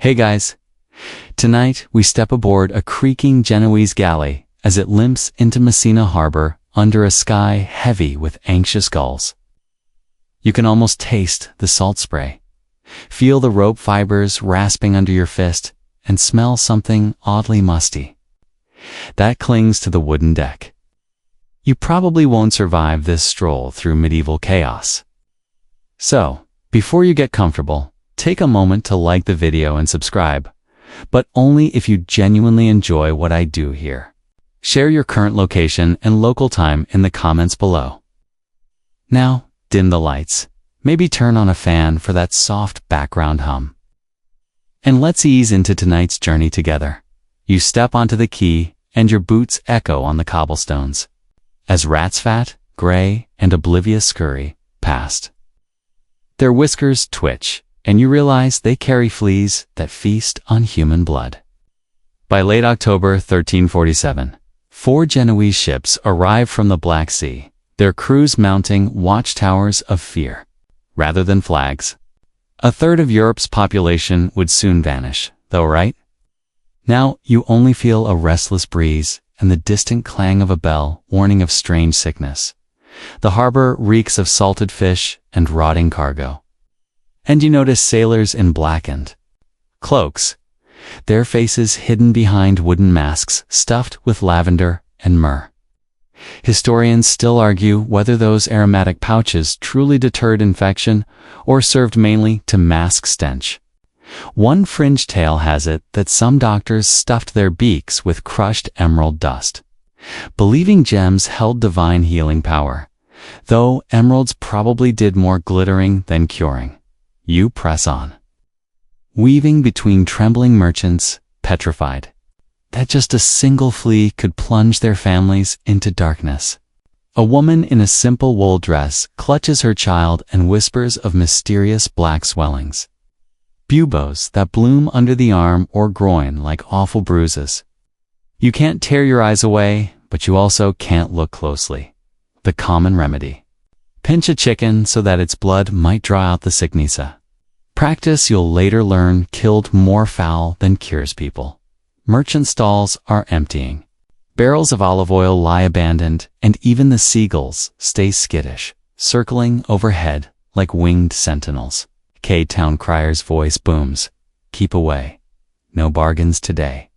Hey guys! Tonight we step aboard a creaking Genoese galley as it limps into Messina harbor under a sky heavy with anxious gulls. You can almost taste the salt spray, feel the rope fibers rasping under your fist, and smell something oddly musty that clings to the wooden deck. You probably won't survive this stroll through medieval chaos. So, before you get comfortable, take a moment to like the video and subscribe, but only if you genuinely enjoy what I do here. Share your current location and local time in the comments below. Now, dim the lights, maybe turn on a fan for that soft background hum. And let's ease into tonight's journey together. You step onto the quay, and your boots echo on the cobblestones, as rats fat, gray, and oblivious scurry past. Their whiskers twitch, and you realize they carry fleas that feast on human blood. By late October 1347, 4 Genoese ships arrive from the Black Sea, their crews mounting watchtowers of fear, rather than flags. A third of Europe's population would soon vanish, though, right? Now you only feel a restless breeze and the distant clang of a bell warning of strange sickness. The harbor reeks of salted fish and rotting cargo. And you notice sailors in blackened cloaks, their faces hidden behind wooden masks stuffed with lavender and myrrh. Historians still argue whether those aromatic pouches truly deterred infection or served mainly to mask stench. One fringe tale has it that some doctors stuffed their beaks with crushed emerald dust, believing gems held divine healing power, though emeralds probably did more glittering than curing. You press on, weaving between trembling merchants, petrified that just a single flea could plunge their families into darkness. A woman in a simple wool dress clutches her child and whispers of mysterious black swellings, buboes that bloom under the arm or groin like awful bruises. You can't tear your eyes away, but you also can't look closely. The common remedy: pinch a chicken so that its blood might draw out the sicknessa. Practice you'll later learn killed more fowl than cures people. Merchant stalls are emptying. Barrels of olive oil lie abandoned, and even the seagulls stay skittish, circling overhead like winged sentinels. K-Town Crier's voice booms, "Keep away. No bargains today."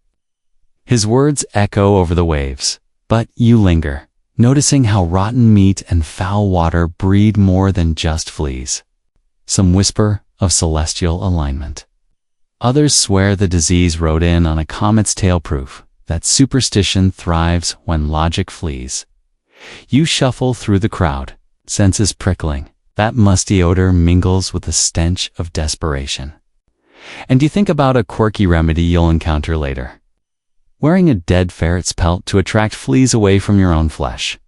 His words echo over the waves, but you linger, noticing how rotten meat and foul water breed more than just fleas. Some whisper of celestial alignment. Others swear the disease rode in on a comet's tail, proof that superstition thrives when logic flees. You shuffle through the crowd, senses prickling. That musty odor mingles with the stench of desperation. And you think about a quirky remedy you'll encounter later: wearing a dead ferret's pelt to attract fleas away from your own flesh.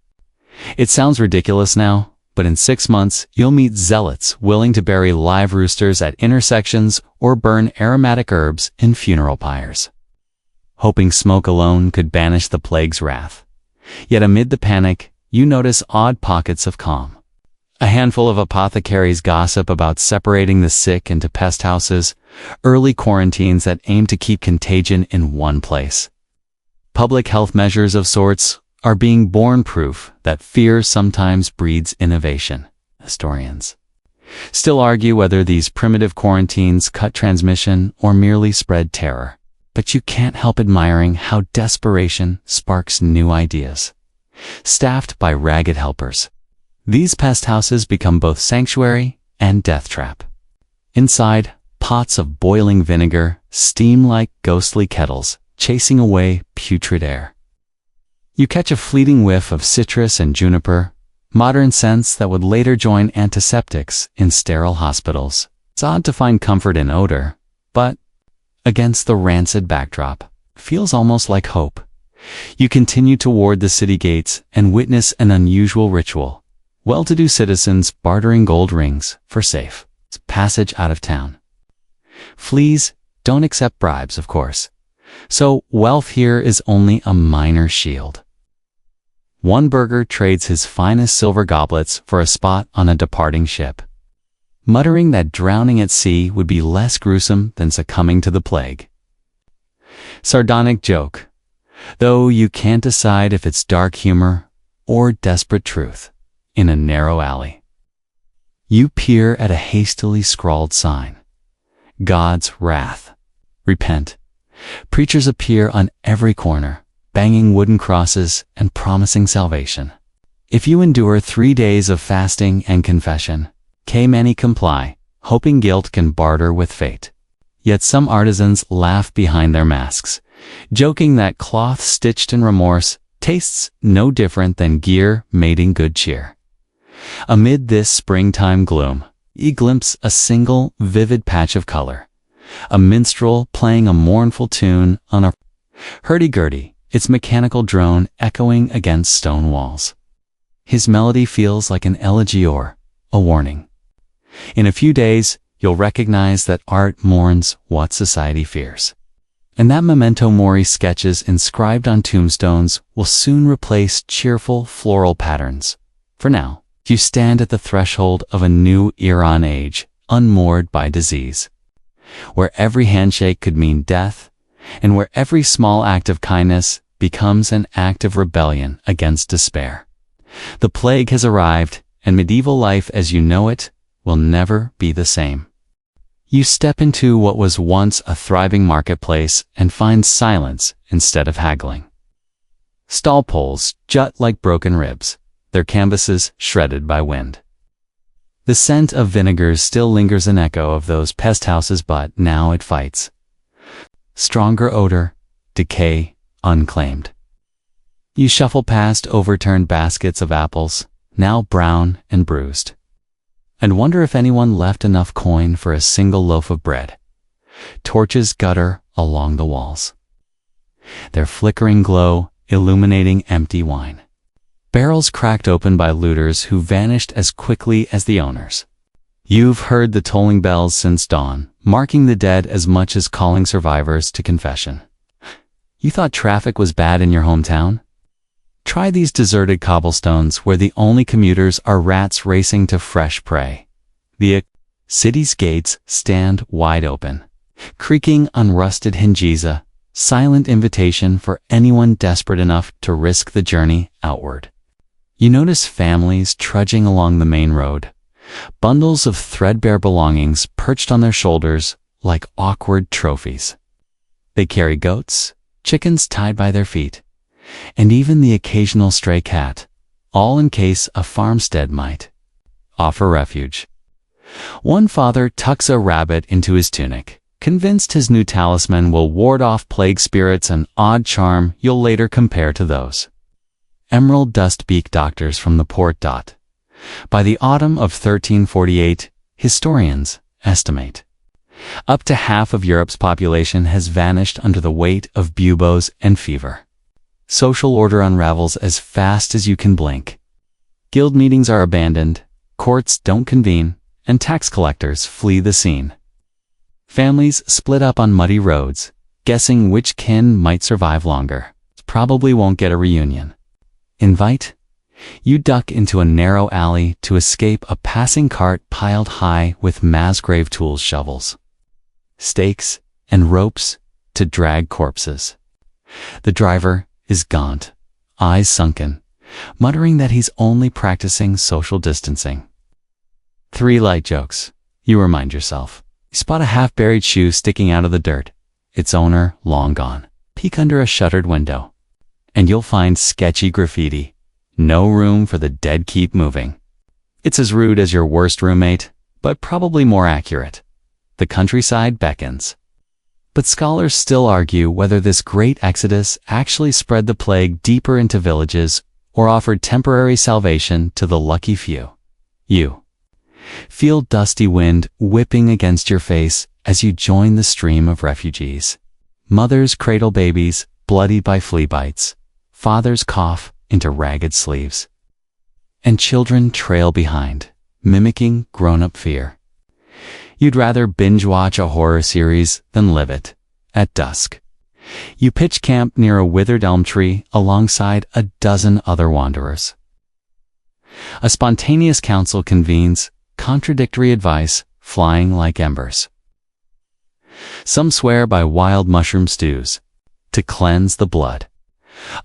It sounds ridiculous now, but in 6 months you'll meet zealots willing to bury live roosters at intersections or burn aromatic herbs in funeral pyres, hoping smoke alone could banish the plague's wrath. Yet amid the panic, you notice odd pockets of calm. A handful of apothecaries gossip about separating the sick into pest houses, early quarantines that aim to keep contagion in one place. Public health measures of sorts are being born, proof that fear sometimes breeds innovation. Historians still argue whether these primitive quarantines cut transmission or merely spread terror, but you can't help admiring how desperation sparks new ideas. Staffed by ragged helpers, these pest houses become both sanctuary and death trap. Inside, pots of boiling vinegar steam like ghostly kettles, chasing away putrid air. You catch a fleeting whiff of citrus and juniper, modern scents that would later join antiseptics in sterile hospitals. It's odd to find comfort in odor, but against the rancid backdrop, feels almost like hope. You continue toward the city gates and witness an unusual ritual. Well-to-do citizens bartering gold rings for safe passage out of town. Fleas don't accept bribes, of course, so wealth here is only a minor shield. One burgher trades his finest silver goblets for a spot on a departing ship. muttering that drowning at sea would be less gruesome than succumbing to the plague. Sardonic joke, though you can't decide if it's dark humor or desperate truth. In a narrow alley, you peer at a hastily scrawled sign. God's wrath. Repent. Preachers appear on every corner, banging wooden crosses and promising salvation. If you endure 3 days of fasting and confession, many comply, hoping guilt can barter with fate. Yet some artisans laugh behind their masks, joking that cloth stitched in remorse tastes no different than gear made in good cheer. Amid this springtime gloom, you glimpse a single, vivid patch of color. A minstrel playing a mournful tune on a hurdy-gurdy, its mechanical drone echoing against stone walls. His melody feels like an elegy or a warning. In a few days, you'll recognize that art mourns what society fears. And that memento mori sketches inscribed on tombstones will soon replace cheerful floral patterns. For now, you stand at the threshold of a new Iran age, unmoored by disease, where every handshake could mean death, and where every small act of kindness becomes an act of rebellion against despair. The plague has arrived, and medieval life as you know it will never be the same. You step into what was once a thriving marketplace and find silence instead of haggling. Stall poles jut like broken ribs, their canvases shredded by wind. The scent of vinegars still lingers, an echo of those pest houses, but now it fights. Stronger odor, decay, unclaimed. You shuffle past overturned baskets of apples, now brown and bruised, and wonder if anyone left enough coin for a single loaf of bread. Torches gutter along the walls, their flickering glow illuminating empty wine. Barrels cracked open by looters who vanished as quickly as the owners. You've heard the tolling bells since dawn, marking the dead as much as calling survivors to confession. You thought traffic was bad in your hometown? Try these deserted cobblestones where the only commuters are rats racing to fresh prey. The city's gates stand wide open, creaking on rusted hinges, a silent invitation for anyone desperate enough to risk the journey outward. You notice families trudging along the main road, bundles of threadbare belongings perched on their shoulders like awkward trophies. They carry goats, chickens tied by their feet, and even the occasional stray cat, all in case a farmstead might offer refuge. One father tucks a rabbit into his tunic, convinced his new talisman will ward off plague spirits, an odd charm you'll later compare to those emerald dust-beak doctors from the port. By the autumn of 1348, historians estimate up to half of Europe's population has vanished under the weight of buboes and fever. Social order unravels as fast as you can blink. Guild meetings are abandoned, courts don't convene, and tax collectors flee the scene. Families split up on muddy roads, guessing which kin might survive longer. Probably won't get a reunion. Invite? You duck into a narrow alley to escape a passing cart piled high with mass grave tools, shovels, stakes, and ropes to drag corpses. The driver is gaunt, eyes sunken, muttering that he's only practicing social distancing. 3 light jokes. You remind yourself. You spot a half-buried shoe sticking out of the dirt, its owner long gone. Peek under a shuttered window, and you'll find sketchy graffiti. No room for the dead, keep moving. It's as rude as your worst roommate, but probably more accurate. The countryside beckons. But scholars still argue whether this great exodus actually spread the plague deeper into villages or offered temporary salvation to the lucky few. You feel dusty wind whipping against your face as you join the stream of refugees. Mothers cradle babies, bloodied by flea bites. Fathers cough into ragged sleeves. And children trail behind, mimicking grown-up fear. You'd rather binge-watch a horror series than live it. At dusk, you pitch camp near a withered elm tree alongside a dozen other wanderers. A spontaneous council convenes, contradictory advice flying like embers. Some swear by wild mushroom stews to cleanse the blood.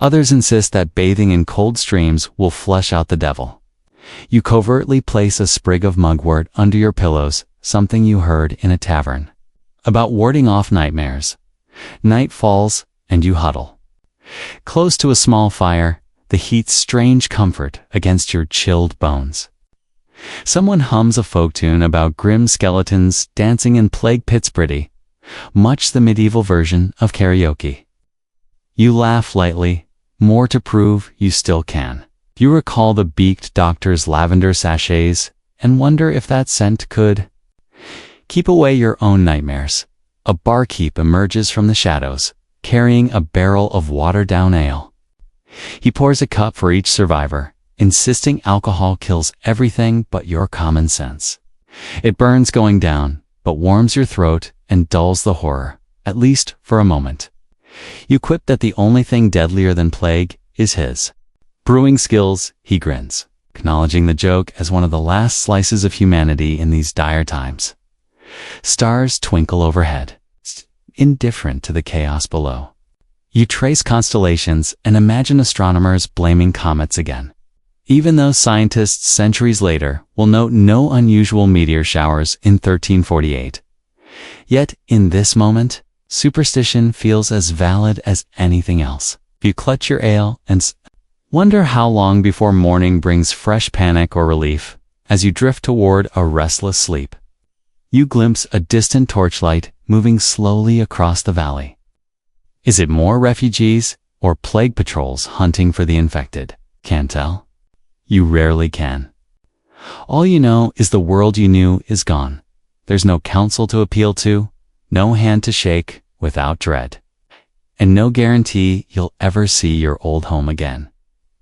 Others insist that bathing in cold streams will flush out the devil. You covertly place a sprig of mugwort under your pillows, something you heard in a tavern, about warding off nightmares. Night falls, and you huddle. Close to a small fire, the heat's strange comfort against your chilled bones. Someone hums a folk tune about grim skeletons dancing in plague pits pretty, much the medieval version of karaoke. You laugh lightly, more to prove you still can. You recall the beaked doctor's lavender sachets and wonder if that scent could keep away your own nightmares. A barkeep emerges from the shadows, carrying a barrel of watered-down ale. He pours a cup for each survivor, insisting alcohol kills everything but your common sense. It burns going down, but warms your throat and dulls the horror, at least for a moment. You quip that the only thing deadlier than plague is his brewing skills. He grins, acknowledging the joke as one of the last slices of humanity in these dire times. Stars twinkle overhead, indifferent to the chaos below. You trace constellations and imagine astronomers blaming comets again, even though scientists centuries later will note no unusual meteor showers in 1348. Yet, in this moment, superstition feels as valid as anything else. You clutch your ale and wonder how long before morning brings fresh panic or relief. As you drift toward a restless sleep, you glimpse a distant torchlight moving slowly across the valley. Is it more refugees or plague patrols hunting for the infected? Can't tell. You rarely can. All you know is the world you knew is gone. There's no counsel to appeal to, no hand to shake without dread, and no guarantee you'll ever see your old home again.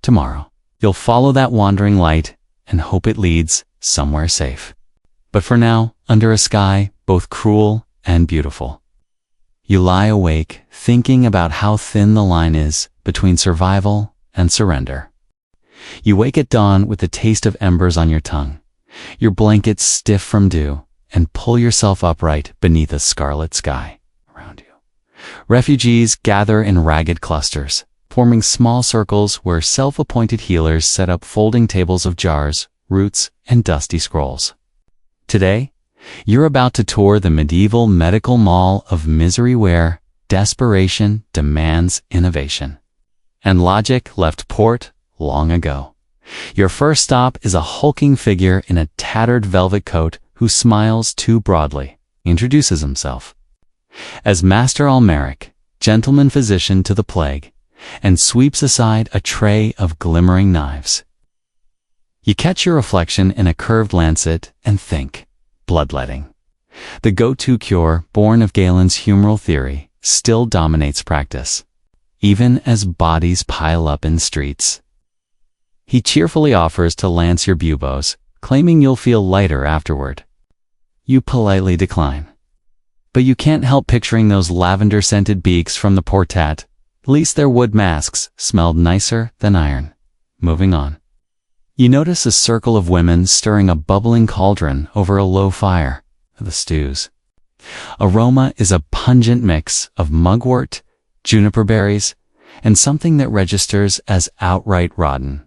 Tomorrow, you'll follow that wandering light and hope it leads somewhere safe. But for now, under a sky both cruel and beautiful, you lie awake thinking about how thin the line is between survival and surrender. You wake at dawn with the taste of embers on your tongue, your blankets stiff from dew, and pull yourself upright beneath a scarlet sky around you. Refugees gather in ragged clusters, forming small circles where self-appointed healers set up folding tables of jars, roots, and dusty scrolls. Today, you're about to tour the medieval medical mall of misery where desperation demands innovation, and logic left port long ago. Your first stop is a hulking figure in a tattered velvet coat who smiles too broadly, introduces himself as Master Almeric, gentleman physician to the plague, and sweeps aside a tray of glimmering knives. You catch your reflection in a curved lancet and think, bloodletting. The go-to cure, born of Galen's humoral theory, still dominates practice, even as bodies pile up in streets. He cheerfully offers to lance your buboes, claiming you'll feel lighter afterward. You politely decline. But you can't help picturing those lavender-scented beaks from the portat. At least their wood masks smelled nicer than iron. Moving on. You notice a circle of women stirring a bubbling cauldron over a low fire. The stews. Aroma is a pungent mix of mugwort, juniper berries, and something that registers as outright rotten.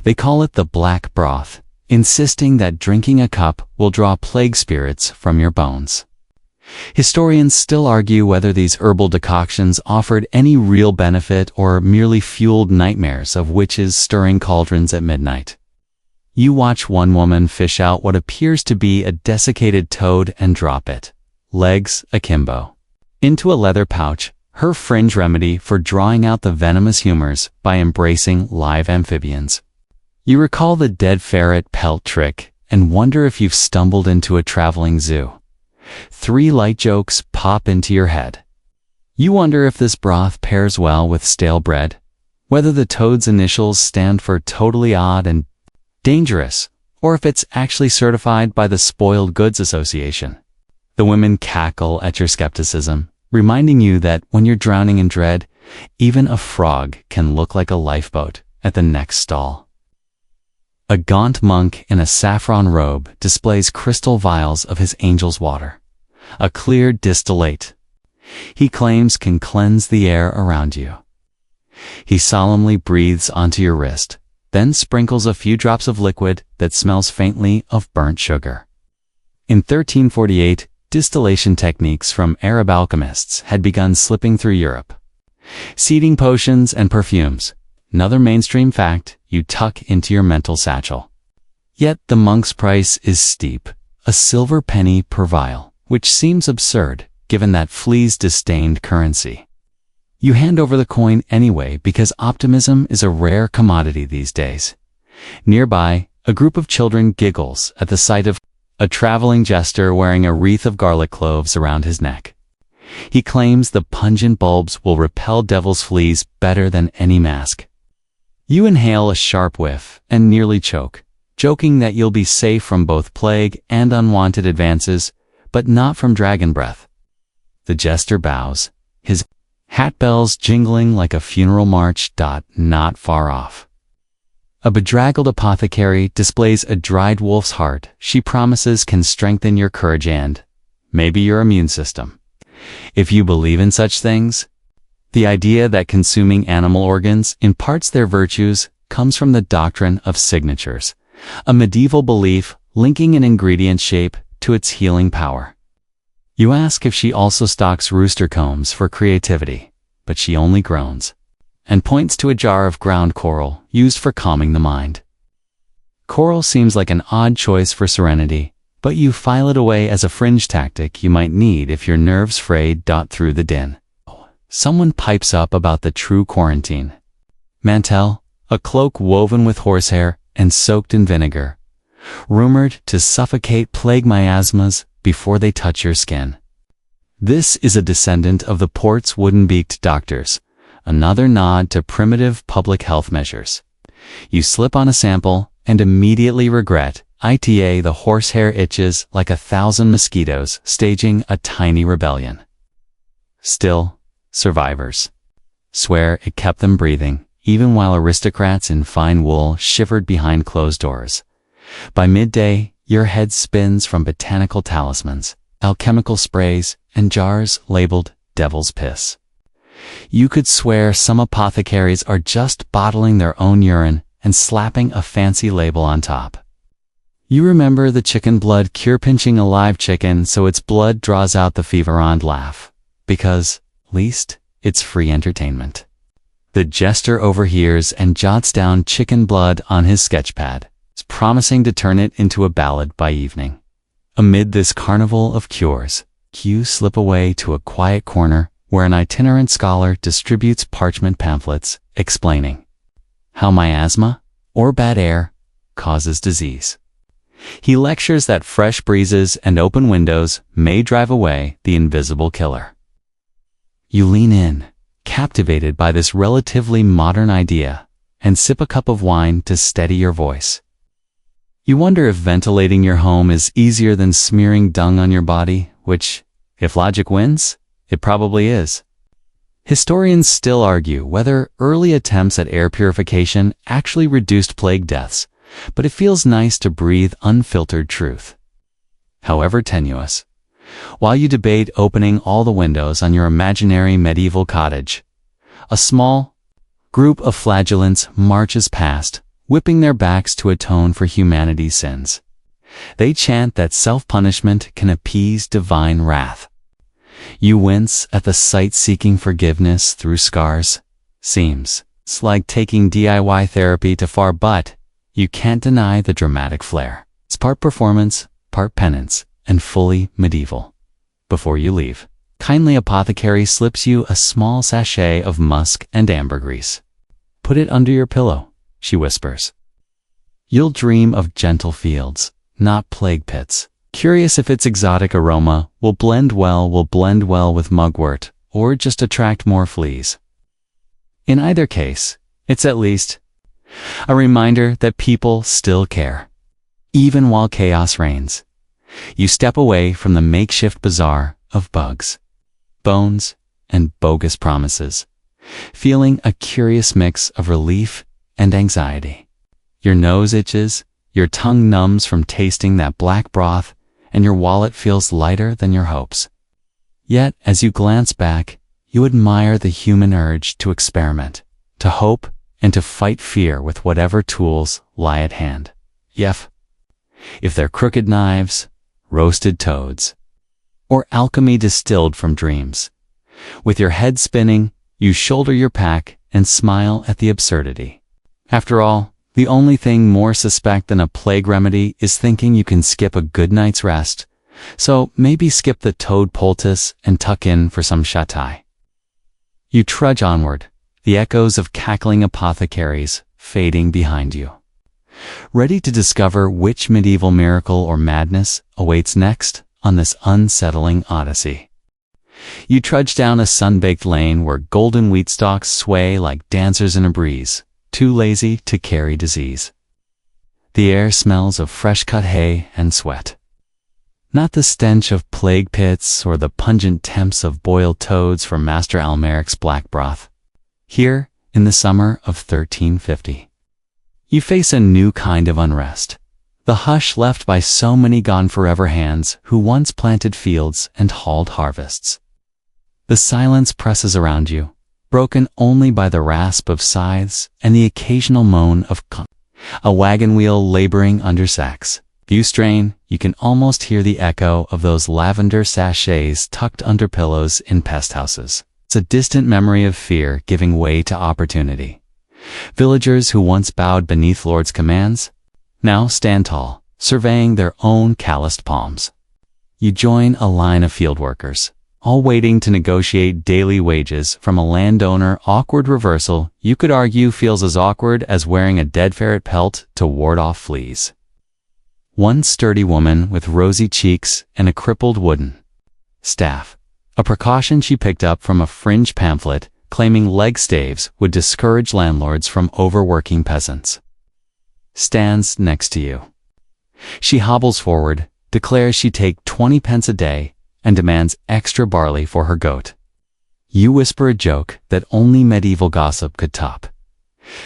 They call it the black broth, insisting that drinking a cup will draw plague spirits from your bones. Historians still argue whether these herbal decoctions offered any real benefit or merely fueled nightmares of witches stirring cauldrons at midnight. You watch one woman fish out what appears to be a desiccated toad and drop it, legs akimbo, into a leather pouch, her fringe remedy for drawing out the venomous humors by embracing live amphibians. You recall the dead ferret pelt trick and wonder if you've stumbled into a traveling zoo. 3 light jokes pop into your head. You wonder if this broth pairs well with stale bread, whether the toad's initials stand for totally odd and dangerous, or if it's actually certified by the Spoiled Goods Association. The women cackle at your skepticism, reminding you that when you're drowning in dread, even a frog can look like a lifeboat at the next stall. A gaunt monk in a saffron robe displays crystal vials of his angel's water, a clear distillate he claims can cleanse the air around you. He solemnly breathes onto your wrist, then sprinkles a few drops of liquid that smells faintly of burnt sugar. In 1348, distillation techniques from Arab alchemists had begun slipping through Europe. Seeding potions and perfumes, another mainstream fact you tuck into your mental satchel. Yet the monk's price is steep, a silver penny per vial, which seems absurd given that fleas disdained currency. You hand over the coin anyway because optimism is a rare commodity these days. Nearby, a group of children giggles at the sight of a traveling jester wearing a wreath of garlic cloves around his neck. He claims the pungent bulbs will repel devil's fleas better than any mask. You inhale a sharp whiff and nearly choke, joking that you'll be safe from both plague and unwanted advances, but not from dragon breath. The jester bows, his hat bells jingling like a funeral march. Not far off. A bedraggled apothecary displays a dried wolf's heart she promises can strengthen your courage and, maybe, your immune system. If you believe in such things, the idea that consuming animal organs imparts their virtues comes from the doctrine of signatures, a medieval belief linking an ingredient shape to its healing power. You ask if she also stocks rooster combs for creativity, but she only groans and points to a jar of ground coral used for calming the mind. Coral seems like an odd choice for serenity, but you file it away as a fringe tactic you might need if your nerves frayed. Through the din, someone pipes up about the true quarantine. Mantel, a cloak woven with horsehair and soaked in vinegar, rumored to suffocate plague miasmas before they touch your skin. This is a descendant of the port's wooden-beaked doctors, another nod to primitive public health measures. You slip on a sample and immediately regret it. The horsehair itches like 1,000 mosquitoes staging a tiny rebellion. Still, survivors swear it kept them breathing, even while aristocrats in fine wool shivered behind closed doors. By midday, your head spins from botanical talismans, alchemical sprays, and jars labeled devil's piss. You could swear some apothecaries are just bottling their own urine and slapping a fancy label on top. You remember the chicken blood cure pinching a live chicken so its blood draws out the fever and laugh, because, least, it's free entertainment. The jester overhears and jots down chicken blood on his sketchpad, promising to turn it into a ballad by evening. Amid this carnival of cures, you slip away to a quiet corner where an itinerant scholar distributes parchment pamphlets explaining how miasma, or bad air, causes disease. He lectures that fresh breezes and open windows may drive away the invisible killer. You lean in, captivated by this relatively modern idea, and sip a cup of wine to steady your voice. You wonder if ventilating your home is easier than smearing dung on your body, which, if logic wins, it probably is. Historians still argue whether early attempts at air purification actually reduced plague deaths, but it feels nice to breathe unfiltered truth. However tenuous, while you debate opening all the windows on your imaginary medieval cottage, a small group of flagellants marches past, whipping their backs to atone for humanity's sins. They chant that self-punishment can appease divine wrath. You wince at the sight seeking forgiveness through scars. Seems it's like taking DIY therapy too far, but you can't deny the dramatic flair. It's part performance, part penance, and fully medieval. Before you leave, kindly apothecary slips you a small sachet of musk and ambergris. Put it under your pillow, she whispers. You'll dream of gentle fields, not plague pits. Curious if its exotic aroma will blend well with mugwort, or just attract more fleas. In either case, it's at least a reminder that people still care, even while chaos reigns. You step away from the makeshift bazaar of bugs, bones, and bogus promises, feeling a curious mix of relief and anxiety. Your nose itches, your tongue numbs from tasting that black broth, and your wallet feels lighter than your hopes. Yet, as you glance back, you admire the human urge to experiment, to hope, and to fight fear with whatever tools lie at hand. If they're crooked knives, roasted toads, or alchemy distilled from dreams. With your head spinning, you shoulder your pack and smile at the absurdity. After all, the only thing more suspect than a plague remedy is thinking you can skip a good night's rest. So maybe skip the toad poultice and tuck in for some shatai. You trudge onward, the echoes of cackling apothecaries fading behind you. Ready to discover which medieval miracle or madness awaits next on this unsettling odyssey. You trudge down a sun-baked lane where golden wheat stalks sway like dancers in a breeze, too lazy to carry disease. The air smells of fresh-cut hay and sweat. Not the stench of plague pits or the pungent temps of boiled toads from Master Almeric's black broth. Here, in the summer of 1350, you face a new kind of unrest. The hush left by so many gone forever hands who once planted fields and hauled harvests. The silence presses around you, broken only by the rasp of scythes and the occasional moan of a wagon wheel laboring under sacks. If you strain, you can almost hear the echo of those lavender sachets tucked under pillows in pest houses. It's a distant memory of fear giving way to opportunity. Villagers who once bowed beneath Lord's commands now stand tall, surveying their own calloused palms. You join a line of field workers, all waiting to negotiate daily wages from a landowner. Awkward reversal, you could argue, feels as awkward as wearing a dead ferret pelt to ward off fleas. One sturdy woman with rosy cheeks and a crippled wooden staff, a precaution she picked up from a fringe pamphlet claiming leg staves would discourage landlords from overworking peasants, stands next to you. She hobbles forward, declares she'd take 20 pence a day, and demands extra barley for her goat. You whisper a joke that only medieval gossip could top.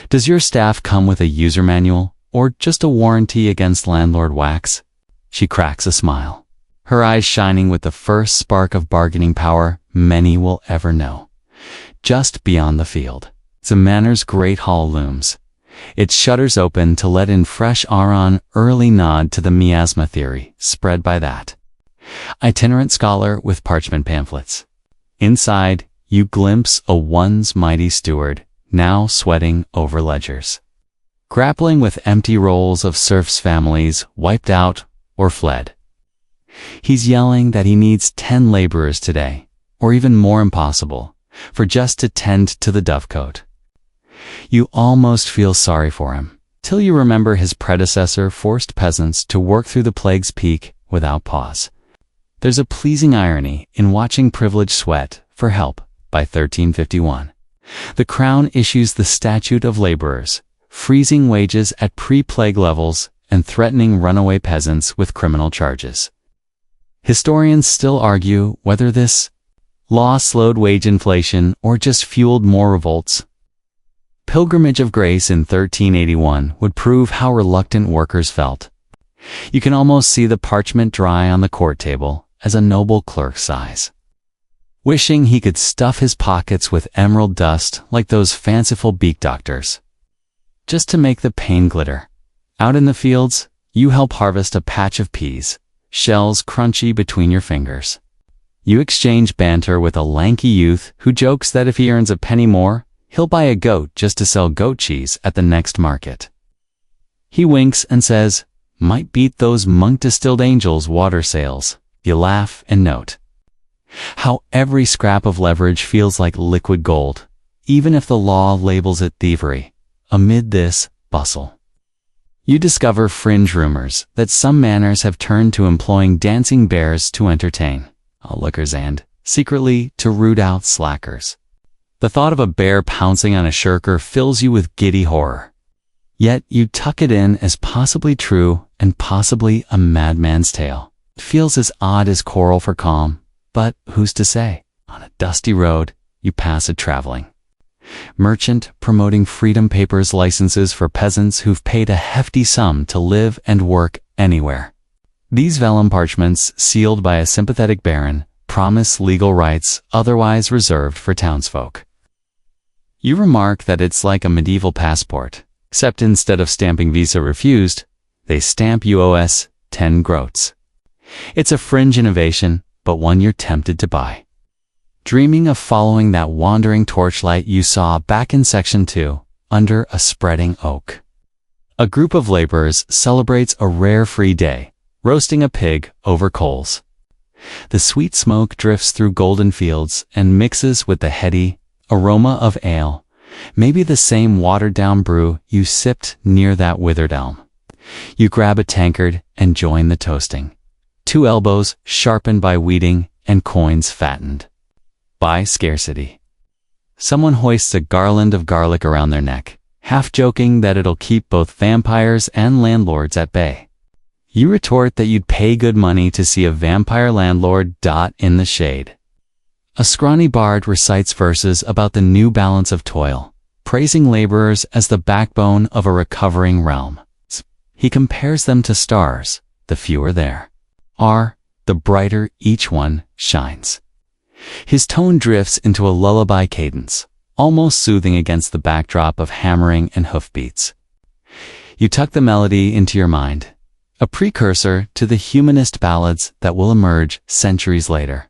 Does your staff come with a user manual, or just a warranty against landlord whacks? She cracks a smile, her eyes shining with the first spark of bargaining power many will ever know. Just beyond the field, the manor's great hall looms. Its shutters open to let in fresh air. Early nod to the miasma theory spread by that itinerant scholar with parchment pamphlets. Inside, you glimpse a once mighty steward, now sweating over ledgers, grappling with empty rolls of serfs' families wiped out or fled. He's yelling that he needs 10 laborers today, or even more impossible, for just to tend to the dovecote. You almost feel sorry for him, till you remember his predecessor forced peasants to work through the plague's peak without pause. There's a pleasing irony in watching privilege sweat for help. By 1351, the crown issues the Statute of Laborers, freezing wages at pre-plague levels and threatening runaway peasants with criminal charges. Historians still argue whether this law slowed wage inflation or just fueled more revolts. Pilgrimage of Grace in 1381 would prove how reluctant workers felt. You can almost see the parchment dry on the court table as a noble clerk sighs, wishing he could stuff his pockets with emerald dust like those fanciful beak doctors, just to make the pain glitter. Out in the fields, you help harvest a patch of peas, shells crunchy between your fingers. You exchange banter with a lanky youth who jokes that if he earns a penny more, he'll buy a goat just to sell goat cheese at the next market. He winks and says, "Might beat those monk-distilled angels' water sales." You laugh and note how every scrap of leverage feels like liquid gold, even if the law labels it thievery. Amid this bustle, you discover fringe rumors that some manors have turned to employing dancing bears to entertain onlookers and, secretly, to root out slackers. The thought of a bear pouncing on a shirker fills you with giddy horror. Yet you tuck it in as possibly true and possibly a madman's tale. It feels as odd as choral for calm, but who's to say? On a dusty road, you pass a traveling Merchant promoting freedom papers licenses for peasants who've paid a hefty sum to live and work anywhere. These vellum parchments, sealed by a sympathetic baron, promise legal rights otherwise reserved for townsfolk. You remark that it's like a medieval passport, except instead of stamping visa refused, they stamp UOS 10 groats. It's a fringe innovation, but one you're tempted to buy. Dreaming of following that wandering torchlight you saw back in Section 2, under a spreading oak. A group of laborers celebrates a rare free day, roasting a pig over coals. The sweet smoke drifts through golden fields and mixes with the heady aroma of ale, maybe the same watered-down brew you sipped near that withered elm. You grab a tankard and join the toasting. 2 elbows sharpened by weeding and coins fattened by scarcity. Someone hoists a garland of garlic around their neck, half joking that it'll keep both vampires and landlords at bay. You retort that you'd pay good money to see a vampire landlord in the shade. A scrawny bard recites verses about the new balance of toil, praising laborers as the backbone of a recovering realm. He compares them to stars, the fewer there are, the brighter each one shines. His tone drifts into a lullaby cadence, almost soothing against the backdrop of hammering and hoofbeats. You tuck the melody into your mind, a precursor to the humanist ballads that will emerge centuries later.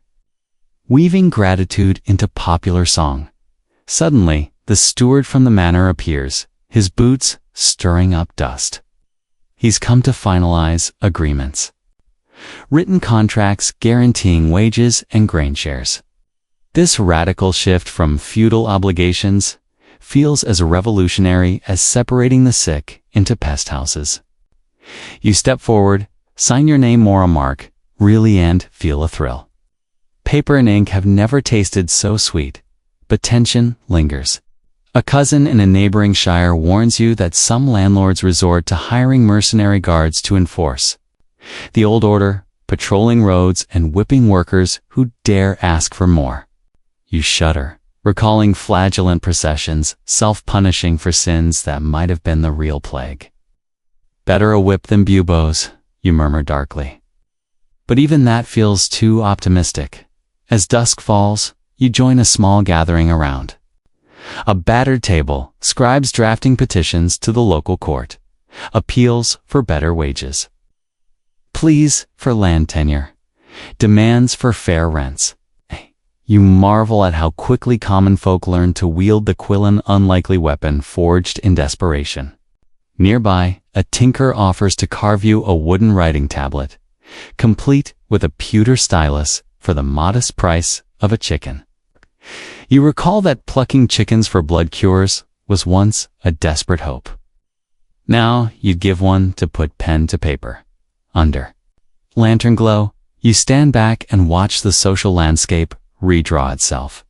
Weaving gratitude into popular song. Suddenly, the steward from the manor appears, his boots stirring up dust. He's come to finalize agreements. Written contracts guaranteeing wages and grain shares. This radical shift from feudal obligations feels as revolutionary as separating the sick into pest houses. You step forward, sign your name or a mark, really and feel a thrill. Paper and ink have never tasted so sweet, but tension lingers. A cousin in a neighboring shire warns you that some landlords resort to hiring mercenary guards to enforce the old order, patrolling roads and whipping workers who dare ask for more. You shudder, recalling flagellant processions, self-punishing for sins that might have been the real plague. Better a whip than buboes, you murmur darkly. But even that feels too optimistic. As dusk falls, you join a small gathering around a battered table, scribes drafting petitions to the local court, appeals for better wages, pleas for land tenure, demands for fair rents. You marvel at how quickly common folk learn to wield the Quillen unlikely weapon forged in desperation. Nearby, a tinker offers to carve you a wooden writing tablet, complete with a pewter stylus for the modest price of a chicken. You recall that plucking chickens for blood cures was once a desperate hope. Now you'd give one to put pen to paper. Under lantern glow, you stand back and watch the social landscape redraw itself.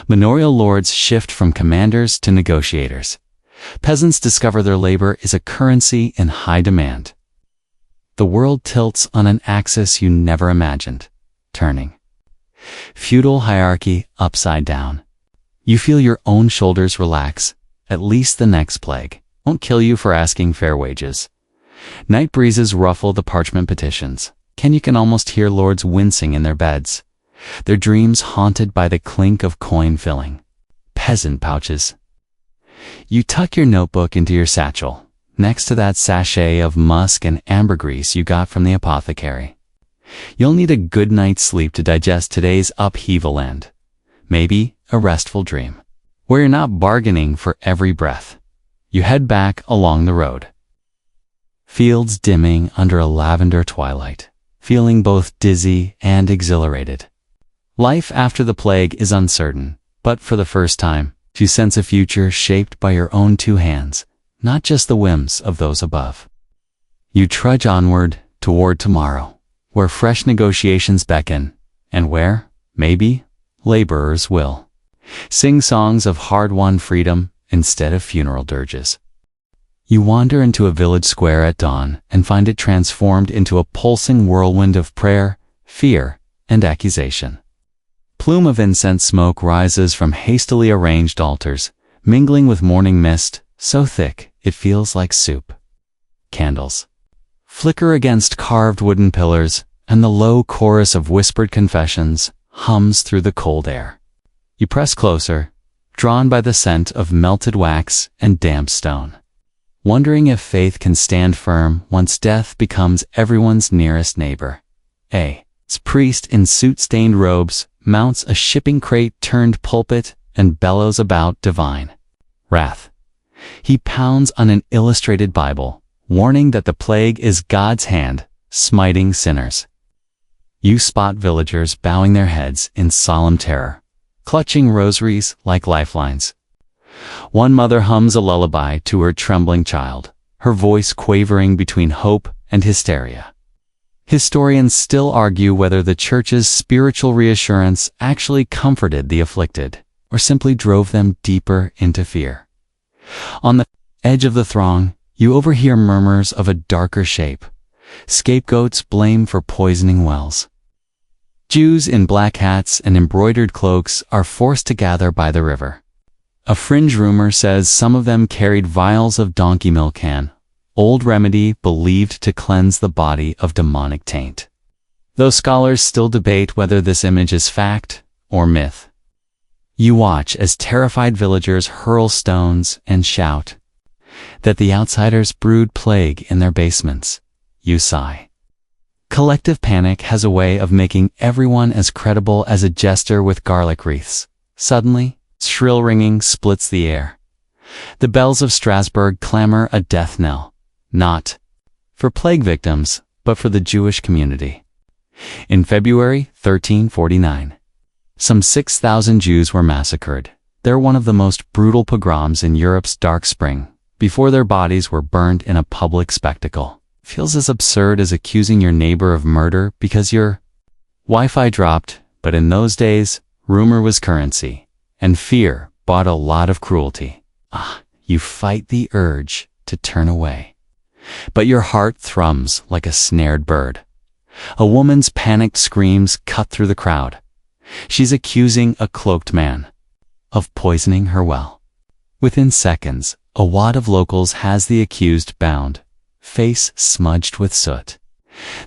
Manorial lords shift from commanders to negotiators. Peasants discover their labor is a currency in high demand. The world tilts on an axis you never imagined, turning. Feudal hierarchy upside down. You feel your own shoulders relax. At least the next plague won't kill you for asking fair wages. Night breezes ruffle the parchment petitions. You can almost hear lords wincing in their beds, their dreams haunted by the clink of coin filling peasant pouches. You tuck your notebook into your satchel, next to that sachet of musk and ambergris you got from the apothecary. You'll need a good night's sleep to digest today's upheaval and maybe a restful dream, where you're not bargaining for every breath. You head back along the road. Fields dimming under a lavender twilight, feeling both dizzy and exhilarated. Life after the plague is uncertain, but for the first time, you sense a future shaped by your own 2 hands, not just the whims of those above. You trudge onward toward tomorrow, where fresh negotiations beckon, and where, maybe, laborers will sing songs of hard-won freedom instead of funeral dirges. You wander into a village square at dawn and find it transformed into a pulsing whirlwind of prayer, fear, and accusation. plume of incense smoke rises from hastily arranged altars, mingling with morning mist, so thick it feels like soup. Candles flicker against carved wooden pillars, and the low chorus of whispered confessions hums through the cold air. You press closer, drawn by the scent of melted wax and damp stone, wondering if faith can stand firm once death becomes everyone's nearest neighbor. A priest in soot-stained robes mounts a shipping crate-turned pulpit and bellows about divine wrath. He pounds on an illustrated Bible, warning that the plague is God's hand, smiting sinners. You spot villagers bowing their heads in solemn terror, clutching rosaries like lifelines. One mother hums a lullaby to her trembling child, her voice quavering between hope and hysteria. Historians still argue whether the church's spiritual reassurance actually comforted the afflicted, or simply drove them deeper into fear. On the edge of the throng, you overhear murmurs of a darker shape, scapegoats blame for poisoning wells. Jews in black hats and embroidered cloaks are forced to gather by the river. A fringe rumor says some of them carried vials of donkey milk, old remedy believed to cleanse the body of demonic taint. Though scholars still debate whether this image is fact or myth. You watch as terrified villagers hurl stones and shout that the outsiders brood plague in their basements. You sigh. Collective panic has a way of making everyone as credible as a jester with garlic wreaths. Suddenly, shrill ringing splits the air. The bells of Strasbourg clamor a death knell, not for plague victims, but for the Jewish community. In February 1349, some 6,000 Jews were massacred. They're one of the most brutal pogroms in Europe's dark spring, before their bodies were burned in a public spectacle. Feels as absurd as accusing your neighbor of murder because your Wi-Fi dropped, but in those days, rumor was currency, and fear bought a lot of cruelty. You fight the urge to turn away. But your heart thrums like a snared bird. A woman's panicked screams cut through the crowd. She's accusing a cloaked man of poisoning her well. Within seconds, a wad of locals has the accused bound, face smudged with soot.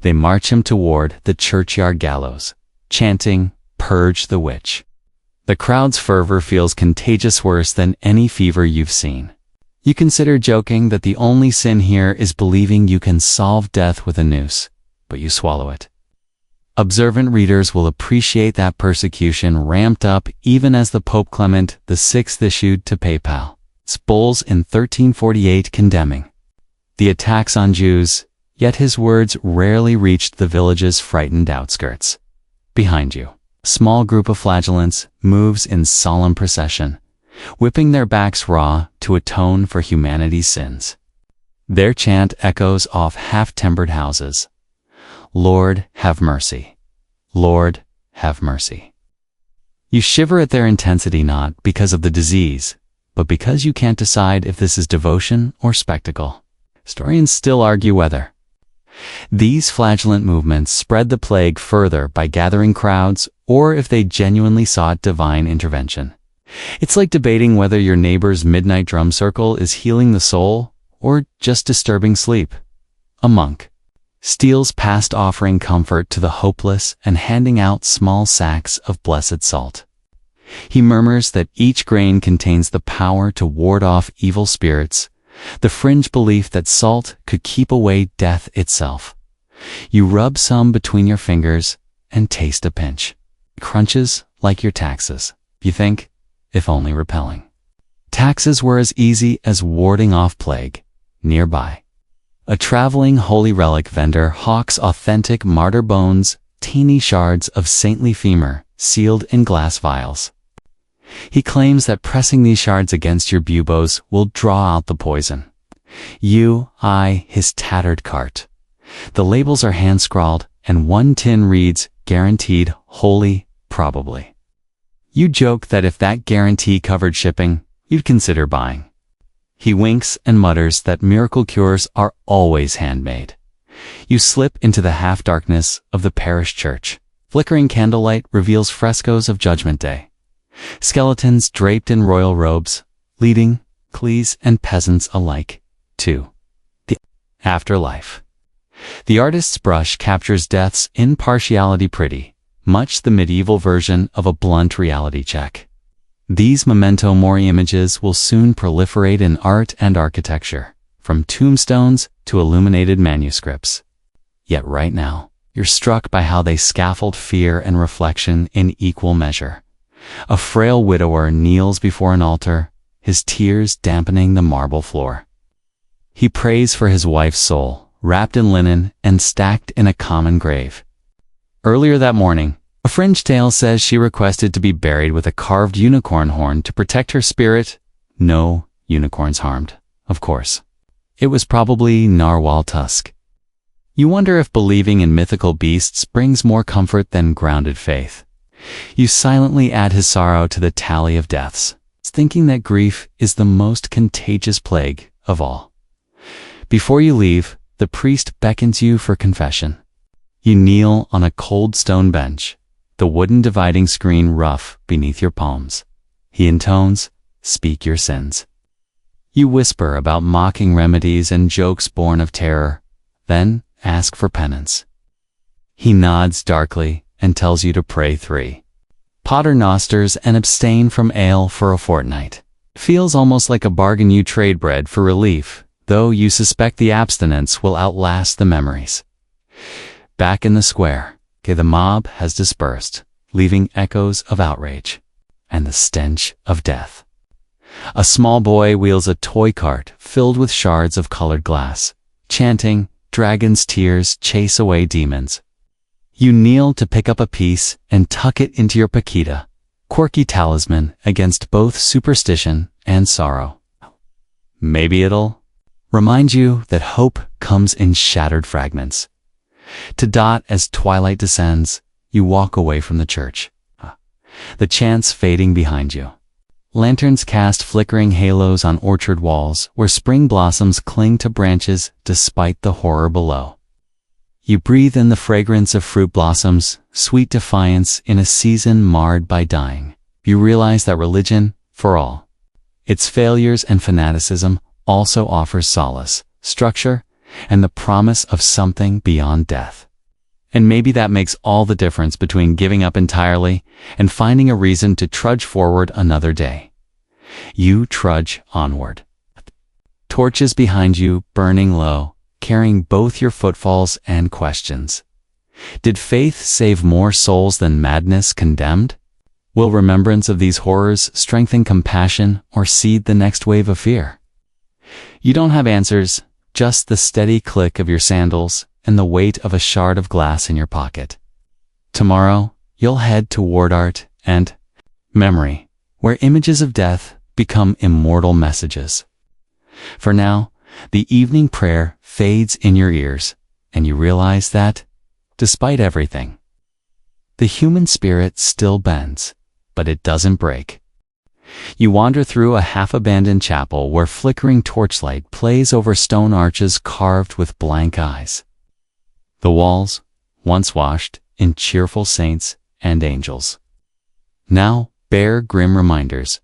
They march him toward the churchyard gallows, chanting, "Purge the witch." The crowd's fervor feels contagious, worse than any fever you've seen. You consider joking that the only sin here is believing you can solve death with a noose, but you swallow it. Observant readers will appreciate that persecution ramped up even as the Pope Clement VI issued to PayPal bulls in 1348 condemning the attacks on Jews, yet his words rarely reached the village's frightened outskirts. Behind you, a small group of flagellants moves in solemn procession, whipping their backs raw to atone for humanity's sins. Their chant echoes off half-timbered houses. "Lord, have mercy. Lord, have mercy." You shiver at their intensity, not because of the disease, but because you can't decide if this is devotion or spectacle. Historians still argue whether these flagellant movements spread the plague further by gathering crowds or if they genuinely sought divine intervention. It's like debating whether your neighbor's midnight drum circle is healing the soul or just disturbing sleep. A monk steals past offering comfort to the hopeless and handing out small sacks of blessed salt. He murmurs that each grain contains the power to ward off evil spirits, the fringe belief that salt could keep away death itself. You rub some between your fingers and taste a pinch. It crunches like your taxes. You think, if only repelling. Taxes were as easy as warding off plague. Nearby, a traveling holy relic vendor hawks authentic martyr bones, teeny shards of saintly femur, sealed in glass vials. He claims that pressing these shards against your buboes will draw out the poison. You eye his tattered cart. The labels are hand-scrawled, and one tin reads, "Guaranteed, holy, probably." You joke that if that guarantee covered shipping, you'd consider buying. He winks and mutters that miracle cures are always handmade. You slip into the half-darkness of the parish church. Flickering candlelight reveals frescoes of Judgment Day. Skeletons draped in royal robes, leading clees and peasants alike to the afterlife. The artist's brush captures death's impartiality pretty, much the medieval version of a blunt reality check. These memento mori images will soon proliferate in art and architecture, from tombstones to illuminated manuscripts. Yet right now, you're struck by how they scaffold fear and reflection in equal measure. A frail widower kneels before an altar, his tears dampening the marble floor. He prays for his wife's soul, wrapped in linen and stacked in a common grave. Earlier that morning, a fringe tale says she requested to be buried with a carved unicorn horn to protect her spirit. No unicorns harmed, of course. It was probably narwhal tusk. You wonder if believing in mythical beasts brings more comfort than grounded faith. You silently add his sorrow to the tally of deaths, thinking that grief is the most contagious plague of all. Before you leave, the priest beckons you for confession. You kneel on a cold stone bench, the wooden dividing screen rough beneath your palms. He intones, "Speak your sins." You whisper about mocking remedies and jokes born of terror, then ask for penance. He nods darkly and tells you to pray 3 paternosters and abstain from ale for a fortnight. Feels almost like a bargain you trade bread for relief, though you suspect the abstinence will outlast the memories. Back in the square, the mob has dispersed, leaving echoes of outrage and the stench of death. A small boy wheels a toy cart filled with shards of colored glass, chanting, "Dragon's tears chase away demons." You kneel to pick up a piece and tuck it into your paquita, quirky talisman against both superstition and sorrow. Maybe it'll remind you that hope comes in shattered fragments. To dot as twilight descends, you walk away from the church, the chants fading behind you. Lanterns cast flickering halos on orchard walls where spring blossoms cling to branches despite the horror below. You breathe in the fragrance of fruit blossoms, sweet defiance in a season marred by dying. You realize that religion, for all its failures and fanaticism, also offers solace, structure, and the promise of something beyond death. And maybe that makes all the difference between giving up entirely and finding a reason to trudge forward another day. You trudge onward. Torches behind you burning low, carrying both your footfalls and questions. Did faith save more souls than madness condemned? Will remembrance of these horrors strengthen compassion or seed the next wave of fear? You don't have answers, just the steady click of your sandals and the weight of a shard of glass in your pocket. Tomorrow, you'll head toward art and memory, where images of death become immortal messages. For now, the evening prayer fades in your ears, and you realize that, despite everything, the human spirit still bends, but it doesn't break. You wander through a half-abandoned chapel where flickering torchlight plays over stone arches carved with blank eyes. The walls, once washed in cheerful saints and angels, now bear grim reminders,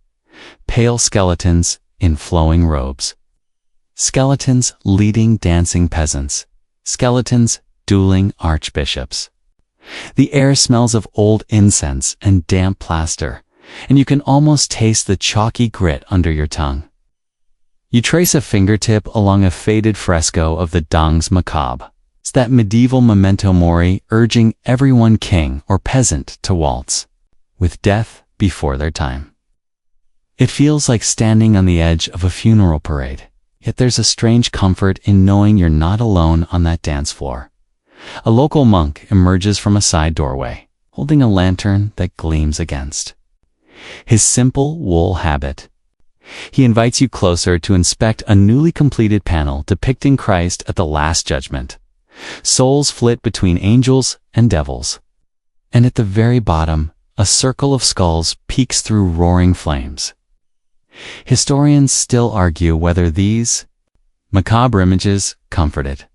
pale skeletons in flowing robes. Skeletons leading dancing peasants, skeletons dueling archbishops. The air smells of old incense and damp plaster, and you can almost taste the chalky grit under your tongue. You trace a fingertip along a faded fresco of the Danse Macabre. It's that medieval memento mori urging everyone king or peasant to waltz, with death before their time. It feels like standing on the edge of a funeral parade, yet there's a strange comfort in knowing you're not alone on that dance floor. A local monk emerges from a side doorway, holding a lantern that gleams against his simple wool habit. He invites you closer to inspect a newly completed panel depicting Christ at the Last Judgment. Souls flit between angels and devils. And at the very bottom, a circle of skulls peeks through roaring flames. Historians still argue whether these macabre images comforted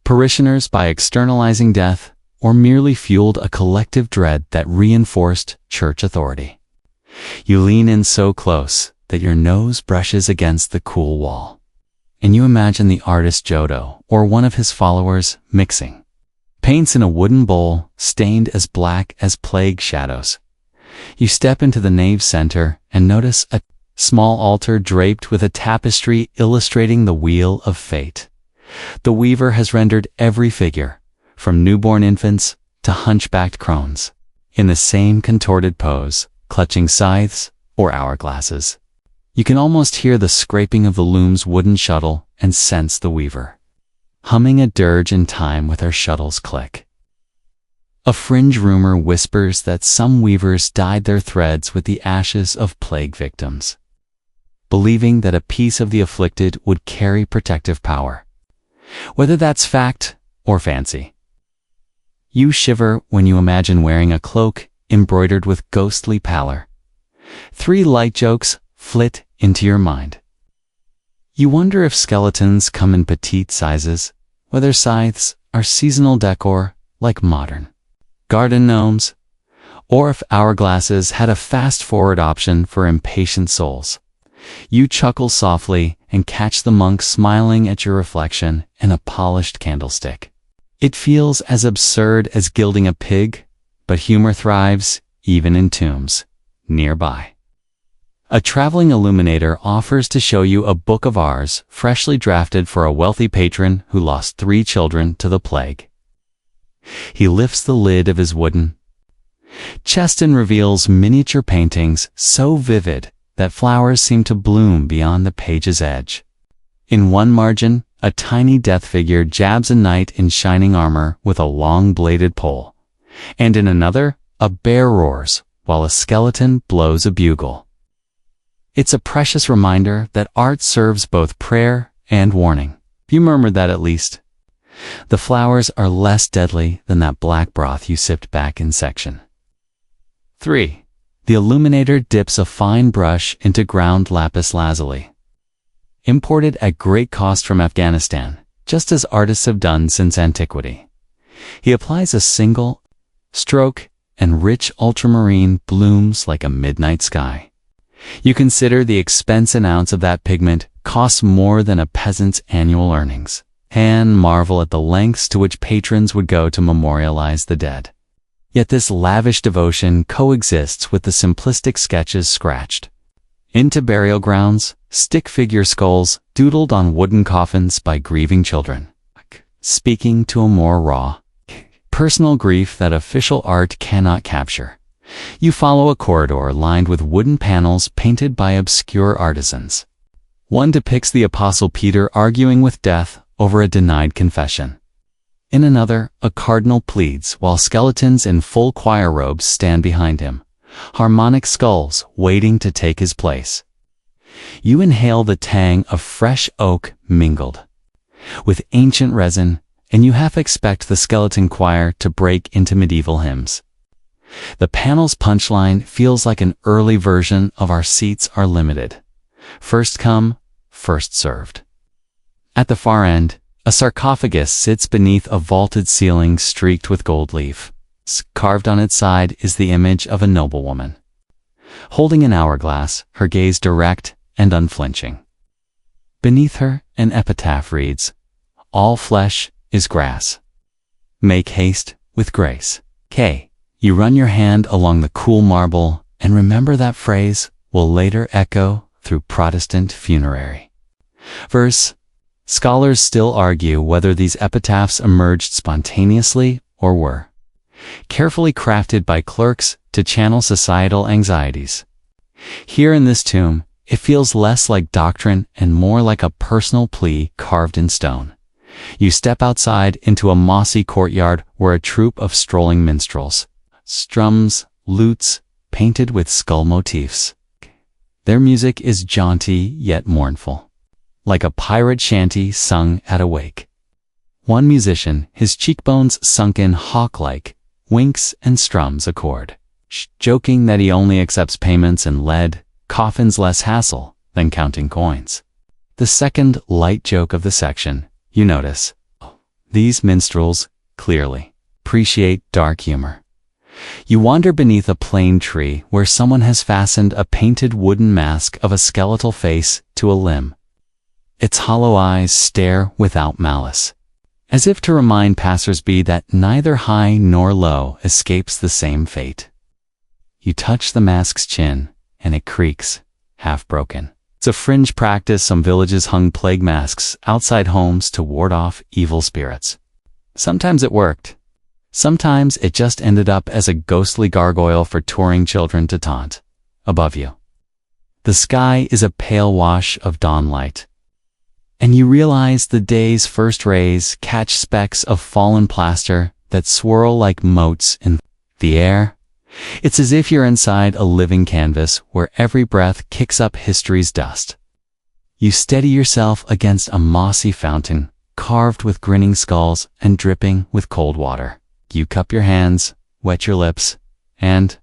parishioners by externalizing death or merely fueled a collective dread that reinforced church authority. You lean in so close that your nose brushes against the cool wall, and you imagine the artist Giotto or one of his followers mixing paints in a wooden bowl stained as black as plague shadows. You step into the nave's center and notice a small altar draped with a tapestry illustrating the wheel of fate. The weaver has rendered every figure, from newborn infants to hunchbacked crones, in the same contorted pose, clutching scythes or hourglasses. You can almost hear the scraping of the loom's wooden shuttle and sense the weaver humming a dirge in time with her shuttle's click. A fringe rumor whispers that some weavers dyed their threads with the ashes of plague victims, believing that a piece of the afflicted would carry protective power. Whether that's fact or fancy. You shiver when you imagine wearing a cloak embroidered with ghostly pallor. 3 light jokes flit into your mind. You wonder if skeletons come in petite sizes, whether scythes are seasonal decor like modern garden gnomes, or if hourglasses had a fast-forward option for impatient souls. You chuckle softly and catch the monk smiling at your reflection in a polished candlestick. It feels as absurd as gilding a pig, but humor thrives even in tombs nearby. A traveling illuminator offers to show you a book of hours freshly drafted for a wealthy patron who lost 3 children to the plague. He lifts the lid of his wooden chest and reveals miniature paintings so vivid that flowers seem to bloom beyond the page's edge. In one margin, a tiny death figure jabs a knight in shining armor with a long-bladed pole, and in another, a bear roars while a skeleton blows a bugle. It's a precious reminder that art serves both prayer and warning. You murmured that at least. The flowers are less deadly than that black broth you sipped back in section 3. The illuminator dips a fine brush into ground lapis lazuli, imported at great cost from Afghanistan, just as artists have done since antiquity. He applies a single stroke, and rich ultramarine blooms like a midnight sky. You consider the expense an ounce of that pigment costs more than a peasant's annual earnings, and marvel at the lengths to which patrons would go to memorialize the dead. Yet this lavish devotion coexists with the simplistic sketches scratched into burial grounds, stick figure skulls doodled on wooden coffins by grieving children, speaking to a more raw, personal grief that official art cannot capture. You follow a corridor lined with wooden panels painted by obscure artisans. One depicts the Apostle Peter arguing with death over a denied confession. In another, a cardinal pleads while skeletons in full choir robes stand behind him, harmonic skulls waiting to take his place. You inhale the tang of fresh oak mingled with ancient resin, and you half expect the skeleton choir to break into medieval hymns. The panel's punchline feels like an early version of Our Seats Are Limited. First come, first served. At the far end, a sarcophagus sits beneath a vaulted ceiling streaked with gold leaf. Carved on its side is the image of a noblewoman, holding an hourglass, her gaze direct and unflinching. Beneath her, an epitaph reads, "All flesh is grass. Make haste with grace." You run your hand along the cool marble and remember that phrase will later echo through Protestant funerary. Verse. Scholars still argue whether these epitaphs emerged spontaneously or were carefully crafted by clerks to channel societal anxieties. Here in this tomb, it feels less like doctrine and more like a personal plea carved in stone. You step outside into a mossy courtyard where a troupe of strolling minstrels strums lutes painted with skull motifs. Their music is jaunty yet mournful, like a pirate shanty sung at a wake. One musician, his cheekbones sunken hawk-like, winks and strums a chord, joking that he only accepts payments in lead, coffins less hassle than counting coins. The second light joke of the section, you notice. These minstrels, clearly appreciate dark humor. You wander beneath a plane tree where someone has fastened a painted wooden mask of a skeletal face to a limb. Its hollow eyes stare without malice, as if to remind passers-by that neither high nor low escapes the same fate. You touch the mask's chin, and it creaks, half broken. It's a fringe practice. Some villages hung plague masks outside homes to ward off evil spirits. Sometimes it worked. Sometimes it just ended up as a ghostly gargoyle for touring children to taunt. Above you, the sky is a pale wash of dawn light, and you realize the day's first rays catch specks of fallen plaster that swirl like motes in the air. It's as if you're inside a living canvas where every breath kicks up history's dust. You steady yourself against a mossy fountain, carved with grinning skulls and dripping with cold water. You cup your hands, wet your lips, and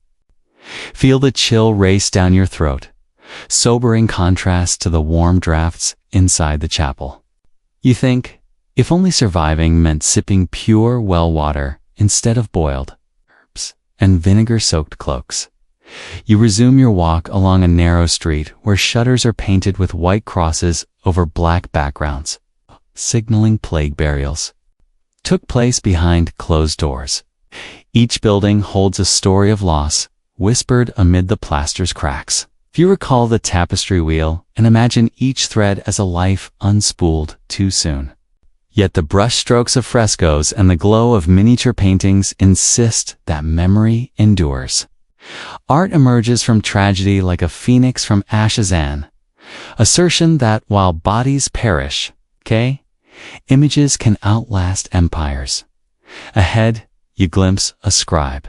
feel the chill race down your throat, sobering contrast to the warm drafts inside the chapel. You think, if only surviving meant sipping pure well water instead of boiled herbs and vinegar-soaked cloaks. You resume your walk along a narrow street where shutters are painted with white crosses over black backgrounds, signaling plague burials took place behind closed doors. Each building holds a story of loss, whispered amid the plaster's cracks. If you recall the tapestry wheel and imagine each thread as a life unspooled too soon. Yet the brushstrokes of frescoes and the glow of miniature paintings insist that memory endures. Art emerges from tragedy like a phoenix from ashes, an assertion that while bodies perish, images can outlast empires. Ahead, you glimpse a scribe,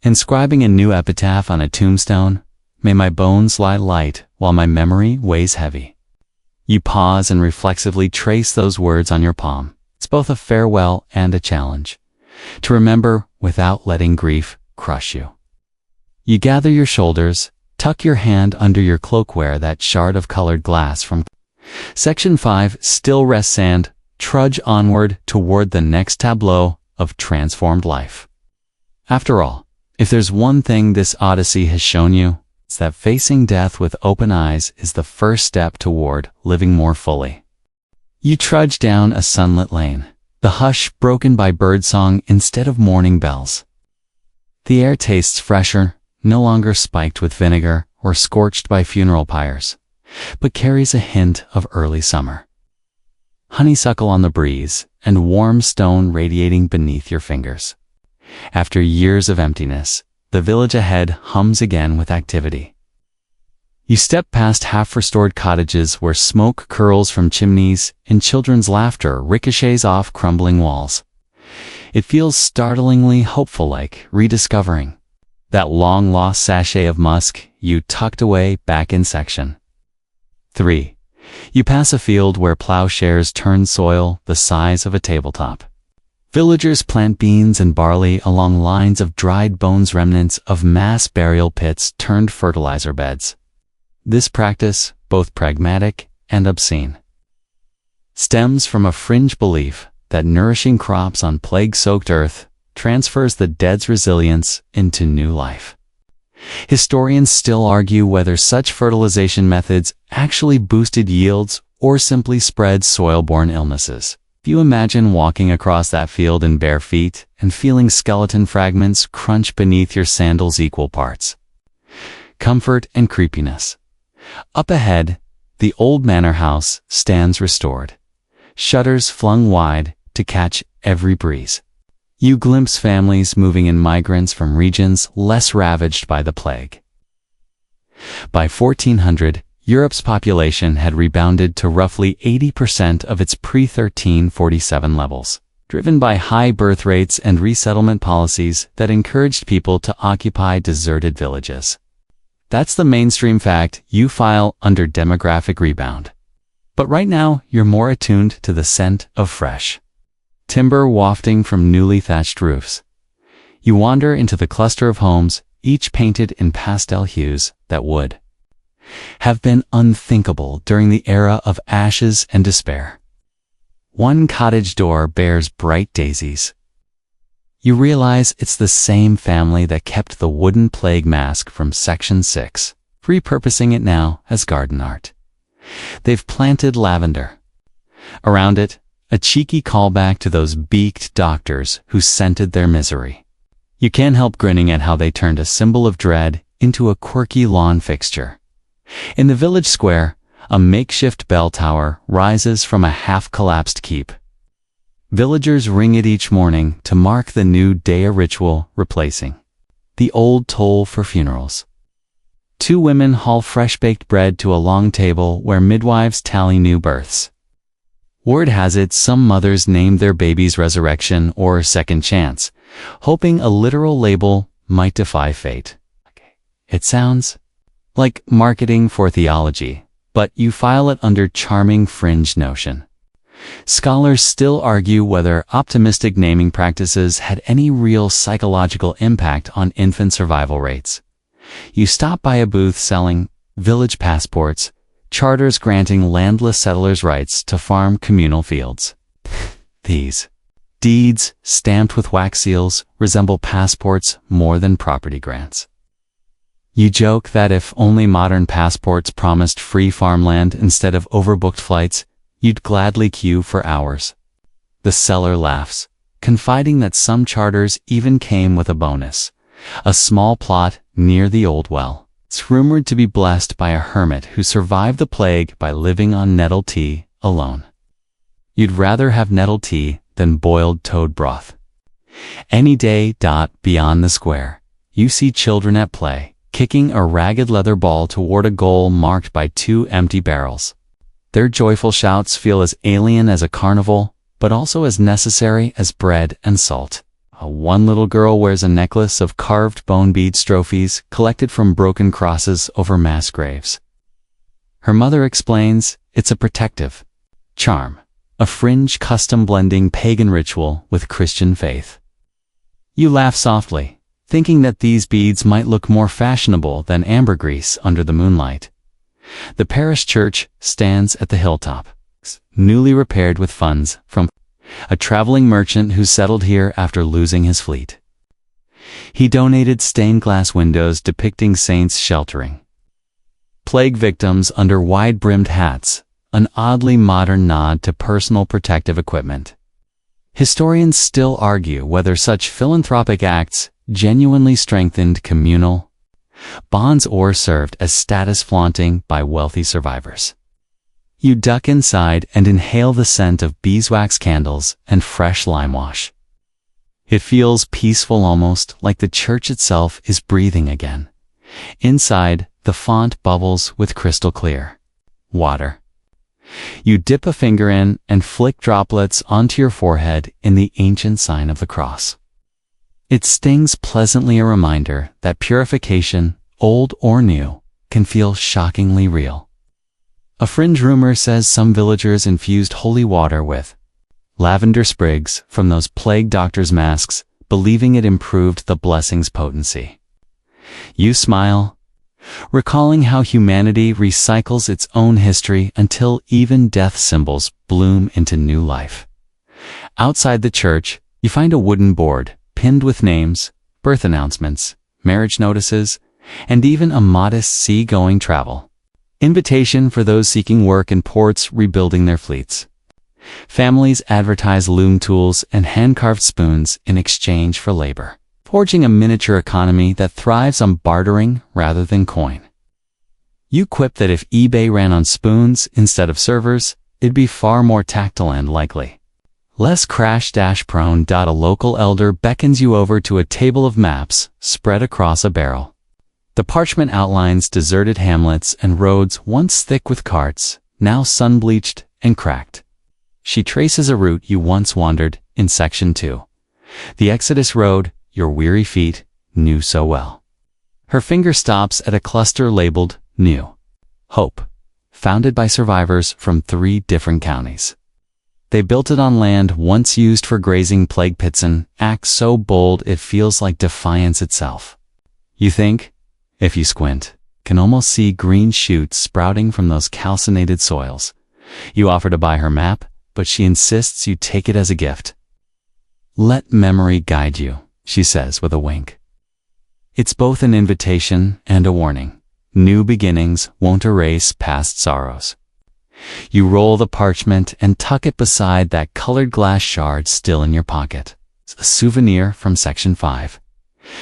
inscribing a new epitaph on a tombstone: "May my bones lie light while my memory weighs heavy." You pause and reflexively trace those words on your palm. It's both a farewell and a challenge, to remember without letting grief crush you. You gather your shoulders, tuck your hand under your cloak, where that shard of colored glass from Section 5 still rests, and trudge onward toward the next tableau of transformed life. After all, if there's one thing this odyssey has shown you, it's that facing death with open eyes is the first step toward living more fully. You trudge down a sunlit lane, the hush broken by birdsong instead of morning bells. The air tastes fresher, no longer spiked with vinegar or scorched by funeral pyres, but carries a hint of early summer. Honeysuckle on the breeze and warm stone radiating beneath your fingers. After years of emptiness, the village ahead hums again with activity. You step past half-restored cottages where smoke curls from chimneys and children's laughter ricochets off crumbling walls. It feels startlingly hopeful, like rediscovering that long-lost sachet of musk you tucked away back in Section 3. You pass a field where plowshares turn soil the size of a tabletop. Villagers plant beans and barley along lines of dried bones, remnants of mass burial pits turned fertilizer beds. This practice, both pragmatic and obscene, stems from a fringe belief that nourishing crops on plague-soaked earth transfers the dead's resilience into new life. Historians still argue whether such fertilization methods actually boosted yields or simply spread soil-borne illnesses. If you imagine walking across that field in bare feet and feeling skeleton fragments crunch beneath your sandals, equal parts comfort and creepiness. Up ahead, the old manor house stands restored, shutters flung wide to catch every breeze. You glimpse families moving in, migrants from regions less ravaged by the plague. By 1400, Europe's population had rebounded to roughly 80% of its pre-1347 levels, driven by high birth rates and resettlement policies that encouraged people to occupy deserted villages. That's the mainstream fact you file under demographic rebound. But right now, you're more attuned to the scent of fresh timber wafting from newly thatched roofs. You wander into the cluster of homes, each painted in pastel hues that would have been unthinkable during the era of ashes and despair. One cottage door bears bright daisies, You realize it's the same family that kept the wooden plague mask from Section 6, repurposing it now as garden art. They've planted lavender. Around it, a cheeky callback to those beaked doctors who scented their misery. You can't help grinning at how they turned a symbol of dread into a quirky lawn fixture. In the village square, a makeshift bell tower rises from a half-collapsed keep. Villagers ring it each morning to mark the new day ritual replacing the old toll for funerals. Two women haul fresh-baked bread to a long table where midwives tally new births. Word has it some mothers named their baby's resurrection or second chance, hoping a literal label might defy fate. It sounds like marketing for theology, but you file it under charming fringe notion. Scholars still argue whether optimistic naming practices had any real psychological impact on infant survival rates. You stop by a booth selling village passports, charters granting landless settlers rights to farm communal fields. These deeds, stamped with wax seals, resemble passports more than property grants. You joke that if only modern passports promised free farmland instead of overbooked flights, you'd gladly queue for hours. The seller laughs, confiding that some charters even came with a bonus, a small plot near the old well. It's rumored to be blessed by a hermit who survived the plague by living on nettle tea alone. You'd rather have nettle tea than boiled toad broth. Any day. Beyond the square, you see children at play, kicking a ragged leather ball toward a goal marked by two empty barrels. Their joyful shouts feel as alien as a carnival, but also as necessary as bread and salt. One little girl wears a necklace of carved bone bead strophes collected from broken crosses over mass graves. Her mother explains it's a protective charm, a fringe custom blending pagan ritual with Christian faith. You laugh softly, thinking that these beads might look more fashionable than ambergris under the moonlight. The parish church stands at the hilltop, newly repaired with funds from a traveling merchant who settled here after losing his fleet. He donated stained glass windows depicting saints sheltering plague victims under wide-brimmed hats, an oddly modern nod to personal protective equipment. Historians still argue whether such philanthropic acts genuinely strengthened communal bonds or served as status flaunting by wealthy survivors. You duck inside and inhale the scent of beeswax candles and fresh lime wash. It feels peaceful, almost like the church itself is breathing again. Inside, the font bubbles with crystal clear water. You dip a finger in and flick droplets onto your forehead in the ancient sign of the cross. It stings pleasantly, a reminder that purification, old or new, can feel shockingly real. A fringe rumor says some villagers infused holy water with lavender sprigs from those plague doctors' masks, believing it improved the blessing's potency. You smile, recalling how humanity recycles its own history until even death symbols bloom into new life. Outside the church, you find a wooden board pinned with names, birth announcements, marriage notices, and even a modest sea-going travel invitation for those seeking work in ports rebuilding their fleets. Families advertise loom tools and hand-carved spoons in exchange for labor, forging a miniature economy that thrives on bartering rather than coin. You quip that if eBay ran on spoons instead of servers, it'd be far more tactile and likely less crash-prone. A local elder beckons you over to a table of maps spread across a barrel. The parchment outlines deserted hamlets and roads once thick with carts, now sun-bleached and cracked. She traces a route you once wandered in Section 2. The Exodus Road your weary feet knew so well. Her finger stops at a cluster labeled New Hope, founded by survivors from 3 different counties. They built it on land once used for grazing plague pits, an act so bold it feels like defiance itself. You think, if you squint, can almost see green shoots sprouting from those calcinated soils. You offer to buy her map, but she insists you take it as a gift. Let memory guide you, she says with a wink. It's both an invitation and a warning. New beginnings won't erase past sorrows. You roll the parchment and tuck it beside that colored glass shard still in your pocket. It's a souvenir from Section 5.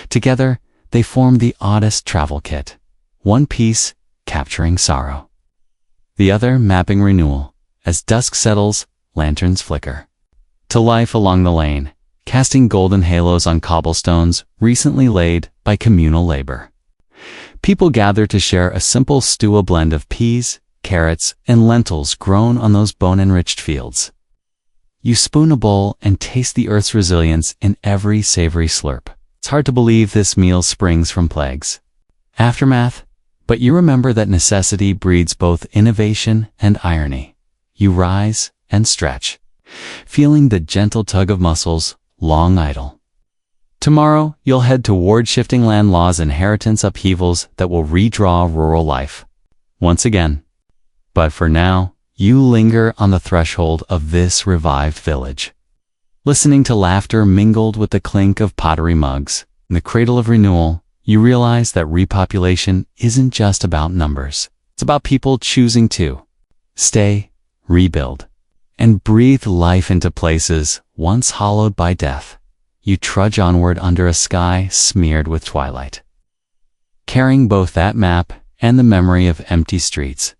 Together, they form the oddest travel kit. One piece capturing sorrow. The other mapping renewal. As dusk settles, lanterns flicker to life along the lane, casting golden halos on cobblestones recently laid by communal labor. People gather to share a simple stew, a blend of peas, carrots, and lentils grown on those bone-enriched fields. You spoon a bowl and taste the earth's resilience in every savory slurp. It's hard to believe this meal springs from plagues. Aftermath, but you remember that necessity breeds both innovation and irony. You rise and stretch, feeling the gentle tug of muscles long idle. Tomorrow, you'll head toward shifting land laws, inheritance upheavals that will redraw rural life once again. But for now, you linger on the threshold of this revived village, listening to laughter mingled with the clink of pottery mugs. In the cradle of renewal, you realize that repopulation isn't just about numbers. It's about people choosing to stay, rebuild, and breathe life into places once hollowed by death. You trudge onward under a sky smeared with twilight, carrying both that map and the memory of empty streets.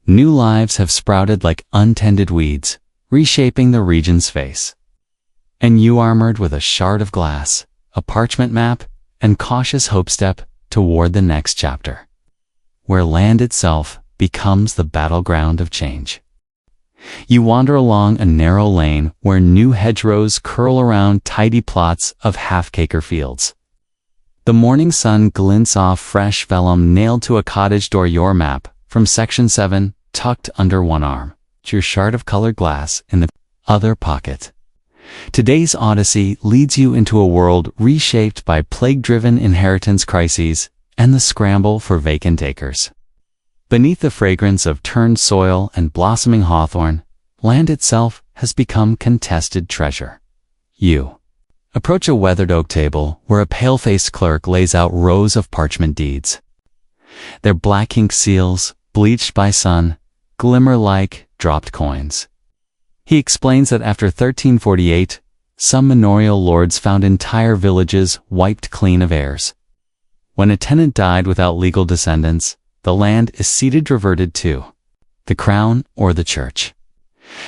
New lives have sprouted like untended weeds, reshaping the region's face. And you, armored with a shard of glass, a parchment map, and cautious hope, step toward the next chapter, where land itself becomes the battleground of change. You wander along a narrow lane where new hedgerows curl around tidy plots of half-acre fields. The morning sun glints off fresh vellum nailed to a cottage door. Your map from Section 7 tucked under one arm, your shard of colored glass in the other pocket. Today's odyssey leads you into a world reshaped by plague-driven inheritance crises and the scramble for vacant acres. Beneath the fragrance of turned soil and blossoming hawthorn, land itself has become contested treasure. You approach a weathered oak table where a pale-faced clerk lays out rows of parchment deeds. Their black ink seals, bleached by sun, glimmer like dropped coins. He explains that after 1348, some manorial lords found entire villages wiped clean of heirs. When a tenant died without legal descendants, the land is ceded, reverted to the crown or the church.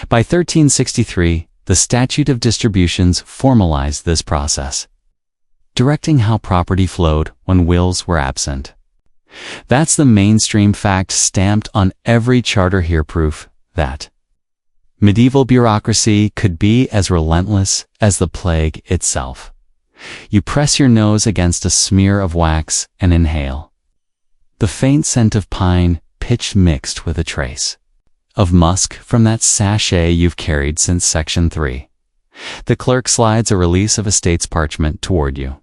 By 1363, the Statute of Distributions formalized this process, directing how property flowed when wills were absent. That's the mainstream fact stamped on every charter here, proof that medieval bureaucracy could be as relentless as the plague itself. You press your nose against a smear of wax and inhale the faint scent of pine, pitch mixed with a trace of musk from that sachet you've carried since Section 3. The clerk slides a release of estate's parchment toward you,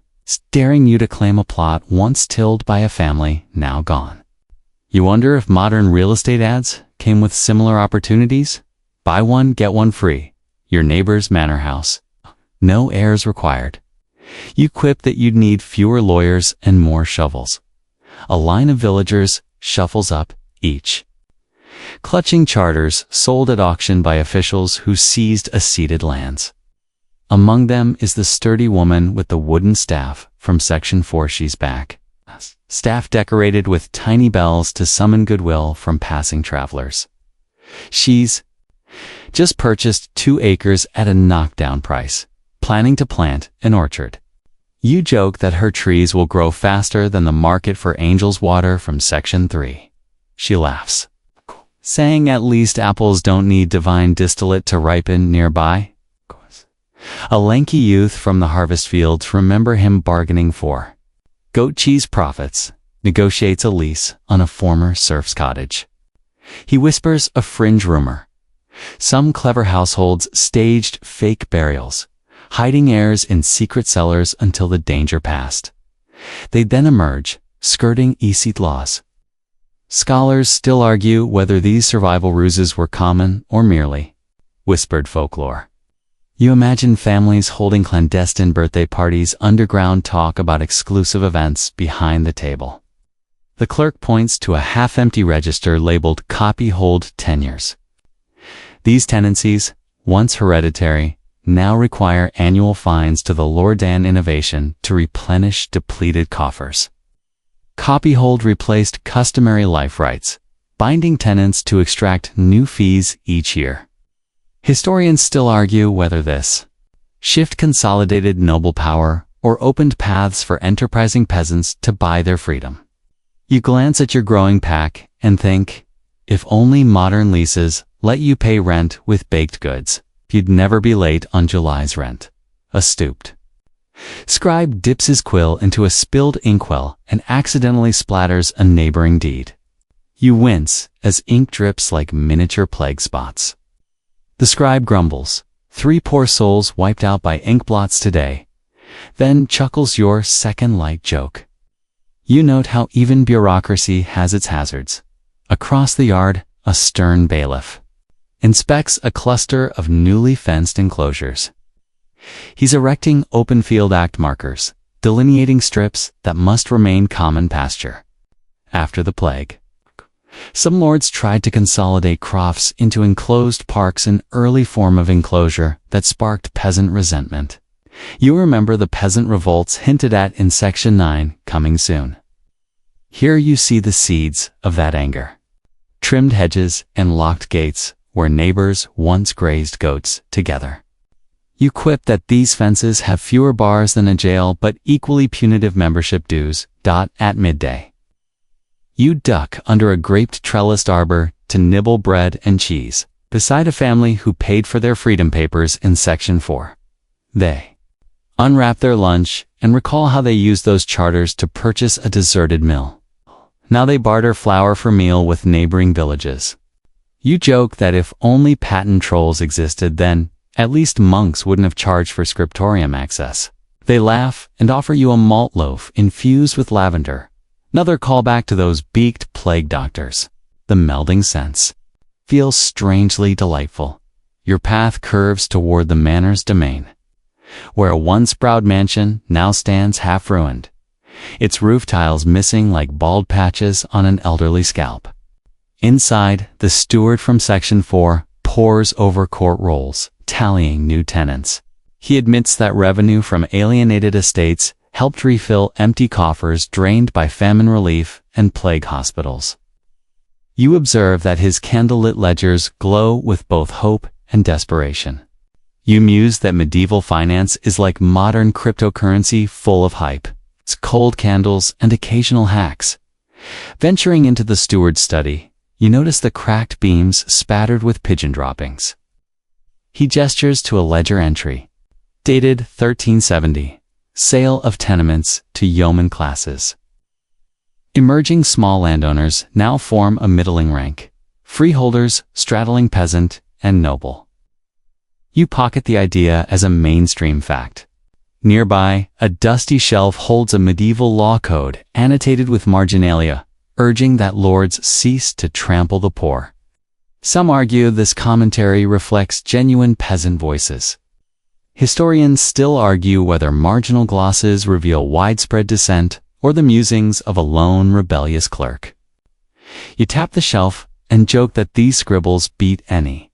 daring you to claim a plot once tilled by a family now gone. You wonder if modern real estate ads came with similar opportunities? Buy one, get one free. Your neighbor's manor house. No heirs required. You quip that you'd need fewer lawyers and more shovels. A line of villagers shuffles up, each clutching charters sold at auction by officials who seized acceded lands. Among them is the sturdy woman with the wooden staff from Section 4. She's back. Staff decorated with tiny bells to summon goodwill from passing travelers. She's just purchased 2 acres at a knockdown price, planning to plant an orchard. You joke that her trees will grow faster than the market for angel's water from Section 3. She laughs, saying at least apples don't need divine distillate to ripen nearby. A lanky youth from the harvest fields remember him bargaining for goat cheese profits, negotiates a lease on a former serf's cottage. He whispers a fringe rumor. Some clever households staged fake burials, hiding heirs in secret cellars until the danger passed. They'd then emerge, skirting illicit laws. Scholars still argue whether these survival ruses were common or merely whispered folklore. You imagine families holding clandestine birthday parties, underground talk about exclusive events behind the table. The clerk points to a half-empty register labeled "Copy Hold Tenures." These tenancies, once hereditary, now require annual fines to the Lordan Innovation to replenish depleted coffers. Copyhold replaced customary life rights, binding tenants to extract new fees each year. Historians still argue whether this shift consolidated noble power or opened paths for enterprising peasants to buy their freedom. You glance at your growing pack and think, if only modern leases let you pay rent with baked goods, you'd never be late on July's rent. A stooped scribe dips his quill into a spilled inkwell and accidentally splatters a neighboring deed. You wince as ink drips like miniature plague spots. The scribe grumbles, 3 poor souls wiped out by ink blots today, then chuckles your second-light joke. You note how even bureaucracy has its hazards. Across the yard, a stern bailiff inspects a cluster of newly fenced enclosures. He's erecting Open Field Act markers, delineating strips that must remain common pasture. After the plague, some lords tried to consolidate crofts into enclosed parks, an early form of enclosure that sparked peasant resentment. You remember the peasant revolts hinted at in Section 9, coming soon. Here you see the seeds of that anger. Trimmed hedges and locked gates where neighbors once grazed goats together. You quip that these fences have fewer bars than a jail but equally punitive membership dues. At midday, you duck under a graped trellised arbor to nibble bread and cheese, beside a family who paid for their freedom papers in Section 4. They unwrap their lunch and recall how they used those charters to purchase a deserted mill. Now they barter flour for meal with neighboring villages. You joke that if only patent trolls existed, then at least monks wouldn't have charged for scriptorium access. They laugh and offer you a malt loaf infused with lavender. Another callback to those beaked plague doctors. The melding scents feels strangely delightful. Your path curves toward the manor's domain, where a once proud mansion now stands half-ruined, its roof tiles missing like bald patches on an elderly scalp. Inside, the steward from Section 4 pores over court rolls, tallying new tenants. He admits that revenue from alienated estates helped refill empty coffers drained by famine relief and plague hospitals. You observe that his candlelit ledgers glow with both hope and desperation. You muse that medieval finance is like modern cryptocurrency, full of hype. It's cold candles and occasional hacks. Venturing into the steward's study, you notice the cracked beams spattered with pigeon droppings. He gestures to a ledger entry, dated 1370, sale of tenements to yeoman classes. Emerging small landowners now form a middling rank, freeholders straddling peasant and noble. You pocket the idea as a mainstream fact. Nearby, a dusty shelf holds a medieval law code annotated with marginalia, urging that lords cease to trample the poor. Some argue this commentary reflects genuine peasant voices. Historians still argue whether marginal glosses reveal widespread dissent or the musings of a lone rebellious clerk. You tap the shelf and joke that these scribbles beat any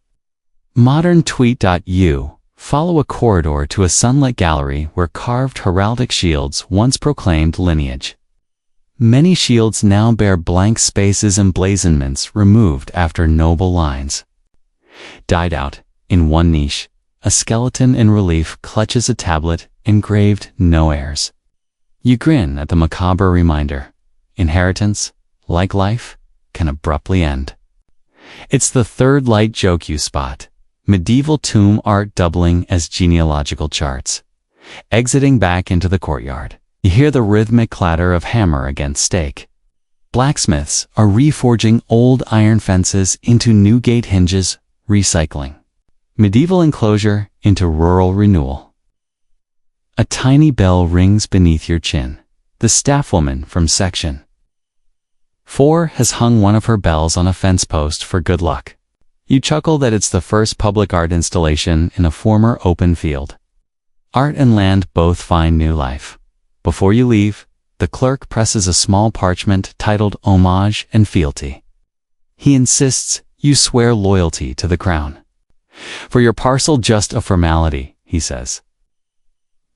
modern tweet.u. Follow a corridor to a sunlit gallery where carved heraldic shields once proclaimed lineage. Many shields now bear blank spaces, emblazonments removed after noble lines. Dyed out, in one niche, a skeleton in relief clutches a tablet engraved "No heirs." You grin at the macabre reminder. Inheritance, like life, can abruptly end. It's the third light joke you spot. Medieval tomb art doubling as genealogical charts. Exiting back into the courtyard, you hear the rhythmic clatter of hammer against stake. Blacksmiths are reforging old iron fences into new gate hinges, recycling medieval enclosure into rural renewal. A tiny bell rings beneath your chin. The staff woman from Section 4 has hung one of her bells on a fence post for good luck. You chuckle that it's the first public art installation in a former open field. Art and land both find new life. Before you leave, the clerk presses a small parchment titled Homage and Fealty. He insists you swear loyalty to the crown. For your parcel, just a formality, he says.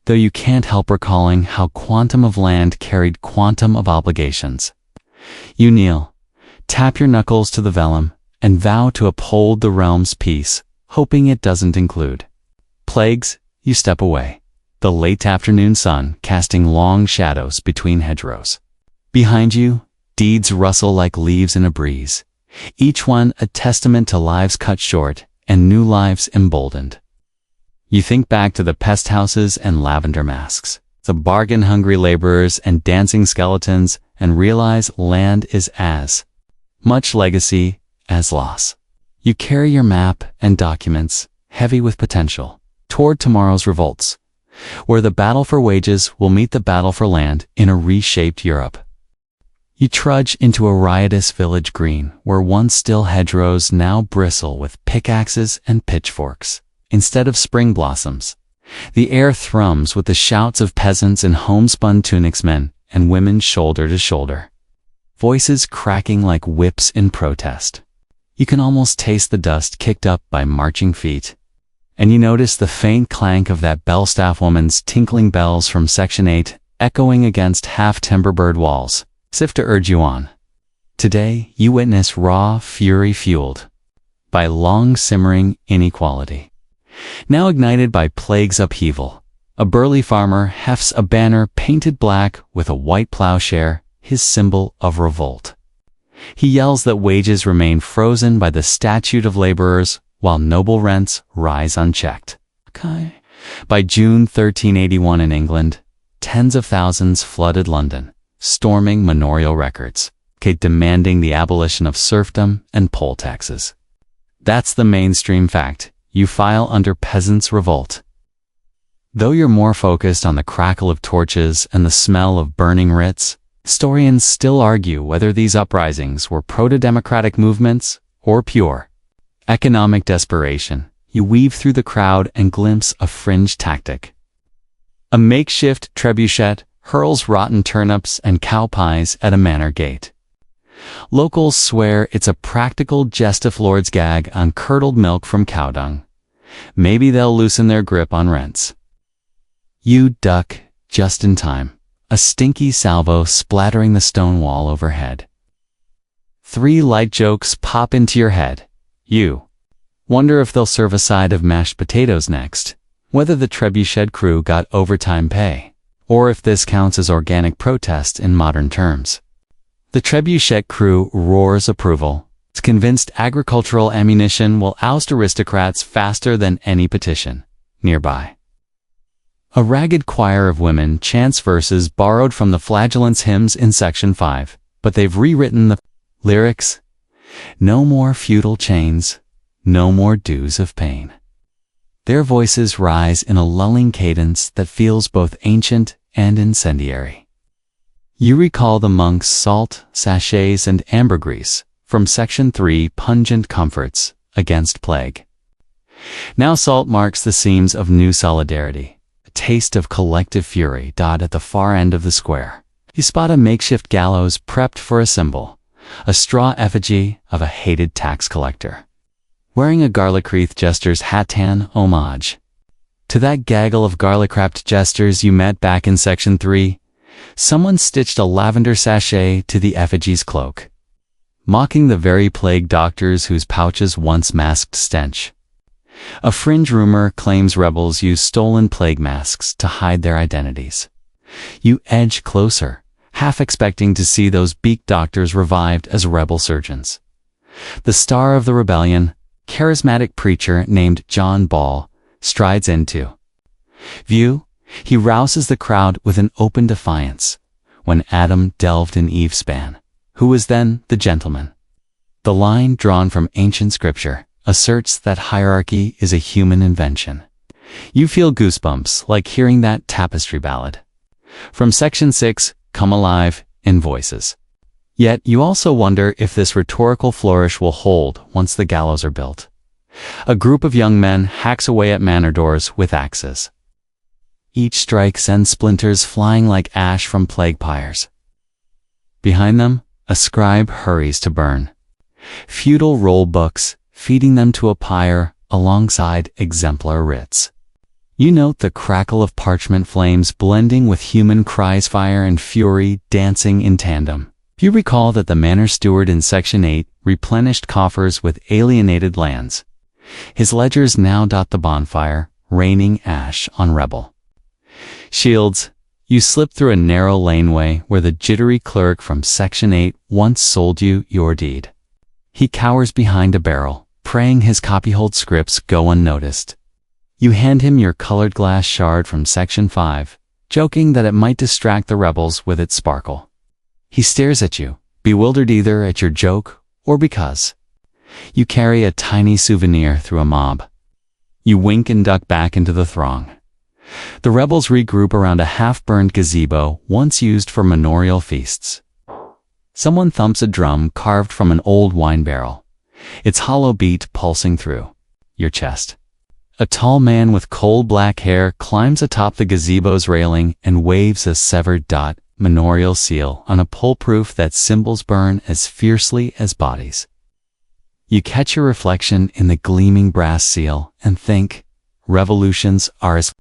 Though you can't help recalling how quantum of land carried quantum of obligations. You kneel, tap your knuckles to the vellum, and vow to uphold the realm's peace, hoping it doesn't include plagues. You step away, the late afternoon sun casting long shadows between hedgerows. Behind you, deeds rustle like leaves in a breeze, each one a testament to lives cut short and new lives emboldened. You think back to the pest houses and lavender masks, the bargain-hungry laborers and dancing skeletons, and realize land is as much legacy as loss. You carry your map and documents, heavy with potential, toward tomorrow's revolts, where the battle for wages will meet the battle for land in a reshaped Europe. You trudge into a riotous village green where once still hedgerows now bristle with pickaxes and pitchforks. Instead of spring blossoms, the air thrums with the shouts of peasants in homespun tunics, men and women shoulder to shoulder, voices cracking like whips in protest. You can almost taste the dust kicked up by marching feet. And you notice the faint clank of that bellstaff woman's tinkling bells from Section 8 echoing against half-timber-bird walls, as if to urge you on. Today, you witness raw fury fueled by long-simmering inequality. Now ignited by plague's upheaval, a burly farmer hefts a banner painted black with a white plowshare, his symbol of revolt. He yells that wages remain frozen by the statute of laborers, while noble rents rise unchecked. By June 1381 in England, tens of thousands flooded London, storming manorial records, demanding the abolition of serfdom and poll taxes. That's the mainstream fact. You file under peasants' revolt. Though you're more focused on the crackle of torches and the smell of burning writs, historians still argue whether these uprisings were proto-democratic movements or pure economic desperation. You weave through the crowd and glimpse a fringe tactic. A makeshift trebuchet hurls rotten turnips and cow pies at a manor gate. Locals swear it's a practical gestif lord's gag on curdled milk from cow dung. Maybe they'll loosen their grip on rents. You duck just in time, a stinky salvo splattering the stone wall overhead. 3 light jokes pop into your head. You wonder if they'll serve a side of mashed potatoes next, whether the trebuchet crew got overtime pay, or if this counts as organic protest in modern terms. The trebuchet crew roars approval. It's convinced agricultural ammunition will oust aristocrats faster than any petition. Nearby, a ragged choir of women chants verses borrowed from the flagellants hymns in Section 5, but they've rewritten the lyrics. No more feudal chains, no more dues of pain. Their voices rise in a lulling cadence that feels both ancient and incendiary. You recall the monks' salt, sachets, and ambergris from Section 3 pungent comforts against plague. Now salt marks the seams of new solidarity, a taste of collective fury. At the far end of the square, you spot a makeshift gallows prepped for a symbol, a straw effigy of a hated tax collector. Wearing a garlic wreath jester's hatan homage to that gaggle of garlic-wrapped jesters you met back in Section 3, someone stitched a lavender sachet to the effigy's cloak, mocking the very plague doctors whose pouches once masked stench. A fringe rumor claims rebels use stolen plague masks to hide their identities. You edge closer, half expecting to see those beaked doctors revived as rebel surgeons. The star of the rebellion, charismatic preacher named John Ball, strides into view. He rouses the crowd with an open defiance. When Adam delved in Eve's span, who was then the gentleman? The line drawn from ancient scripture asserts that hierarchy is a human invention. You feel goosebumps like hearing that tapestry ballad from Section 6 come alive in voices. Yet you also wonder if this rhetorical flourish will hold once the gallows are built. A group of young men hacks away at manor doors with axes. Each strike sends splinters flying like ash from plague pyres. Behind them, a scribe hurries to burn feudal roll books, feeding them to a pyre alongside exemplar writs. You note the crackle of parchment flames blending with human cries, fire and fury dancing in tandem. You recall that the manor steward in Section 8 replenished coffers with alienated lands. His ledgers now dot the bonfire, raining ash on rebel shields. You slip through a narrow laneway where the jittery clerk from Section 8 once sold you your deed. He cowers behind a barrel, praying his copyhold scripts go unnoticed. You hand him your colored glass shard from Section 5, joking that it might distract the rebels with its sparkle. He stares at you, bewildered either at your joke or because you carry a tiny souvenir through a mob. You wink and duck back into the throng. The rebels regroup around a half-burned gazebo once used for manorial feasts. Someone thumps a drum carved from an old wine barrel, its hollow beat pulsing through your chest. A tall man with coal black hair climbs atop the gazebo's railing and waves a severed dot manorial seal on a pole proof that symbols burn as fiercely as bodies. You catch your reflection in the gleaming brass seal and think, revolutions are as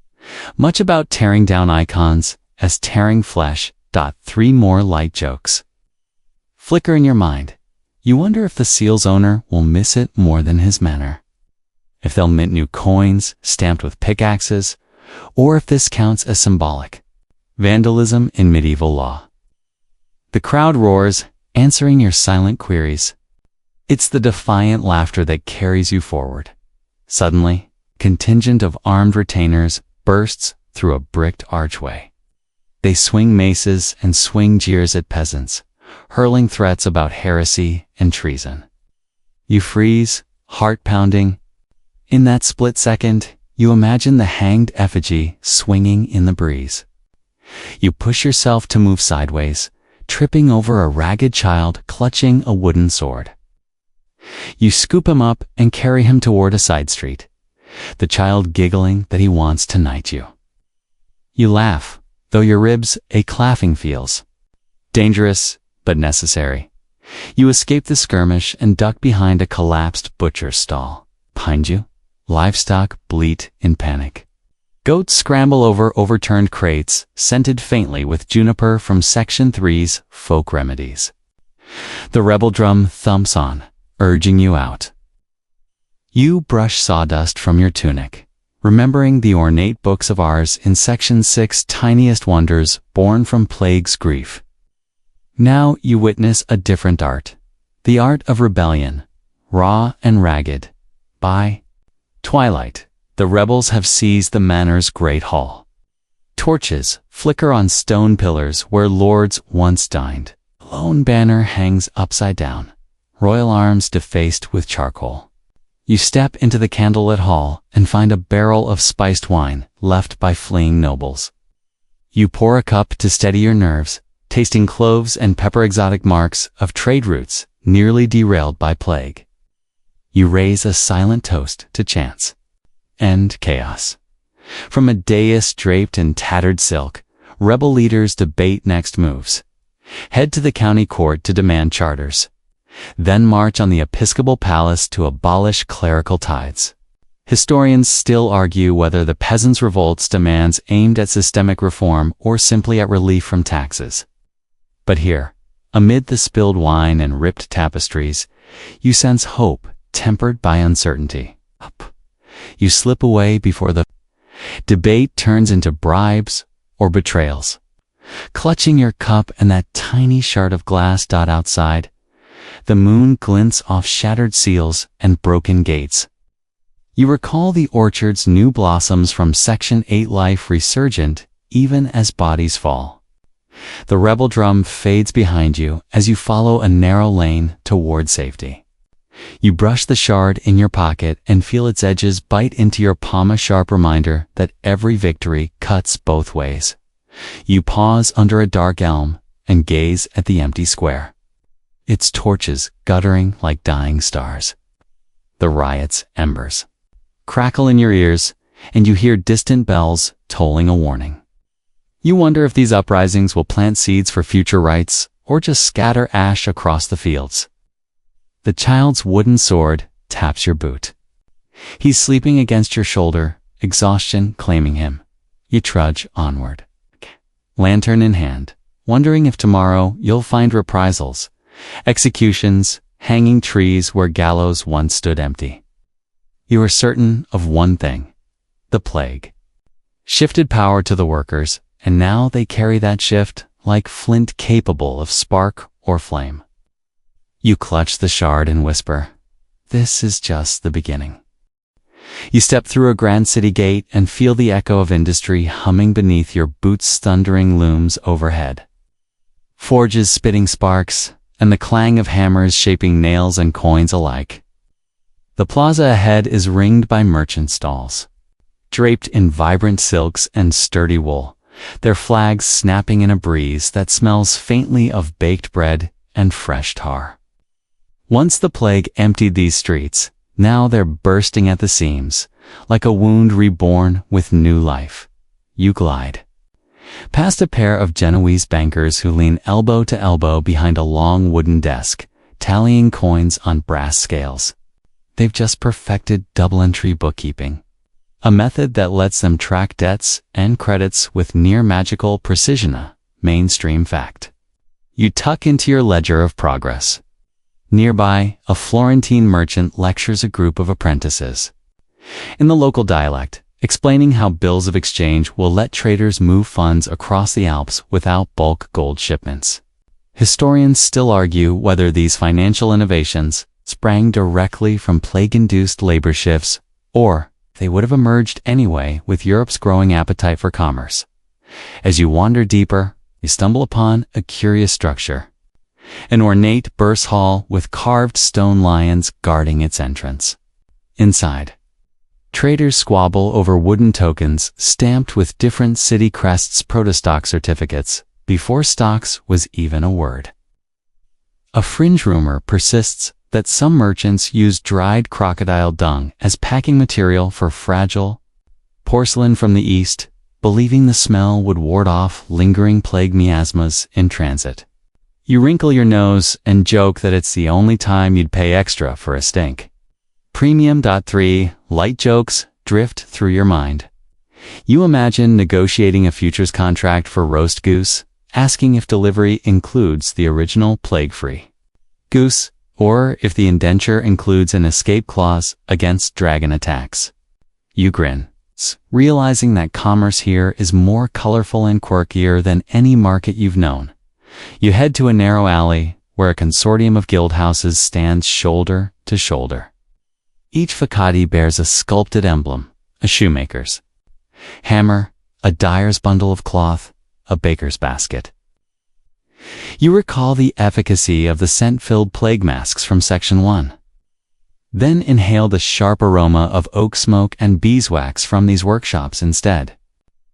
much about tearing down icons as tearing flesh. 3 more light jokes flicker in your mind. You wonder if the seal's owner will miss it more than his manor. If they'll mint new coins stamped with pickaxes, or if this counts as symbolic vandalism in medieval law. The crowd roars, answering your silent queries. It's the defiant laughter that carries you forward. Suddenly, a contingent of armed retainers bursts through a bricked archway. They swing maces and swing jeers at peasants, hurling threats about heresy and treason. You freeze, heart pounding. In that split second, you imagine the hanged effigy swinging in the breeze. You push yourself to move sideways, tripping over a ragged child clutching a wooden sword. You scoop him up and carry him toward a side street, the child giggling that he wants to knight you. You laugh, though your ribs ache. Laughing feels dangerous, but necessary. You escape the skirmish and duck behind a collapsed butcher's stall. Behind you, livestock bleat in panic. Goats scramble over overturned crates, scented faintly with juniper from Section 3's folk remedies. The rebel drum thumps on, urging you out. You brush sawdust from your tunic, remembering the ornate books of ours in Section 6's tiniest wonders born from plague's grief. Now you witness a different art, the art of rebellion, raw and ragged. By twilight, the rebels have seized the manor's great hall. Torches flicker on stone pillars where lords once dined. A lone banner hangs upside down, royal arms defaced with charcoal. You step into the candlelit hall and find a barrel of spiced wine left by fleeing nobles. You pour a cup to steady your nerves, tasting cloves and pepper, exotic marks of trade routes nearly derailed by plague. You raise a silent toast to chance and chaos. From a dais draped in tattered silk, rebel leaders debate next moves. Head to the county court to demand charters. Then march on the episcopal palace to abolish clerical tithes. Historians still argue whether the peasants' revolt's demands aimed at systemic reform or simply at relief from taxes. But here, amid the spilled wine and ripped tapestries, you sense hope tempered by uncertainty. Up. You slip away before the debate turns into bribes or betrayals. Clutching your cup and that tiny shard of glass outside, the moon glints off shattered seals and broken gates. You recall the orchard's new blossoms from Section 8, life resurgent even as bodies fall. The rebel drum fades behind you as you follow a narrow lane toward safety. You brush the shard in your pocket and feel its edges bite into your palm, a sharp reminder that every victory cuts both ways. You pause under a dark elm and gaze at the empty square, its torches guttering like dying stars. the riot's embers crackle in your ears, and you hear distant bells tolling a warning. You wonder if these uprisings will plant seeds for future rights or just scatter ash across the fields. The child's wooden sword taps your boot. He's sleeping against your shoulder, exhaustion claiming him. You trudge onward, lantern in hand, wondering if tomorrow you'll find reprisals, executions, hanging trees where gallows once stood empty. You are certain of one thing: the plague shifted power to the workers, and now they carry that shift like flint capable of spark or flame. You clutch the shard and whisper, "This is just the beginning." You step through a grand city gate and feel the echo of industry humming beneath your boots' thundering looms overhead. Forges spitting sparks, and the clang of hammers shaping nails and coins alike. The plaza ahead is ringed by merchant stalls, draped in vibrant silks and sturdy wool, their flags snapping in a breeze that smells faintly of baked bread and fresh tar. Once the plague emptied these streets, now they're bursting at the seams, like a wound reborn with new life. You glide past a pair of Genoese bankers who lean elbow to elbow behind a long wooden desk, tallying coins on brass scales. They've just perfected double-entry bookkeeping, a method that lets them track debts and credits with near-magical precision, a mainstream fact. You tuck into your ledger of progress. Nearby, a Florentine merchant lectures a group of apprentices in the local dialect, explaining how bills of exchange will let traders move funds across the Alps without bulk gold shipments. Historians still argue whether these financial innovations sprang directly from plague-induced labor shifts, or they would have emerged anyway with Europe's growing appetite for commerce. As you wander deeper, you stumble upon a curious structure. An ornate Burse hall with carved stone lions guarding its entrance. Inside, traders squabble over wooden tokens stamped with different city crests' protostock certificates before stocks was even a word. A fringe rumor persists that some merchants use dried crocodile dung as packing material for fragile porcelain from the East, believing the smell would ward off lingering plague miasmas in transit. You wrinkle your nose and joke that it's the only time you'd pay extra for a stink. Premium. 3 Light jokes drift through your mind. You imagine negotiating a futures contract for roast goose, asking if delivery includes the original plague-free goose, or if the indenture includes an escape clause against dragon attacks. You grin, realizing that commerce here is more colorful and quirkier than any market you've known. You head to a narrow alley where a consortium of guild houses stands shoulder to shoulder. Each facade bears a sculpted emblem, a shoemaker's hammer, a dyer's bundle of cloth, a baker's basket. You recall the efficacy of the scent-filled plague masks from Section 1. Then inhale the sharp aroma of oak smoke and beeswax from these workshops instead.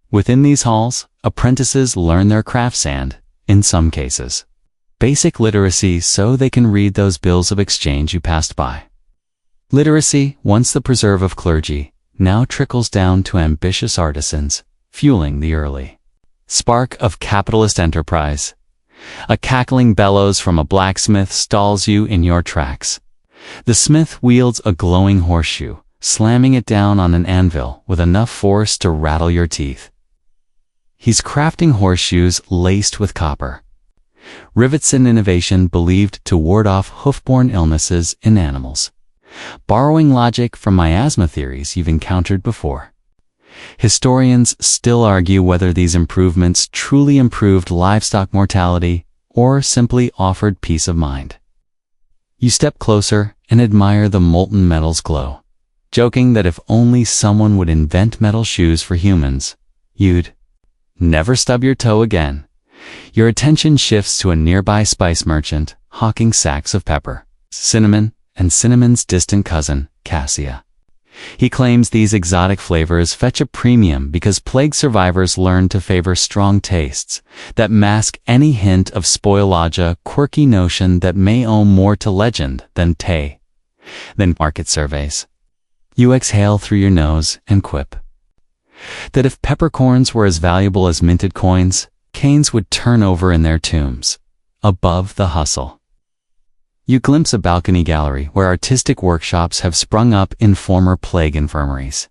Within these halls, apprentices learn their craft and, in some cases, basic literacy so they can read those bills of exchange you passed by. Literacy, once the preserve of clergy, now trickles down to ambitious artisans, fueling the early spark of capitalist enterprise. A cackling bellows from a blacksmith stalls you in your tracks. The smith wields a glowing horseshoe, slamming it down on an anvil with enough force to rattle your teeth. He's crafting horseshoes laced with copper. Rivets an innovation believed to ward off hoof-borne illnesses in animals. Borrowing logic from miasma theories you've encountered before. Historians still argue whether these improvements truly improved livestock mortality or simply offered peace of mind. You step closer and admire the molten metal's glow, joking that if only someone would invent metal shoes for humans, you'd never stub your toe again. Your attention shifts to a nearby spice merchant hawking sacks of pepper, cinnamon, and cinnamon's distant cousin, cassia. He claims these exotic flavors fetch a premium because plague survivors learn to favor strong tastes that mask any hint of spoilage, a quirky notion that may owe more to legend than Then market surveys. You exhale through your nose and quip that if peppercorns were as valuable as minted coins, canes would turn over in their tombs. Above the hustle. You glimpse a balcony gallery where artistic workshops have sprung up in former plague infirmaries.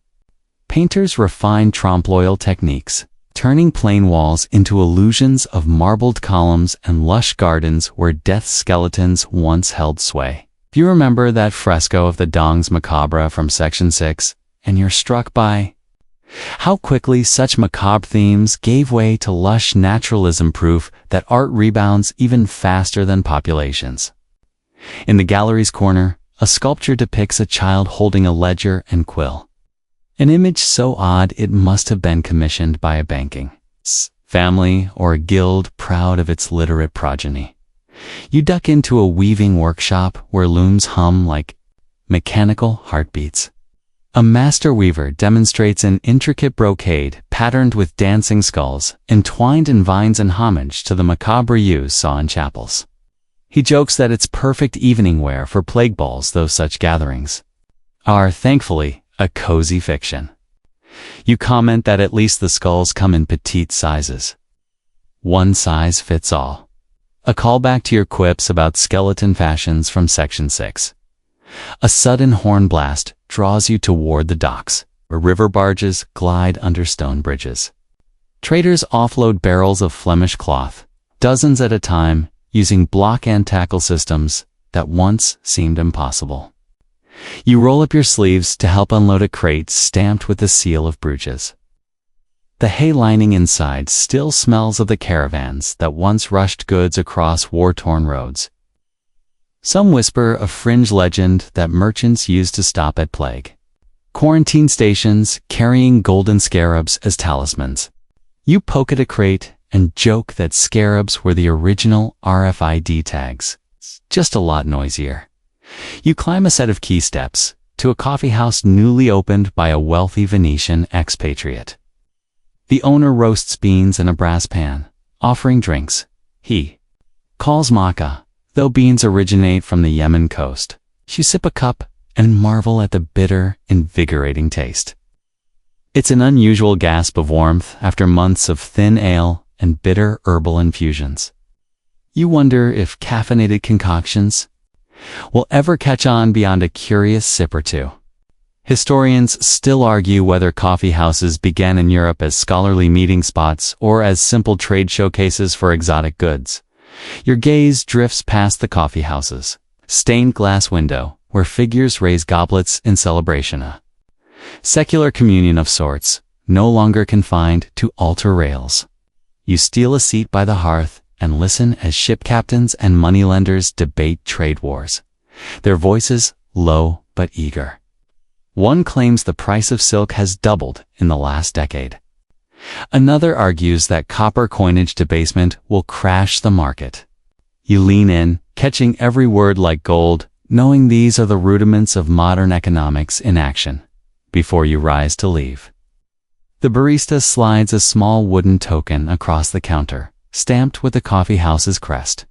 Painters refine trompe-l'oeil techniques, turning plain walls into illusions of marbled columns and lush gardens where death's skeletons once held sway. If you remember that fresco of the Danse Macabre from Section 6, and you're struck by how quickly such macabre themes gave way to lush naturalism, proof that art rebounds even faster than populations. In the gallery's corner, a sculpture depicts a child holding a ledger and quill. An image so odd it must have been commissioned by a banking family or a guild proud of its literate progeny. You duck into a weaving workshop where looms hum like mechanical heartbeats. A master weaver demonstrates an intricate brocade patterned with dancing skulls, entwined in vines in homage to the macabre you saw in chapels. He jokes that it's perfect evening wear for plague balls, though such gatherings are, thankfully, a cozy fiction. You comment that at least the skulls come in petite sizes. One size fits all. A callback to your quips about skeleton fashions from Section 6. A sudden horn blast draws you toward the docks, where river barges glide under stone bridges. Traders offload barrels of Flemish cloth, dozens at a time, using block and tackle systems that once seemed impossible. You roll up your sleeves to help unload a crate stamped with the seal of Bruges. The hay lining inside still smells of the caravans that once rushed goods across war-torn roads. Some whisper a fringe legend that merchants used to stop at plague quarantine stations carrying golden scarabs as talismans. You poke at a crate and joke that scarabs were the original RFID tags, just a lot noisier. You climb a set of key steps to a coffee house newly opened by a wealthy Venetian expatriate. The owner roasts beans in a brass pan, offering drinks. He calls maca, though beans originate from the Yemen coast. You sip a cup and marvel at the bitter, invigorating taste. It's an unusual gasp of warmth after months of thin ale and bitter herbal infusions. You wonder if caffeinated concoctions will ever catch on beyond a curious sip or two. Historians still argue whether coffee houses began in Europe as scholarly meeting spots or as simple trade showcases for exotic goods. Your gaze drifts past the coffee houses, stained glass window, where figures raise goblets in celebration. A secular communion of sorts, no longer confined to altar rails. You steal a seat by the hearth and listen as ship captains and moneylenders debate trade wars, their voices low but eager. One claims the price of silk has doubled in the last decade. Another argues that copper coinage debasement will crash the market. You lean in, catching every word like gold, knowing these are the rudiments of modern economics in action, before you rise to leave. The barista slides a small wooden token across the counter, stamped with the coffee house's crest.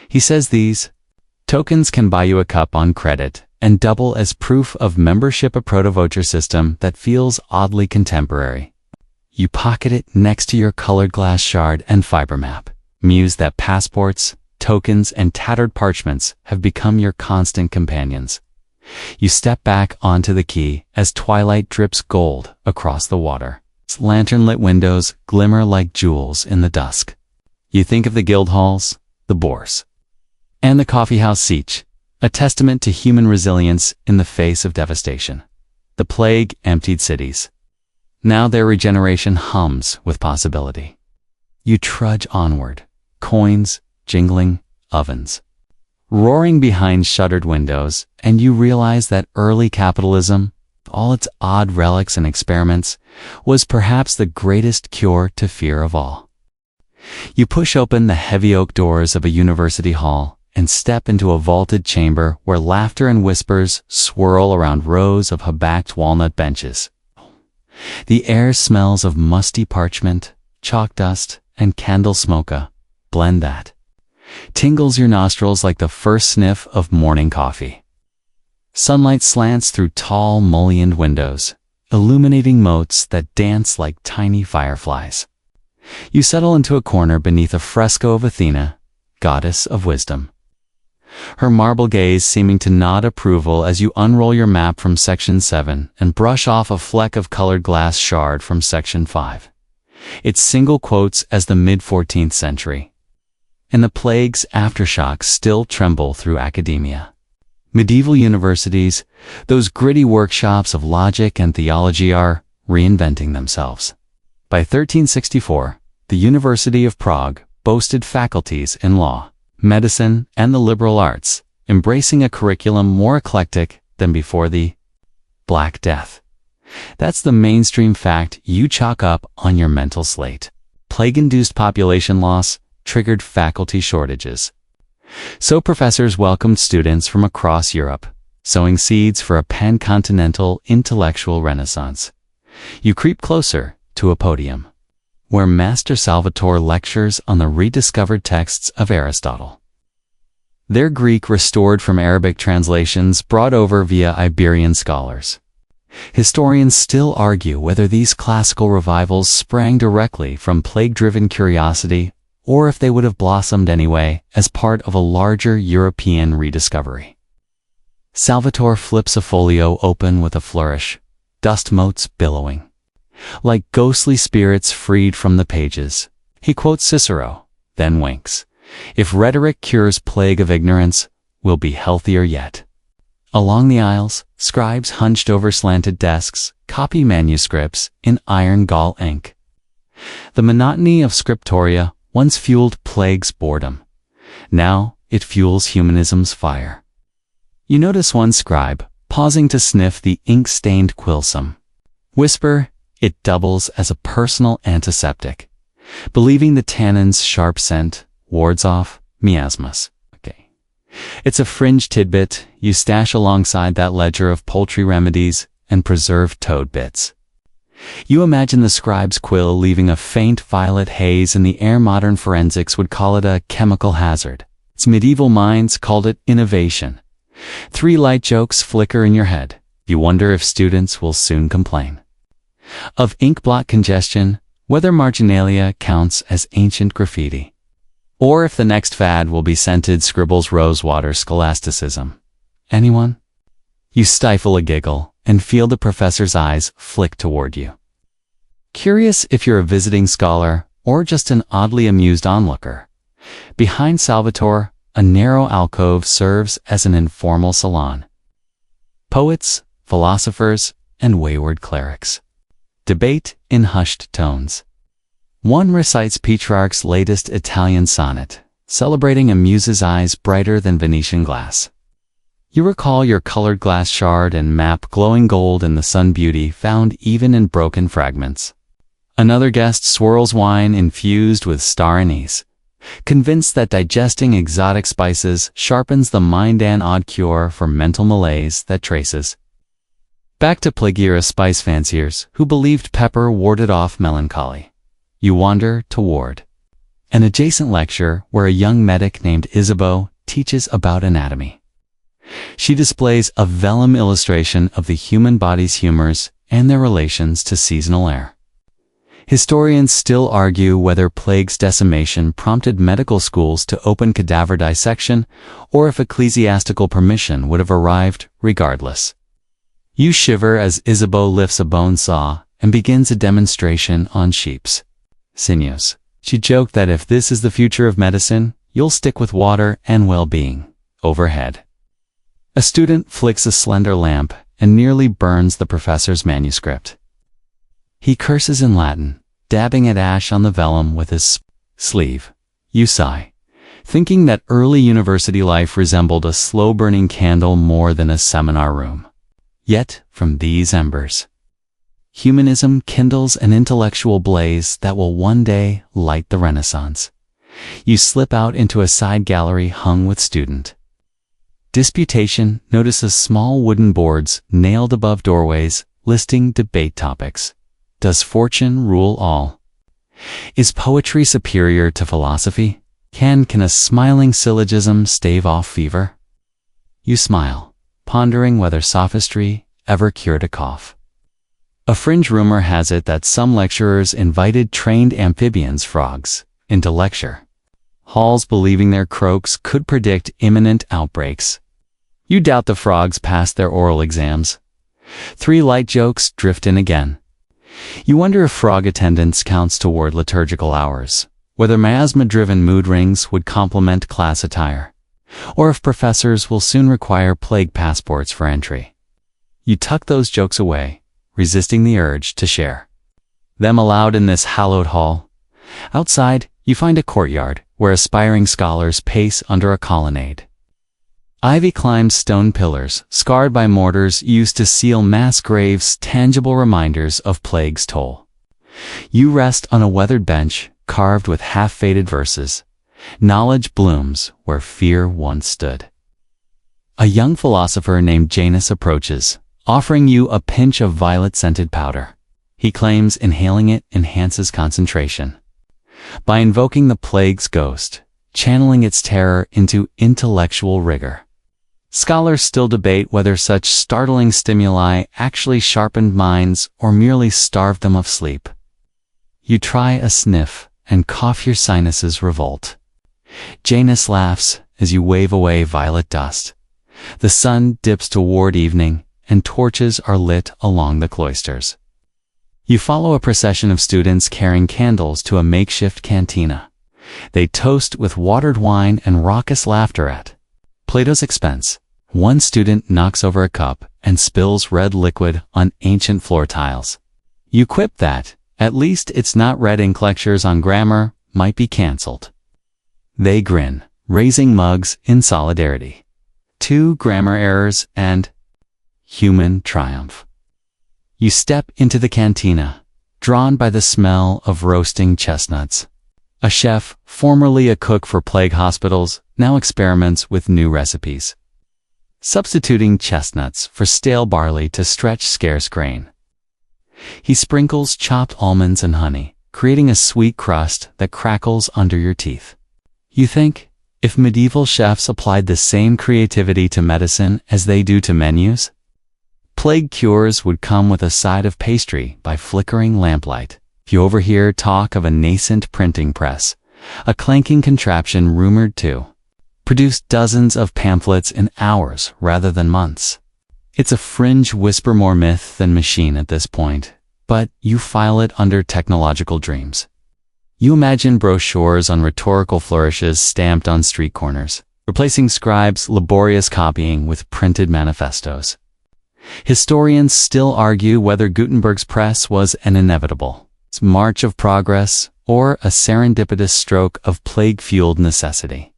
He says these tokens can buy you a cup on credit and double as proof of membership, a proto-voucher system that feels oddly contemporary. You pocket it next to your colored glass shard and fiber map, muse that passports, tokens, and tattered parchments have become your constant companions. You step back onto the quay as twilight drips gold across the water. Its lantern-lit windows glimmer like jewels in the dusk. You think of the guild halls, the bourse, and the coffeehouse siege, a testament to human resilience in the face of devastation. The plague emptied cities. Now their regeneration hums with possibility. You trudge onward, coins jingling, ovens roaring behind shuttered windows, and you realize that early capitalism, all its odd relics and experiments, was perhaps the greatest cure to fear of all. You push open the heavy oak doors of a university hall and step into a vaulted chamber where laughter and whispers swirl around rows of habacked walnut benches. The air smells of musty parchment, chalk dust, and candle smoke. Blend that tingles your nostrils like the first sniff of morning coffee. Sunlight slants through tall, mullioned windows, illuminating moats that dance like tiny fireflies. You settle into a corner beneath a fresco of Athena, goddess of wisdom. Her marble gaze seeming to nod approval as you unroll your map from section 7 and brush off a fleck of colored glass shard from section 5. Its single quotes as the mid-14th century. And the plague's aftershocks still tremble through academia. Medieval universities, those gritty workshops of logic and theology, are reinventing themselves. By 1364, the University of Prague boasted faculties in law, medicine, and the liberal arts, embracing a curriculum more eclectic than before the Black Death. That's the mainstream fact you chalk up on your mental slate. Plague-induced population loss triggered faculty shortages. So professors welcomed students from across Europe, sowing seeds for a pan-continental intellectual renaissance. You creep closer to a podium, where Master Salvatore lectures on the rediscovered texts of Aristotle. Their Greek restored from Arabic translations brought over via Iberian scholars. Historians still argue whether these classical revivals sprang directly from plague-driven curiosity or if they would have blossomed anyway as part of a larger European rediscovery. Salvatore flips a folio open with a flourish, dust motes billowing. Like ghostly spirits freed from the pages, he quotes Cicero, then winks. If rhetoric cures plague of ignorance, we'll be healthier yet. Along the aisles, scribes hunched over slanted desks copy manuscripts in iron gall ink. The monotony of scriptoria once fueled plague's boredom. Now it fuels humanism's fire. You notice one scribe pausing to sniff the ink-stained quilsum. Whisper, it doubles as a personal antiseptic, believing the tannin's sharp scent wards off miasmas. It's a fringe tidbit you stash alongside that ledger of poultry remedies and preserved toad bits. You imagine the scribe's quill leaving a faint violet haze in the air. Modern forensics would call it a chemical hazard. Its medieval minds called it innovation. 3 light jokes flicker in your head. You wonder if students will soon complain. Of ink blot congestion, whether marginalia counts as ancient graffiti. Or if the next fad will be scented scribbles rosewater scholasticism. Anyone? You stifle a giggle and feel the professor's eyes flick toward you. Curious if you're a visiting scholar or just an oddly amused onlooker. Behind Salvatore, a narrow alcove serves as an informal salon. Poets, philosophers, and wayward clerics debate in hushed tones. One recites Petrarch's latest Italian sonnet, celebrating a muse's eyes brighter than Venetian glass. You recall your colored glass shard and map glowing gold in the sun, beauty found even in broken fragments. Another guest swirls wine infused with star anise, convinced that digesting exotic spices sharpens the mind, an odd cure for mental malaise that traces back to plague-era spice fanciers who believed pepper warded off melancholy. You wander toward an adjacent lecture where a young medic named Isabeau teaches about anatomy. She displays a vellum illustration of the human body's humors and their relations to seasonal air. Historians still argue whether plague's decimation prompted medical schools to open cadaver dissection or if ecclesiastical permission would have arrived regardless. You shiver as Isabeau lifts a bone saw and begins a demonstration on sheep's sinews. She joked that if this is the future of medicine, you'll stick with water and well-being. Overhead, a student flicks a slender lamp and nearly burns the professor's manuscript. He curses in Latin, dabbing at ash on the vellum with his sleeve. You sigh, thinking that early university life resembled a slow-burning candle more than a seminar room. Yet, from these embers, humanism kindles an intellectual blaze that will one day light the Renaissance. You slip out into a side gallery hung with student disputation. Notices small wooden boards nailed above doorways listing debate topics. Does fortune rule all? Is poetry superior to philosophy? Can a smiling syllogism stave off fever? You smile, pondering whether sophistry ever cured a cough. A fringe rumor has it that some lecturers invited trained amphibians, frogs, into lecture halls believing their croaks could predict imminent outbreaks. You doubt the frogs passed their oral exams. 3 light jokes drift in again. You wonder if frog attendance counts toward liturgical hours, whether miasma-driven mood rings would complement class attire, or if professors will soon require plague passports for entry. You tuck those jokes away, resisting the urge to share them aloud in this hallowed hall. Outside, you find a courtyard where aspiring scholars pace under a colonnade. Ivy climbs stone pillars, scarred by mortars used to seal mass graves, tangible reminders of plague's toll. You rest on a weathered bench, carved with half-faded verses. Knowledge blooms where fear once stood. A young philosopher named Janus approaches, offering you a pinch of violet-scented powder. He claims inhaling it enhances concentration. By invoking the plague's ghost, channeling its terror into intellectual rigor. Scholars still debate whether such startling stimuli actually sharpened minds or merely starved them of sleep. You try a sniff and cough, your sinuses revolt. Janus laughs as you wave away violet dust. The sun dips toward evening and torches are lit along the cloisters. You follow a procession of students carrying candles to a makeshift cantina. They toast with watered wine and raucous laughter at Plato's expense. One student knocks over a cup and spills red liquid on ancient floor tiles. You quip that, at least it's not red ink, lectures on grammar might be cancelled. They grin, raising mugs in solidarity. 2 grammar errors and human triumph. You step into the cantina, drawn by the smell of roasting chestnuts. A chef, formerly a cook for plague hospitals, now experiments with new recipes, substituting chestnuts for stale barley to stretch scarce grain. He sprinkles chopped almonds and honey, creating a sweet crust that crackles under your teeth. You think, if medieval chefs applied the same creativity to medicine as they do to menus, plague cures would come with a side of pastry by flickering lamplight. You overhear talk of a nascent printing press, a clanking contraption rumored to produce dozens of pamphlets in hours rather than months. It's a fringe whisper, more myth than machine at this point, but you file it under technological dreams. You imagine brochures on rhetorical flourishes stamped on street corners, replacing scribes' laborious copying with printed manifestos. Historians still argue whether Gutenberg's press was an inevitable march of progress or a serendipitous stroke of plague-fueled necessity.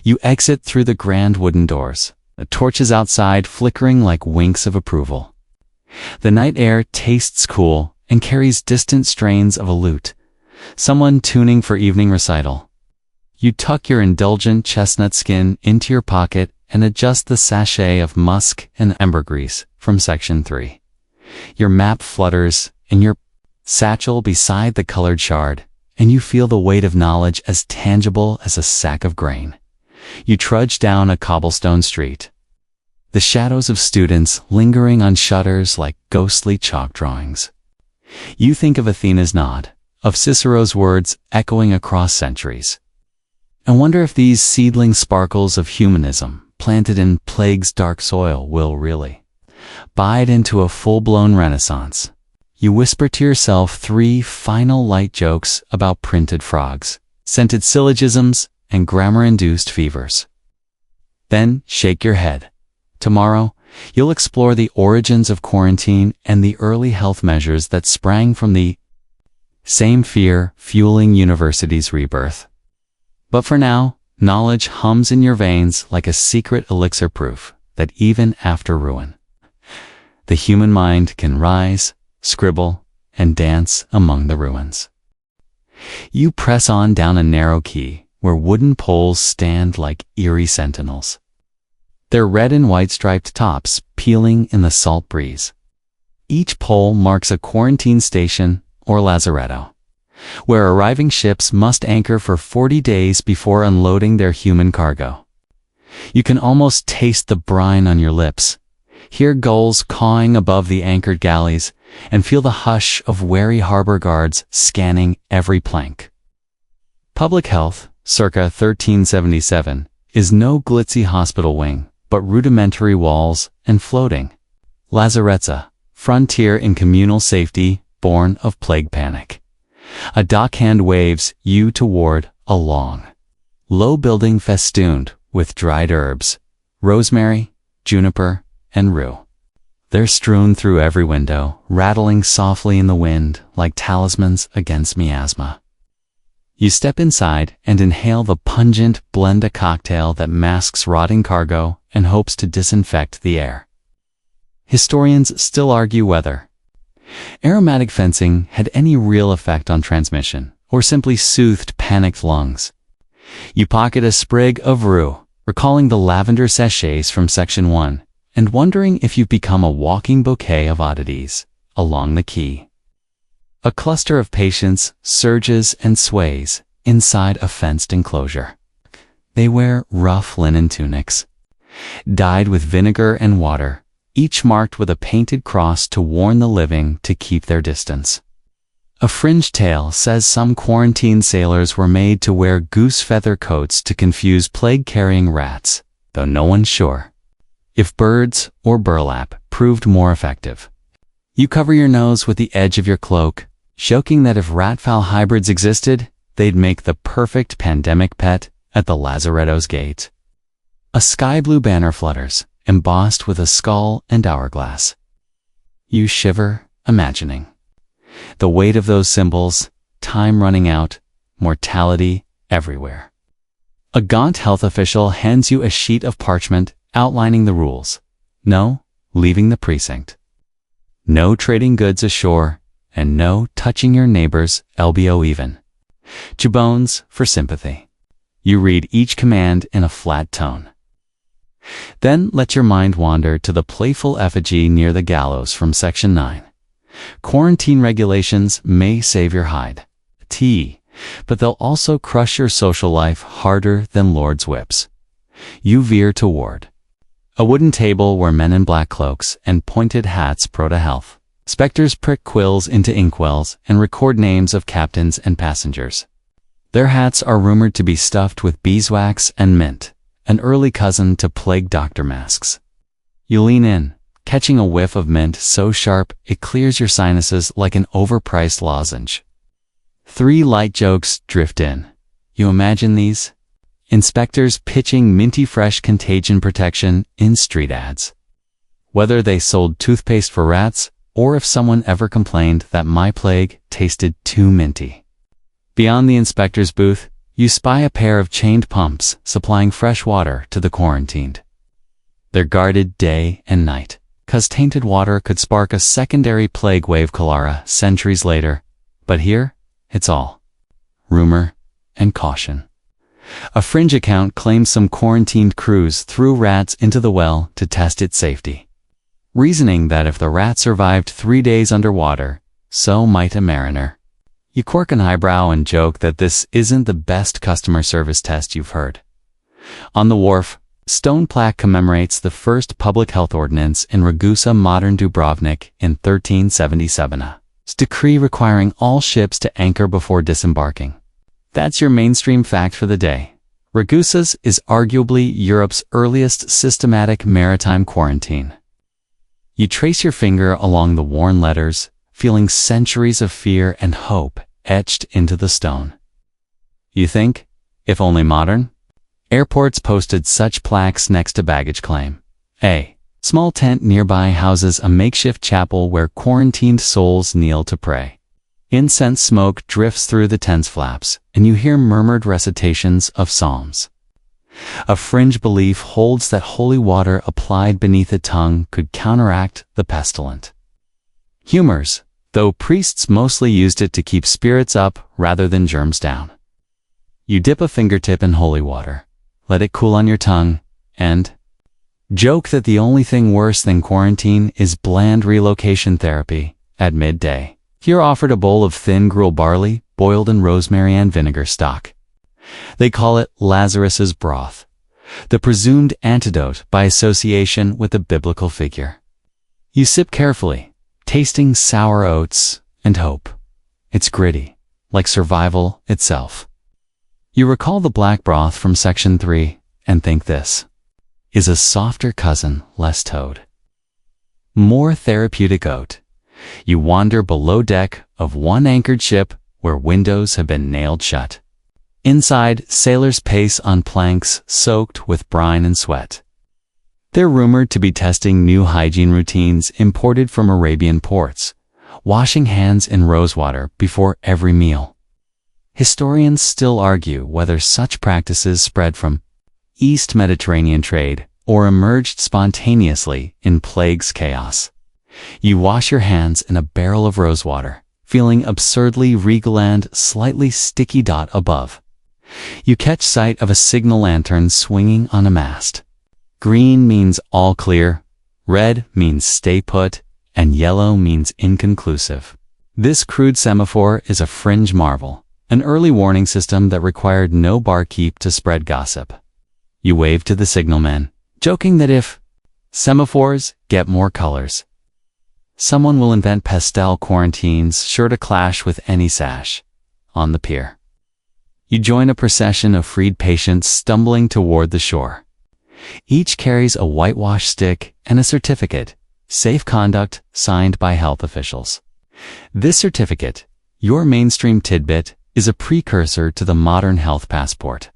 You exit through the grand wooden doors, the torches outside flickering like winks of approval. The night air tastes cool and carries distant strains of a lute, someone tuning for evening recital. You tuck your indulgent chestnut skin into your pocket and adjust the sachet of musk and ambergris from section 3. Your map flutters in your satchel beside the colored shard, and you feel the weight of knowledge as tangible as a sack of grain. You trudge down a cobblestone street, the shadows of students lingering on shutters like ghostly chalk drawings. You think of Athena's nod, of Cicero's words echoing across centuries, and wonder if these seedling sparkles of humanism planted in plague's dark soil will really bide into a full-blown renaissance. You whisper to yourself 3 final light jokes about printed frogs, scented syllogisms, and grammar-induced fevers. Then shake your head. Tomorrow, you'll explore the origins of quarantine and the early health measures that sprang from the same fear fueling university's rebirth. But for now, knowledge hums in your veins like a secret elixir, proof that even after ruin, the human mind can rise, scribble, and dance among the ruins. You press on down a narrow quay where wooden poles stand like eerie sentinels, their red and white striped tops peeling in the salt breeze. Each pole marks a quarantine station or lazaretto, where arriving ships must anchor for 40 days before unloading their human cargo. You can almost taste the brine on your lips, hear gulls cawing above the anchored galleys, and feel the hush of wary harbor guards scanning every plank. Public health, circa 1377, is no glitzy hospital wing, but rudimentary walls and floating lazaretsa, frontier in communal safety born of plague panic. A dockhand waves you toward a long, low building festooned with dried herbs, rosemary, juniper, and rue. They're strewn through every window, rattling softly in the wind like talismans against miasma. You step inside and inhale the pungent blend cocktail that masks rotting cargo and hopes to disinfect the air. Historians still argue whether aromatic fencing had any real effect on transmission, or simply soothed panicked lungs. You pocket a sprig of rue, recalling the lavender sachets from Section 1, and wondering if you've become a walking bouquet of oddities along the quay. A cluster of patients surges and sways inside a fenced enclosure. They wear rough linen tunics, dyed with vinegar and water, each marked with a painted cross to warn the living to keep their distance. A fringe tale says some quarantined sailors were made to wear goose feather coats to confuse plague-carrying rats, though no one's sure if birds or burlap proved more effective. You cover your nose with the edge of your cloak, joking that if rat-fowl hybrids existed, they'd make the perfect pandemic pet at the lazaretto's gate. A sky-blue banner flutters, embossed with a skull and hourglass. You shiver, imagining the weight of those symbols, time running out, mortality everywhere. A gaunt health official hands you a sheet of parchment outlining the rules. No leaving the precinct. No trading goods ashore, and no touching your neighbor's elbow even. Chubones for sympathy. You read each command in a flat tone. Then let your mind wander to the playful effigy near the gallows from Section 9. Quarantine regulations may save your hide, but they'll also crush your social life harder than Lord's whips. You veer toward a wooden table where men in black cloaks and pointed hats proto health. Spectres prick quills into inkwells and record names of captains and passengers. Their hats are rumored to be stuffed with beeswax and mint, an early cousin to plague doctor masks. You lean in, catching a whiff of mint so sharp it clears your sinuses like an overpriced lozenge. 3 light jokes drift in. You imagine these? Inspectors pitching minty fresh contagion protection in street ads. Whether they sold toothpaste for rats, or if someone ever complained that my plague tasted too minty. Beyond the inspector's booth, you spy a pair of chained pumps supplying fresh water to the quarantined. They're guarded day and night, 'cause tainted water could spark a secondary plague wave cholera centuries later. But here, it's all rumor and caution. A fringe account claims some quarantined crews threw rats into the well to test its safety, reasoning that if the rat survived 3 days underwater, so might a mariner. You quirk an eyebrow and joke that this isn't the best customer service test you've heard. On the wharf, stone plaque commemorates the first public health ordinance in Ragusa, modern Dubrovnik, in 1377. It's decree requiring all ships to anchor before disembarking. That's your mainstream fact for the day. Ragusa's is arguably Europe's earliest systematic maritime quarantine. You trace your finger along the worn letters, feeling centuries of fear and hope etched into the stone. You think, if only modern? Airports posted such plaques next to baggage claim. A small tent nearby houses a makeshift chapel where quarantined souls kneel to pray. Incense smoke drifts through the tent's flaps, and you hear murmured recitations of psalms. A fringe belief holds that holy water applied beneath the tongue could counteract the pestilent. Humors, though priests mostly used it to keep spirits up rather than germs down. You dip a fingertip in holy water, let it cool on your tongue, and joke that the only thing worse than quarantine is bland relocation therapy at midday. You're offered a bowl of thin gruel barley, boiled in rosemary and vinegar stock. They call it Lazarus's broth, the presumed antidote by association with a biblical figure. You sip carefully, tasting sour oats and hope. It's gritty, like survival itself. You recall the black broth from section 3 and think this is a softer cousin, less toad. More therapeutic oat. You wander below deck of one anchored ship where windows have been nailed shut. Inside, sailors pace on planks soaked with brine and sweat. They're rumored to be testing new hygiene routines imported from Arabian ports, washing hands in rosewater before every meal. Historians still argue whether such practices spread from East Mediterranean trade or emerged spontaneously in plague's chaos. You wash your hands in a barrel of rosewater, feeling absurdly regal and slightly sticky dot above. You catch sight of a signal lantern swinging on a mast. Green means all clear, red means stay put, and yellow means inconclusive. This crude semaphore is a fringe marvel, an early warning system that required no barkeep to spread gossip. You wave to the signalman, joking that if semaphores get more colors, someone will invent pastel quarantines sure to clash with any sash on the pier. You join a procession of freed patients stumbling toward the shore. Each carries a whitewash stick and a certificate, safe conduct, signed by health officials. This certificate, your mainstream tidbit, is a precursor to the modern health passport.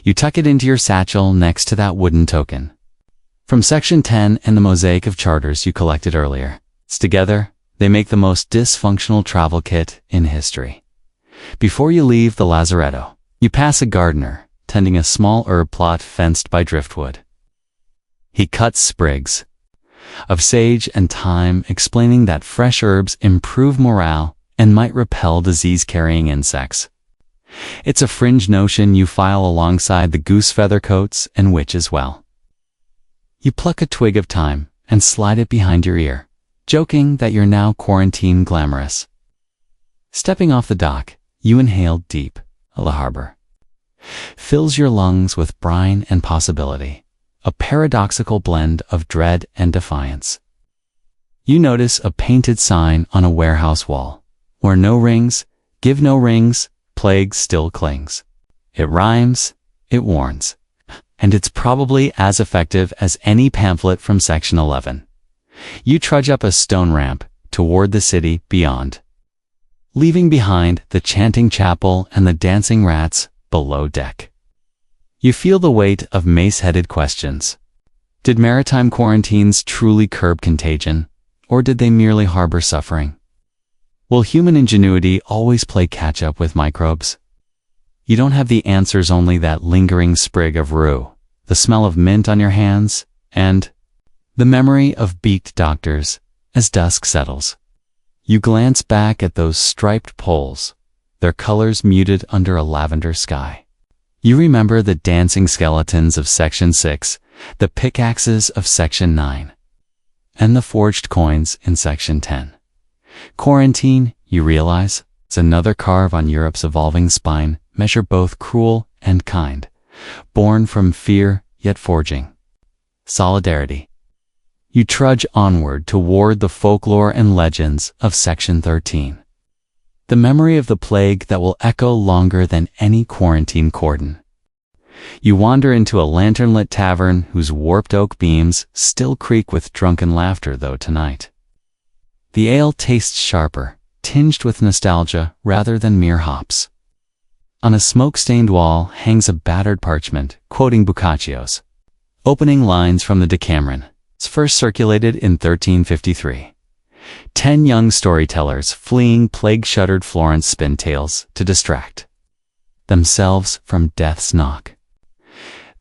You tuck it into your satchel next to that wooden token. From Section 10 and the mosaic of charters you collected earlier. Together, they make the most dysfunctional travel kit in history. Before you leave the lazaretto, you pass a gardener tending a small herb plot fenced by driftwood. He cuts sprigs of sage and thyme, explaining that fresh herbs improve morale and might repel disease-carrying insects. It's a fringe notion you file alongside the goose feather coats and witch as well. You pluck a twig of thyme and slide it behind your ear, joking that you're now quarantine glamorous. Stepping off the dock, you inhale deep. The harbor fills your lungs with brine and possibility, a paradoxical blend of dread and defiance. You notice a painted sign on a warehouse wall, where no rings, give no rings, plague still clings. It rhymes, it warns, and it's probably as effective as any pamphlet from Section 11. You trudge up a stone ramp toward the city beyond, leaving behind the chanting chapel and the dancing rats below deck. You feel the weight of mace-headed questions. Did maritime quarantines truly curb contagion, or did they merely harbor suffering? Will human ingenuity always play catch-up with microbes? You don't have the answers, only that lingering sprig of rue, the smell of mint on your hands, and the memory of beaked doctors as dusk settles. You glance back at those striped poles, their colors muted under a lavender sky. You remember the dancing skeletons of Section 6, the pickaxes of Section 9, and the forged coins in Section 10. Quarantine, you realize, is another carve on Europe's evolving spine, measure both cruel and kind, born from fear yet forging solidarity. You trudge onward toward the folklore and legends of Section 13. The memory of the plague that will echo longer than any quarantine cordon. You wander into a lantern-lit tavern whose warped oak beams still creak with drunken laughter, though tonight the ale tastes sharper, tinged with nostalgia rather than mere hops. On a smoke-stained wall hangs a battered parchment quoting Boccaccio's opening lines from the Decameron. It's first circulated in 1353. 10 young storytellers fleeing plague-shuttered Florence spin tales to distract themselves from death's knock.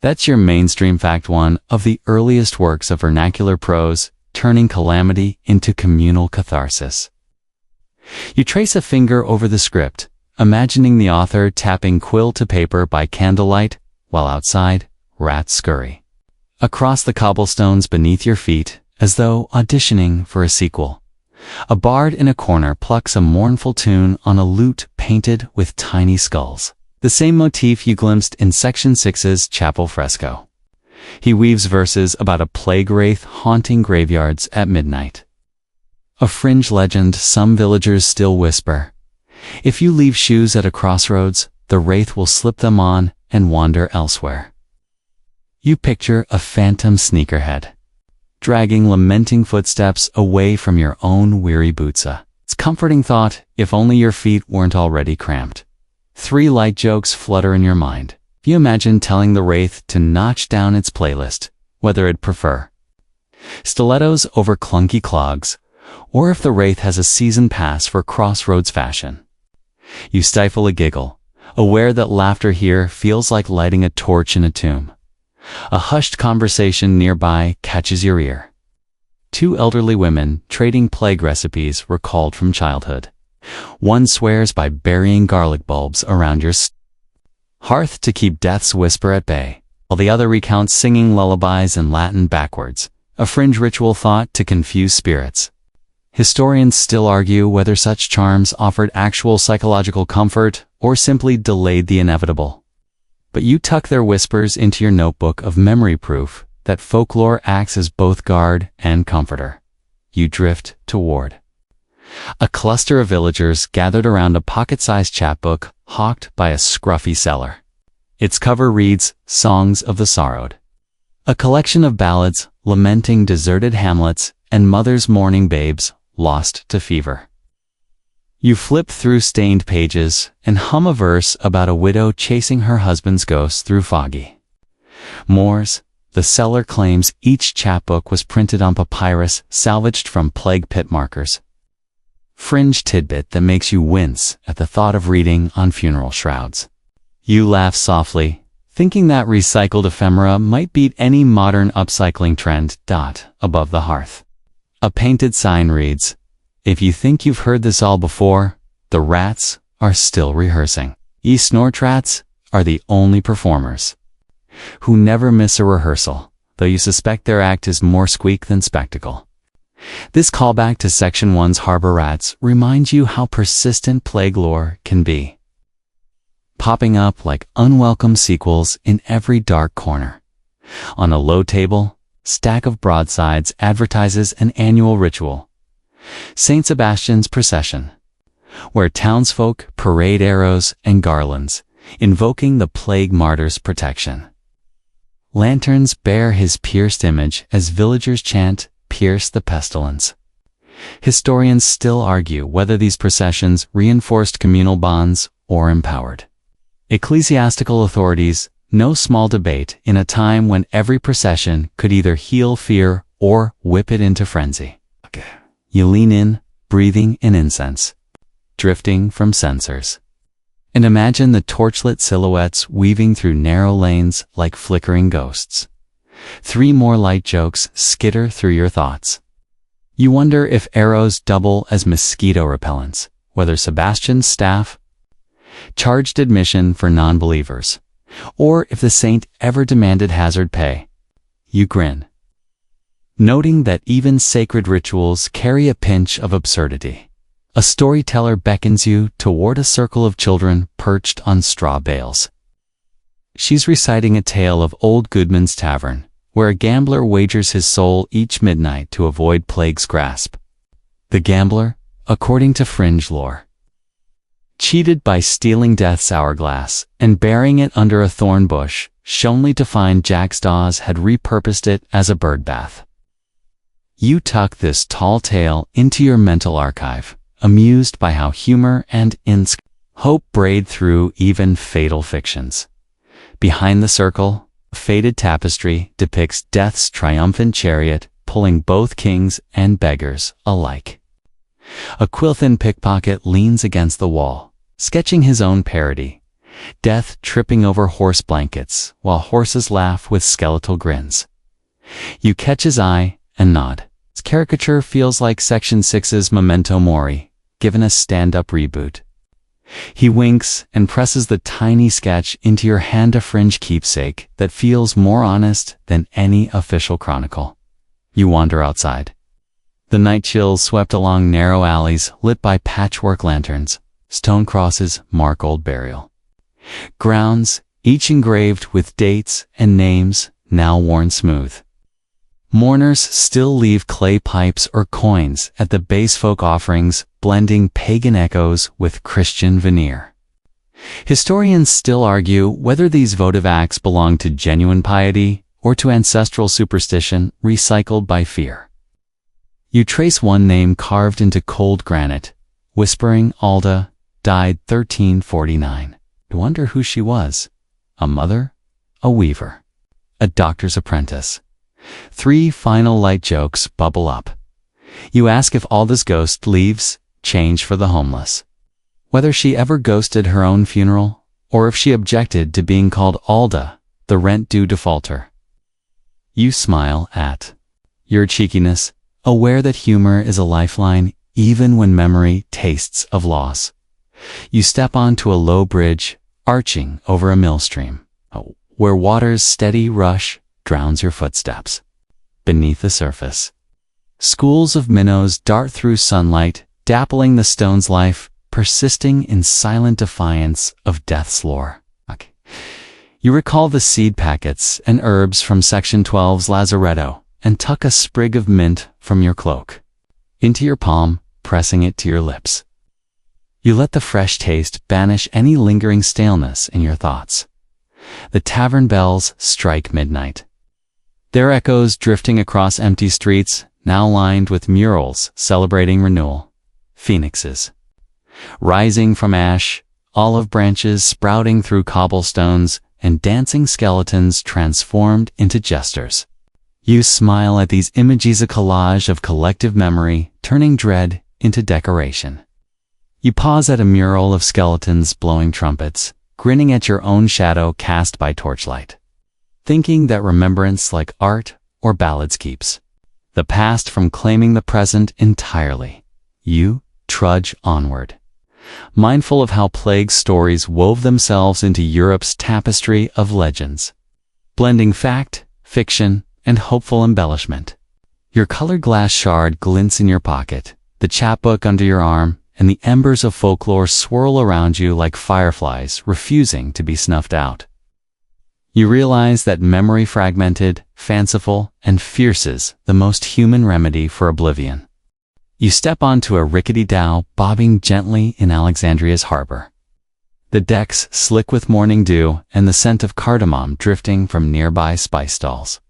That's your mainstream fact, one of the earliest works of vernacular prose, turning calamity into communal catharsis. You trace a finger over the script, imagining the author tapping quill to paper by candlelight, while outside, rats scurry across the cobblestones beneath your feet, as though auditioning for a sequel. A bard in a corner plucks a mournful tune on a lute painted with tiny skulls, the same motif you glimpsed in Section 6's chapel fresco. He weaves verses about a plague wraith haunting graveyards at midnight. A fringe legend some villagers still whisper. If you leave shoes at a crossroads, the wraith will slip them on and wander elsewhere. You picture a phantom sneakerhead, dragging lamenting footsteps away from your own weary bootsa. It's a comforting thought, if only your feet weren't already cramped. 3 light jokes flutter in your mind. You imagine telling the wraith to notch down its playlist, whether it'd prefer stilettos over clunky clogs, or if the wraith has a season pass for crossroads fashion. You stifle a giggle, aware that laughter here feels like lighting a torch in a tomb. A hushed conversation nearby catches your ear. 2 elderly women trading plague recipes recalled from childhood. One swears by burying garlic bulbs around your hearth to keep death's whisper at bay, while the other recounts singing lullabies in Latin backwards, a fringe ritual thought to confuse spirits. Historians still argue whether such charms offered actual psychological comfort or simply delayed the inevitable. But you tuck their whispers into your notebook of memory proof that folklore acts as both guard and comforter. You drift toward a cluster of villagers gathered around a pocket-sized chapbook hawked by a scruffy seller. Its cover reads, Songs of the Sorrowed. A collection of ballads lamenting deserted hamlets and mothers mourning babes lost to fever. You flip through stained pages and hum a verse about a widow chasing her husband's ghost through foggy moors. The seller claims each chapbook was printed on papyrus salvaged from plague pit markers. Fringe tidbit that makes you wince at the thought of reading on funeral shrouds. You laugh softly, thinking that recycled ephemera might beat any modern upcycling trend. Above the hearth, a painted sign reads, If you think you've heard this all before, the rats are still rehearsing. Ye snortrats are the only performers who never miss a rehearsal, though you suspect their act is more squeak than spectacle. This callback to Section 1's harbor rats reminds you how persistent plague lore can be, popping up like unwelcome sequels in every dark corner. On a low table, stack of broadsides advertises an annual ritual, St. Sebastian's Procession, where townsfolk parade arrows and garlands, invoking the plague martyr's protection. Lanterns bear his pierced image as villagers chant, Pierce the pestilence. Historians still argue whether these processions reinforced communal bonds or empowered ecclesiastical authorities. No small debate in a time when every procession could either heal fear or whip it into frenzy. You lean in, breathing in incense, drifting from censers, and imagine the torchlit silhouettes weaving through narrow lanes like flickering ghosts. 3 more light jokes skitter through your thoughts. You wonder if arrows double as mosquito repellents, whether Sebastian's staff charged admission for non-believers, or if the saint ever demanded hazard pay. You grin, noting that even sacred rituals carry a pinch of absurdity. A storyteller beckons you toward a circle of children perched on straw bales. She's reciting a tale of old Goodman's Tavern, where a gambler wagers his soul each midnight to avoid plague's grasp. The gambler, according to fringe lore, cheated by stealing death's hourglass and burying it under a thorn bush, only to find Jack's Dawes had repurposed it as a birdbath. You tuck this tall tale into your mental archive, amused by how humor and hope braid through even fatal fictions. Behind the circle, a faded tapestry depicts death's triumphant chariot pulling both kings and beggars alike. A quill-thin pickpocket leans against the wall, sketching his own parody, death tripping over horse blankets while horses laugh with skeletal grins. You catch his eye and nod. His caricature feels like Section 6's Memento Mori, given a stand-up reboot. He winks and presses the tiny sketch into your hand-a-fringe keepsake that feels more honest than any official chronicle. You wander outside. The night chills swept along narrow alleys lit by patchwork lanterns. Stone crosses mark old burial grounds, each engraved with dates and names now worn smooth. Mourners still leave clay pipes or coins at the base folk offerings, blending pagan echoes with Christian veneer. Historians still argue whether these votive acts belong to genuine piety or to ancestral superstition recycled by fear. You trace one name carved into cold granite, whispering Alda, died 1349. You wonder who she was. A mother, a weaver, a doctor's apprentice. 3 final light jokes bubble up. You ask if Alda's ghost leaves change for the homeless, whether she ever ghosted her own funeral, or if she objected to being called Alda, the rent-due defaulter. You smile at your cheekiness, aware that humor is a lifeline even when memory tastes of loss. You step onto a low bridge, arching over a mill stream, where water's steady rush drowns your footsteps. Beneath the surface, schools of minnows dart through sunlight, dappling the stone's life, persisting in silent defiance of death's lore. You recall the seed packets and herbs from Section 12's lazaretto and tuck a sprig of mint from your cloak into your palm, pressing it to your lips. You let the fresh taste banish any lingering staleness in your thoughts. The tavern bells strike midnight, their echoes drifting across empty streets, now lined with murals celebrating renewal. Phoenixes, rising from ash, olive branches sprouting through cobblestones, and dancing skeletons transformed into jesters. You smile at these images, a collage of collective memory, turning dread into decoration. You pause at a mural of skeletons blowing trumpets, grinning at your own shadow cast by torchlight, thinking that remembrance, like art or ballads, keeps the past from claiming the present entirely. You trudge onward, mindful of how plague stories wove themselves into Europe's tapestry of legends, blending fact, fiction, and hopeful embellishment. Your colored glass shard glints in your pocket, the chapbook under your arm, and the embers of folklore swirl around you like fireflies refusing to be snuffed out. You realize that memory, fragmented, fanciful, and fierce, is the most human remedy for oblivion. You step onto a rickety dhow bobbing gently in Alexandria's harbor, the decks slick with morning dew and the scent of cardamom drifting from nearby spice stalls.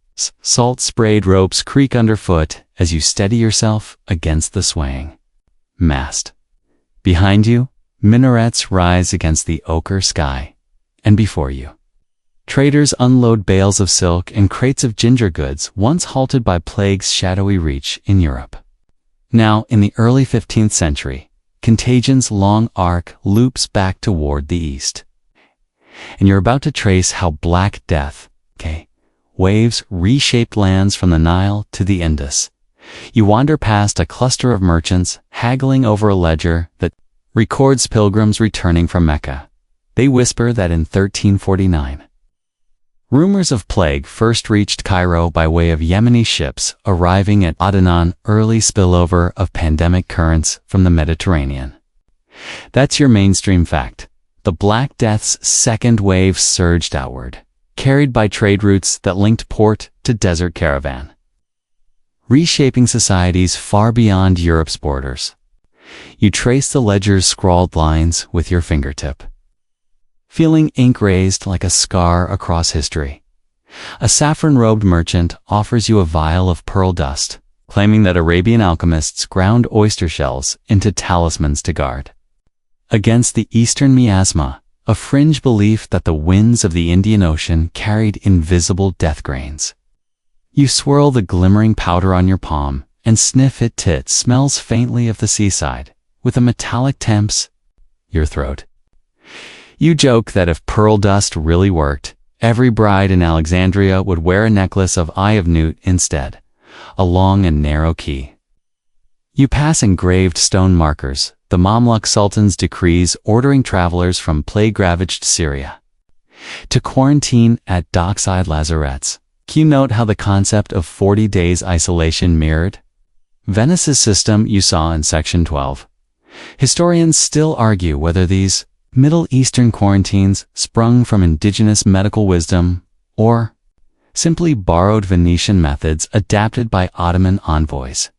Salt-sprayed ropes creak underfoot as you steady yourself against the swaying mast. Behind you, minarets rise against the ochre sky, and before you, traders unload bales of silk and crates of ginger goods once halted by plague's shadowy reach in Europe. Now, in the early 15th century, Contagion's long arc loops back toward the east, and you're about to trace how Black Death, waves reshaped lands from the Nile to the Indus. You wander past a cluster of merchants haggling over a ledger that records pilgrims returning from Mecca. They whisper that in 1349, rumors of plague first reached Cairo by way of Yemeni ships arriving at Adnan, early spillover of pandemic currents from the Mediterranean. That's your mainstream fact. The Black Death's second wave surged outward, carried by trade routes that linked port to desert caravan, reshaping societies far beyond Europe's borders. You trace the ledger's scrawled lines with your fingertip, feeling ink raised like a scar across history. A saffron-robed merchant offers you a vial of pearl dust, claiming that Arabian alchemists ground oyster shells into talismans to guard against the Eastern miasma, a fringe belief that the winds of the Indian Ocean carried invisible death grains. You swirl the glimmering powder on your palm and sniff it till it smells faintly of the seaside, with a metallic temps your throat. You joke that if pearl dust really worked, every bride in Alexandria would wear a necklace of Eye of Newt instead, a long and narrow key. You pass engraved stone markers, the Mamluk Sultan's decrees ordering travelers from plague-ravaged Syria to quarantine at dockside lazarets. You note how the concept of 40 days isolation mirrored Venice's system you saw in Section 12. Historians still argue whether these Middle Eastern quarantines sprung from indigenous medical wisdom or simply borrowed Venetian methods adapted by Ottoman envoys.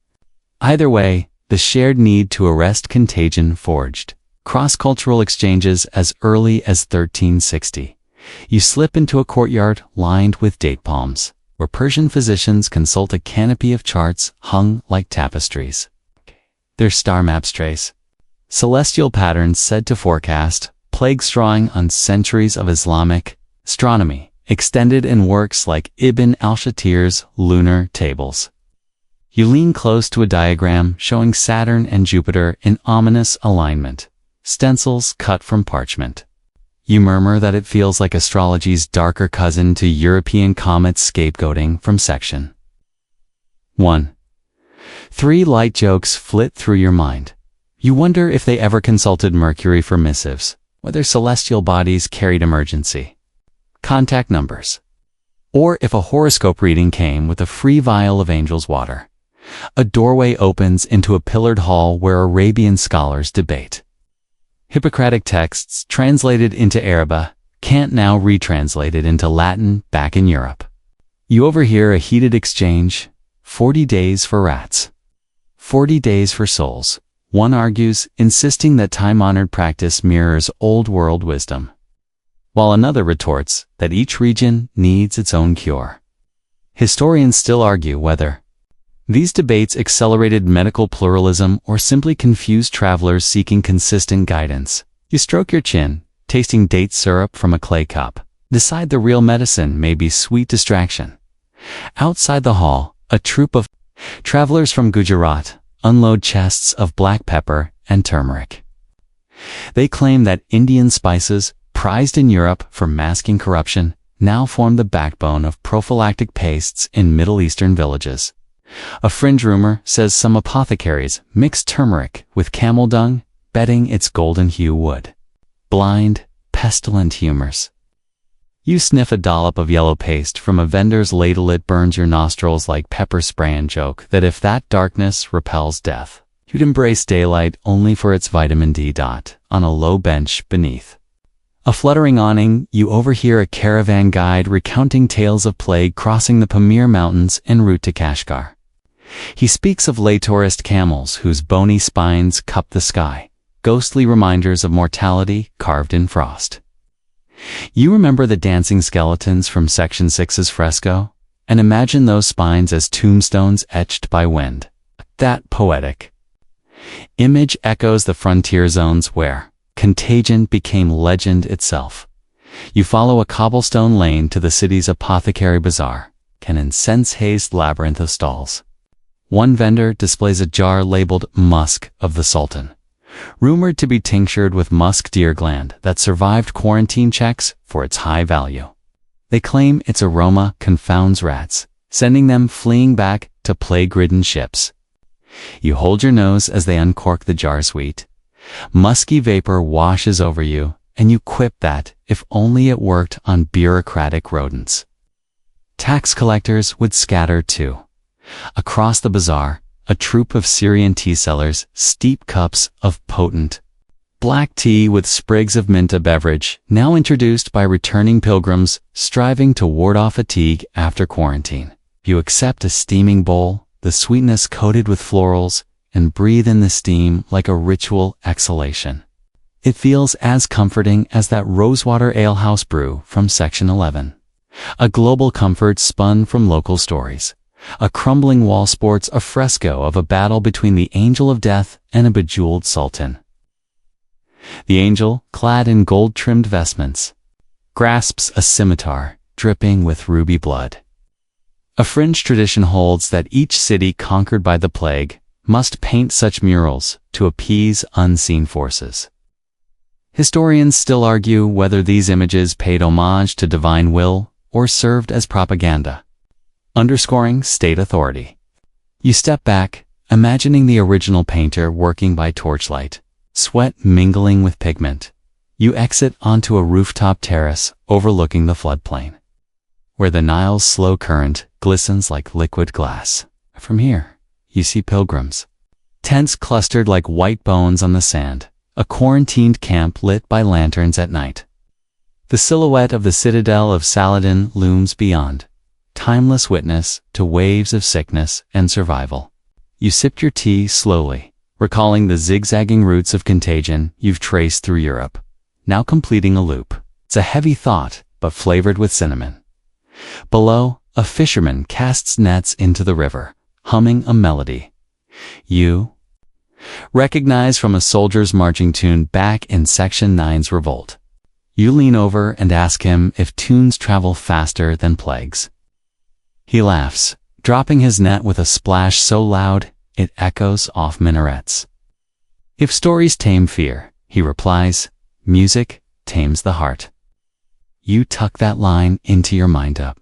Either way, the shared need to arrest contagion forged cross-cultural exchanges as early as 1360. You slip into a courtyard lined with date palms, where Persian physicians consult a canopy of charts hung like tapestries. Their star maps trace celestial patterns said to forecast plagues drawing on centuries of Islamic astronomy, extended in works like Ibn al-Shatir's lunar tables. You lean close to a diagram showing Saturn and Jupiter in ominous alignment, stencils cut from parchment. You murmur that it feels like astrology's darker cousin to European comets scapegoating from section 1. 3 light jokes flit through your mind. You wonder if they ever consulted Mercury for missives, whether celestial bodies carried emergency contact numbers, or if a horoscope reading came with a free vial of angel's water. A doorway opens into a pillared hall where Arabian scholars debate. Hippocratic texts translated into Arabic can't now retranslated into Latin back in Europe. You overhear a heated exchange, 40 days for rats, 40 days for souls. One argues, insisting that time-honored practice mirrors old-world wisdom, while another retorts that each region needs its own cure. Historians still argue whether these debates accelerated medical pluralism or simply confused travelers seeking consistent guidance. You stroke your chin, tasting date syrup from a clay cup. Decide the real medicine may be sweet distraction. Outside the hall, a troop of travelers from Gujarat unload chests of black pepper and turmeric. They claim that Indian spices, prized in Europe for masking corruption, now form the backbone of prophylactic pastes in Middle Eastern villages. A fringe rumor says some apothecaries mix turmeric with camel dung, betting its golden hue would blind, pestilent humors. You sniff a dollop of yellow paste from a vendor's ladle. It burns your nostrils like pepper spray and joke that if that darkness repels death, you'd embrace daylight only for its vitamin D. On a low bench beneath a fluttering awning, you overhear a caravan guide recounting tales of plague crossing the Pamir Mountains en route to Kashgar. He speaks of lay tourist camels whose bony spines cup the sky, ghostly reminders of mortality carved in frost. You remember the dancing skeletons from Section 6's fresco, and imagine those spines as tombstones etched by wind. That poetic image echoes the frontier zones where contagion became legend itself. You follow a cobblestone lane to the city's apothecary bazaar, an incense-hazed labyrinth of stalls. One vendor displays a jar labeled Musk of the Sultan, rumored to be tinctured with musk deer gland that survived quarantine checks for its high value. They claim its aroma confounds rats, sending them fleeing back to plague-ridden ships. You hold your nose as they uncork the jar. Sweet, musky vapor washes over you, and you quip that, if only it worked on bureaucratic rodents, tax collectors would scatter too. Across the bazaar, a troop of Syrian tea sellers steep cups of potent black tea with sprigs of mint, a beverage now introduced by returning pilgrims striving to ward off fatigue after quarantine. You accept a steaming bowl, the sweetness coated with florals, and breathe in the steam like a ritual exhalation. It feels as comforting as that Rosewater alehouse brew from Section 11. A global comfort spun from local stories. A crumbling wall sports a fresco of a battle between the angel of death and a bejeweled sultan. The angel, clad in gold-trimmed vestments, grasps a scimitar dripping with ruby blood. A fringe tradition holds that each city conquered by the plague must paint such murals to appease unseen forces. Historians still argue whether these images paid homage to divine will or served as propaganda, underscoring state authority. You step back, imagining the original painter working by torchlight, sweat mingling with pigment. You exit onto a rooftop terrace overlooking the floodplain, where the Nile's slow current glistens like liquid glass. From here, you see pilgrims, tents clustered like white bones on the sand, a quarantined camp lit by lanterns at night. The silhouette of the citadel of Saladin looms beyond, timeless witness to waves of sickness and survival. You sipped your tea slowly, recalling the zigzagging routes of contagion you've traced through Europe, now completing a loop. It's a heavy thought, but flavored with cinnamon. Below, a fisherman casts nets into the river, humming a melody. You recognize from a soldier's marching tune back in Section 9's revolt. You lean over and ask him if tunes travel faster than plagues. He laughs, dropping his net with a splash so loud it echoes off minarets. If stories tame fear, he replies, music tames the heart. You tuck that line into your mind up.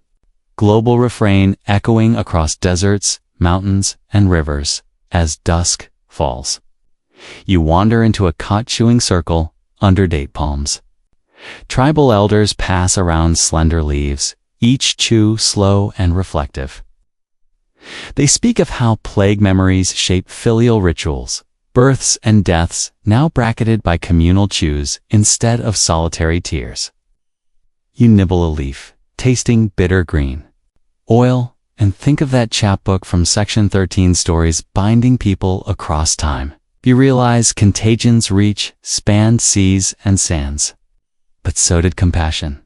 Global refrain echoing across deserts, mountains, and rivers as dusk falls. You wander into a cot-chewing circle under date palms. Tribal elders pass around slender leaves, each chew slow and reflective. They speak of how plague memories shape filial rituals, births and deaths now bracketed by communal chews instead of solitary tears. You nibble a leaf, tasting bitter green, oil, and think of that chapbook from Section 13 stories binding people across time. You realize contagions reach, spanned seas and sands. But so did compassion.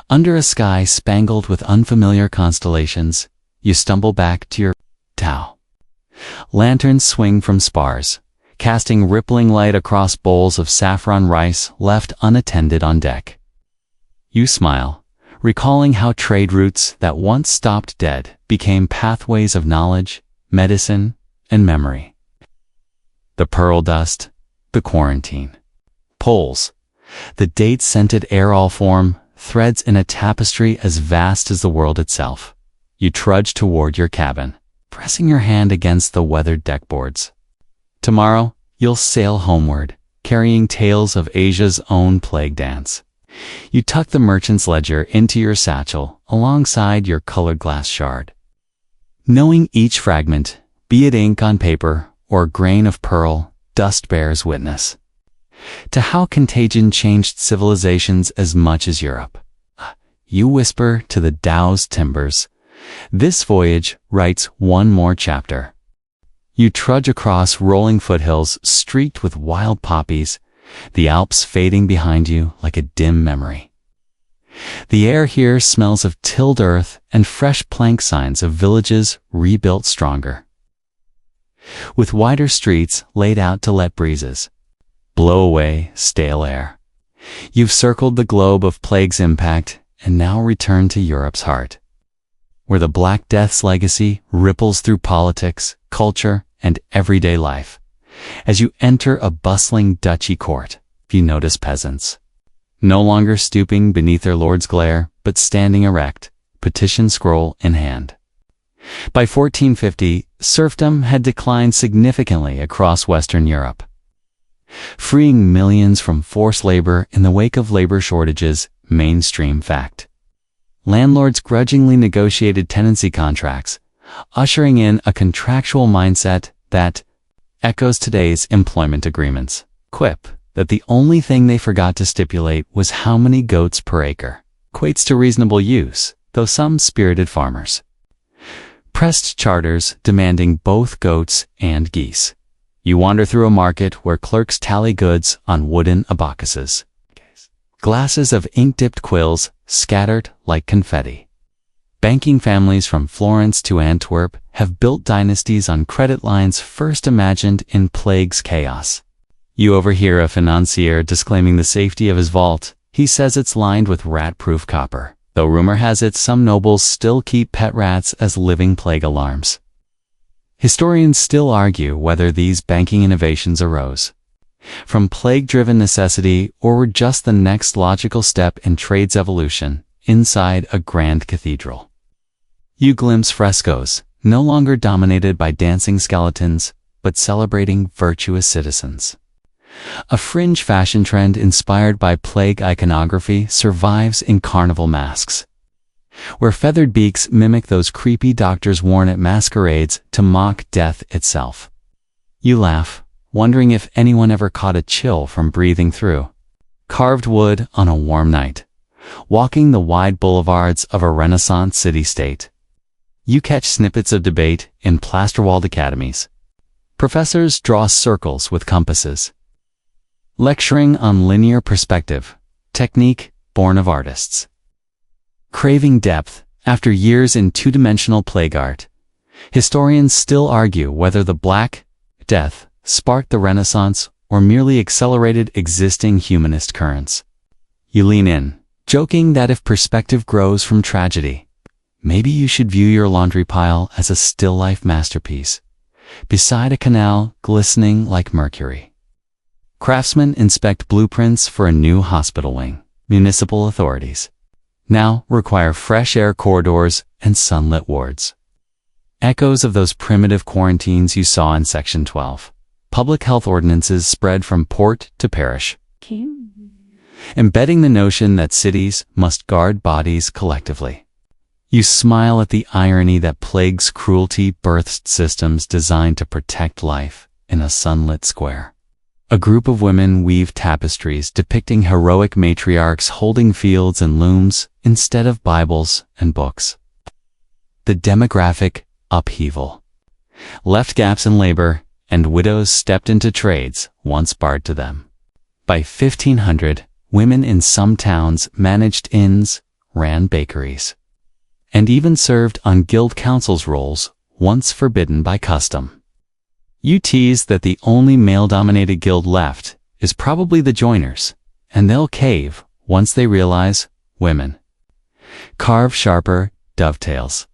Under a sky spangled with unfamiliar constellations, you stumble back to your Tao. Lanterns swing from spars, casting rippling light across bowls of saffron rice left unattended on deck. You smile, recalling how trade routes that once stopped dead became pathways of knowledge, medicine, and memory. The pearl dust, the quarantine, poles, the date-scented air all form threads in a tapestry as vast as the world itself. You trudge toward your cabin, pressing your hand against the weathered deckboards. Tomorrow, you'll sail homeward, carrying tales of Asia's own plague dance. You tuck the merchant's ledger into your satchel alongside your colored glass shard. Knowing each fragment, be it ink on paper or grain of pearl, dust bears witness to how contagion changed civilizations as much as Europe. You whisper to the Tao's timbers, this voyage writes one more chapter. You trudge across rolling foothills streaked with wild poppies, the Alps fading behind you like a dim memory. The air here smells of tilled earth and fresh plank signs of villages rebuilt stronger. With wider streets laid out to let breezes blow away stale air. You've circled the globe of plague's impact and now return to Europe's heart, where the Black Death's legacy ripples through politics, culture, and everyday life. As you enter a bustling duchy court, you notice peasants, no longer stooping beneath their lord's glare, but standing erect, petition scroll in hand. By 1450, serfdom had declined significantly across Western Europe, freeing millions from forced labor in the wake of labor shortages, mainstream fact. Landlords grudgingly negotiated tenancy contracts, ushering in a contractual mindset that echoes today's employment agreements. Quip that the only thing they forgot to stipulate was how many goats per acre. Equates to reasonable use, though some spirited farmers pressed charters demanding both goats and geese. You wander through a market where clerks tally goods on wooden abacuses. Glasses of ink-dipped quills scattered like confetti. Banking families from Florence to Antwerp have built dynasties on credit lines first imagined in plague's chaos. You overhear a financier disclaiming the safety of his vault. He says it's lined with rat-proof copper, though rumor has it some nobles still keep pet rats as living plague alarms. Historians still argue whether these banking innovations arose from plague-driven necessity or were just the next logical step in trade's evolution inside a grand cathedral. You glimpse frescoes, no longer dominated by dancing skeletons, but celebrating virtuous citizens. A fringe fashion trend inspired by plague iconography survives in carnival masks, where feathered beaks mimic those creepy doctors worn at masquerades to mock death itself. You laugh, wondering if anyone ever caught a chill from breathing through carved wood on a warm night, walking the wide boulevards of a Renaissance city-state. You catch snippets of debate in plaster-walled academies. Professors draw circles with compasses, lecturing on linear perspective, technique born of artists. Craving depth, after years in two-dimensional plague art, historians still argue whether the Black Death sparked the Renaissance or merely accelerated existing humanist currents. You lean in, joking that if perspective grows from tragedy, maybe you should view your laundry pile as a still-life masterpiece, beside a canal glistening like mercury. Craftsmen inspect blueprints for a new hospital wing. Municipal authorities now require fresh air corridors and sunlit wards. Echoes of those primitive quarantines you saw in Section 12. Public health ordinances spread from port to parish, embedding the notion that cities must guard bodies collectively. You smile at the irony that plague's cruelty-birthed systems designed to protect life in a sunlit square. A group of women weave tapestries depicting heroic matriarchs holding fields and looms instead of Bibles and books. The demographic upheaval left gaps in labor, and widows stepped into trades once barred to them. By 1500, women in some towns managed inns, ran bakeries, and even served on guild councils roles once forbidden by custom. You tease that the only male-dominated guild left is probably the joiners, and they'll cave once they realize women carve sharper dovetails.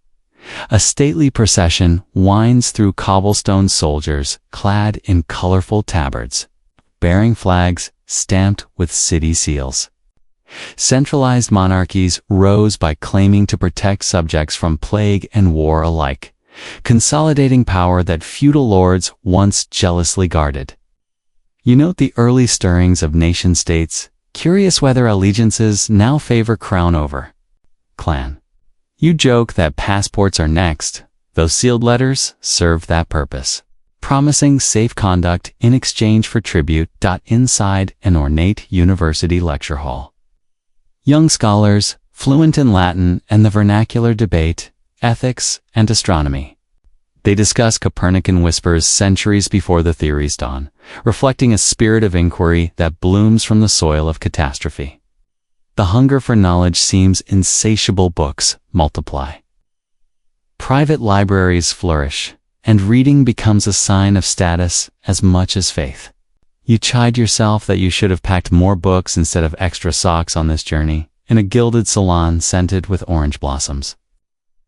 A stately procession winds through cobblestone soldiers clad in colorful tabards, bearing flags stamped with city seals. Centralized monarchies rose by claiming to protect subjects from plague and war alike, consolidating power that feudal lords once jealously guarded. You note the early stirrings of nation-states, curious whether allegiances now favor crown over clan. You joke that passports are next, though sealed letters serve that purpose, promising safe conduct in exchange for tribute. Inside an ornate university lecture hall, young scholars, fluent in Latin and the vernacular, debate ethics and astronomy. They discuss Copernican whispers centuries before the theories dawn, reflecting a spirit of inquiry that blooms from the soil of catastrophe. The hunger for knowledge seems insatiable. Books multiply. Private libraries flourish, and reading becomes a sign of status as much as faith. You chide yourself that you should have packed more books instead of extra socks on this journey, in a gilded salon scented with orange blossoms.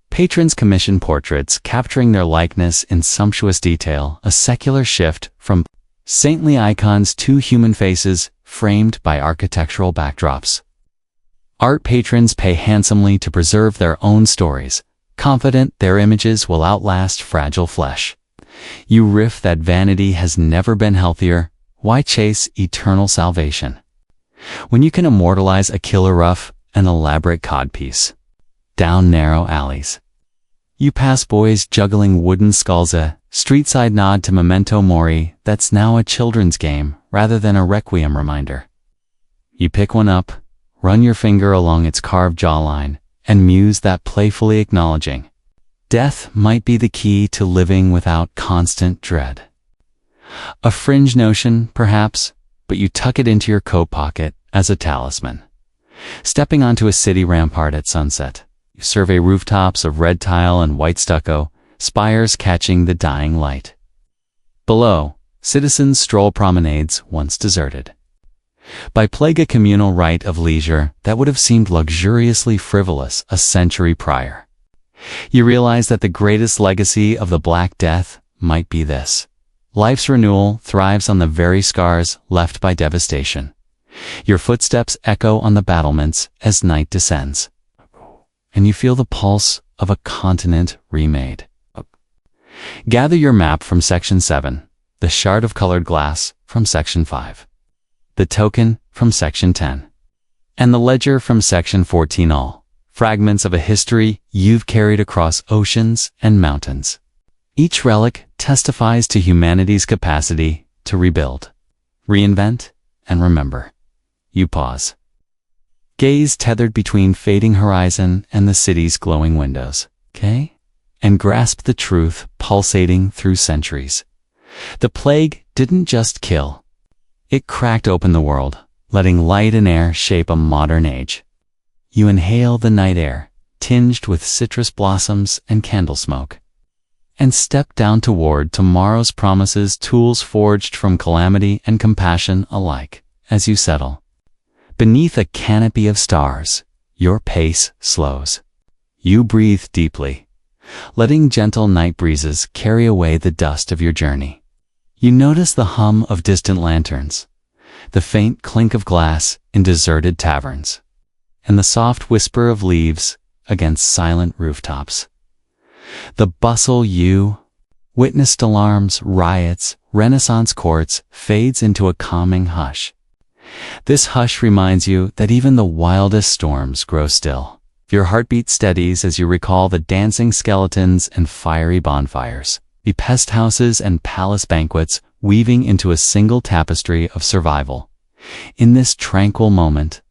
Patrons commission portraits capturing their likeness in sumptuous detail, a secular shift from saintly icons to human faces framed by architectural backdrops. Art patrons pay handsomely to preserve their own stories, confident their images will outlast fragile flesh. You riff that vanity has never been healthier. Why chase eternal salvation when you can immortalize a killer rough, an elaborate codpiece? Down narrow alleys, you pass boys juggling wooden skulls, a street-side nod to Memento Mori that's now a children's game rather than a requiem reminder. You pick one up, run your finger along its carved jawline, and muse that playfully acknowledging death might be the key to living without constant dread. A fringe notion, perhaps, but you tuck it into your coat pocket as a talisman. Stepping onto a city rampart at sunset, you survey rooftops of red tile and white stucco, spires catching the dying light. Below, citizens stroll promenades once deserted. By plague a communal rite of leisure that would have seemed luxuriously frivolous a century prior. You realize that the greatest legacy of the Black Death might be this: life's renewal thrives on the very scars left by devastation. Your footsteps echo on the battlements as night descends, and you feel the pulse of a continent remade. Gather your map from Section 7, the shard of colored glass from Section 5, the token from Section 10, and the ledger from Section 14, all fragments of a history you've carried across oceans and mountains. Each relic testifies to humanity's capacity to rebuild, reinvent, and remember. You pause. Gaze tethered between fading horizon and the city's glowing windows, okay? And grasp the truth pulsating through centuries. The plague didn't just kill. It cracked open the world, letting light and air shape a modern age. You inhale the night air, tinged with citrus blossoms and candle smoke, and step down toward tomorrow's promises, tools forged from calamity and compassion alike. As you settle beneath a canopy of stars, your pace slows. You breathe deeply, letting gentle night breezes carry away the dust of your journey. You notice the hum of distant lanterns, the faint clink of glass in deserted taverns, and the soft whisper of leaves against silent rooftops. The bustle you witnessed, alarms, riots, Renaissance courts, fades into a calming hush. This hush reminds you that even the wildest storms grow still. Your heartbeat steadies as you recall the dancing skeletons and fiery bonfires, the pest houses and palace banquets weaving into a single tapestry of survival. In this tranquil moment,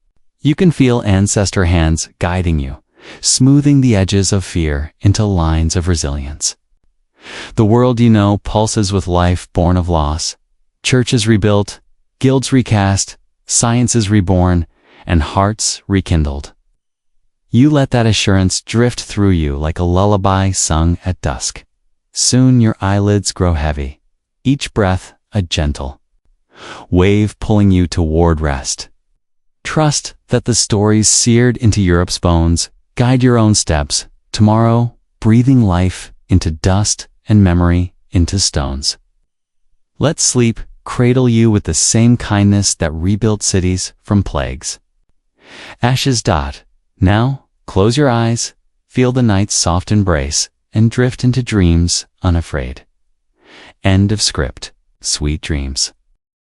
you can feel ancestor hands guiding you, smoothing the edges of fear into lines of resilience. The world you know pulses with life born of loss. Churches rebuilt, guilds recast, sciences reborn, and hearts rekindled. You let that assurance drift through you like a lullaby sung at dusk. Soon your eyelids grow heavy, each breath a gentle wave pulling you toward rest. Trust that the stories seared into Europe's bones guide your own steps, tomorrow breathing life into dust and memory into stones. Let sleep cradle you with the same kindness that rebuilt cities from plagues. Ashes dot. Now, close your eyes, feel the night's soft embrace, and drift into dreams unafraid. End of script. Sweet dreams.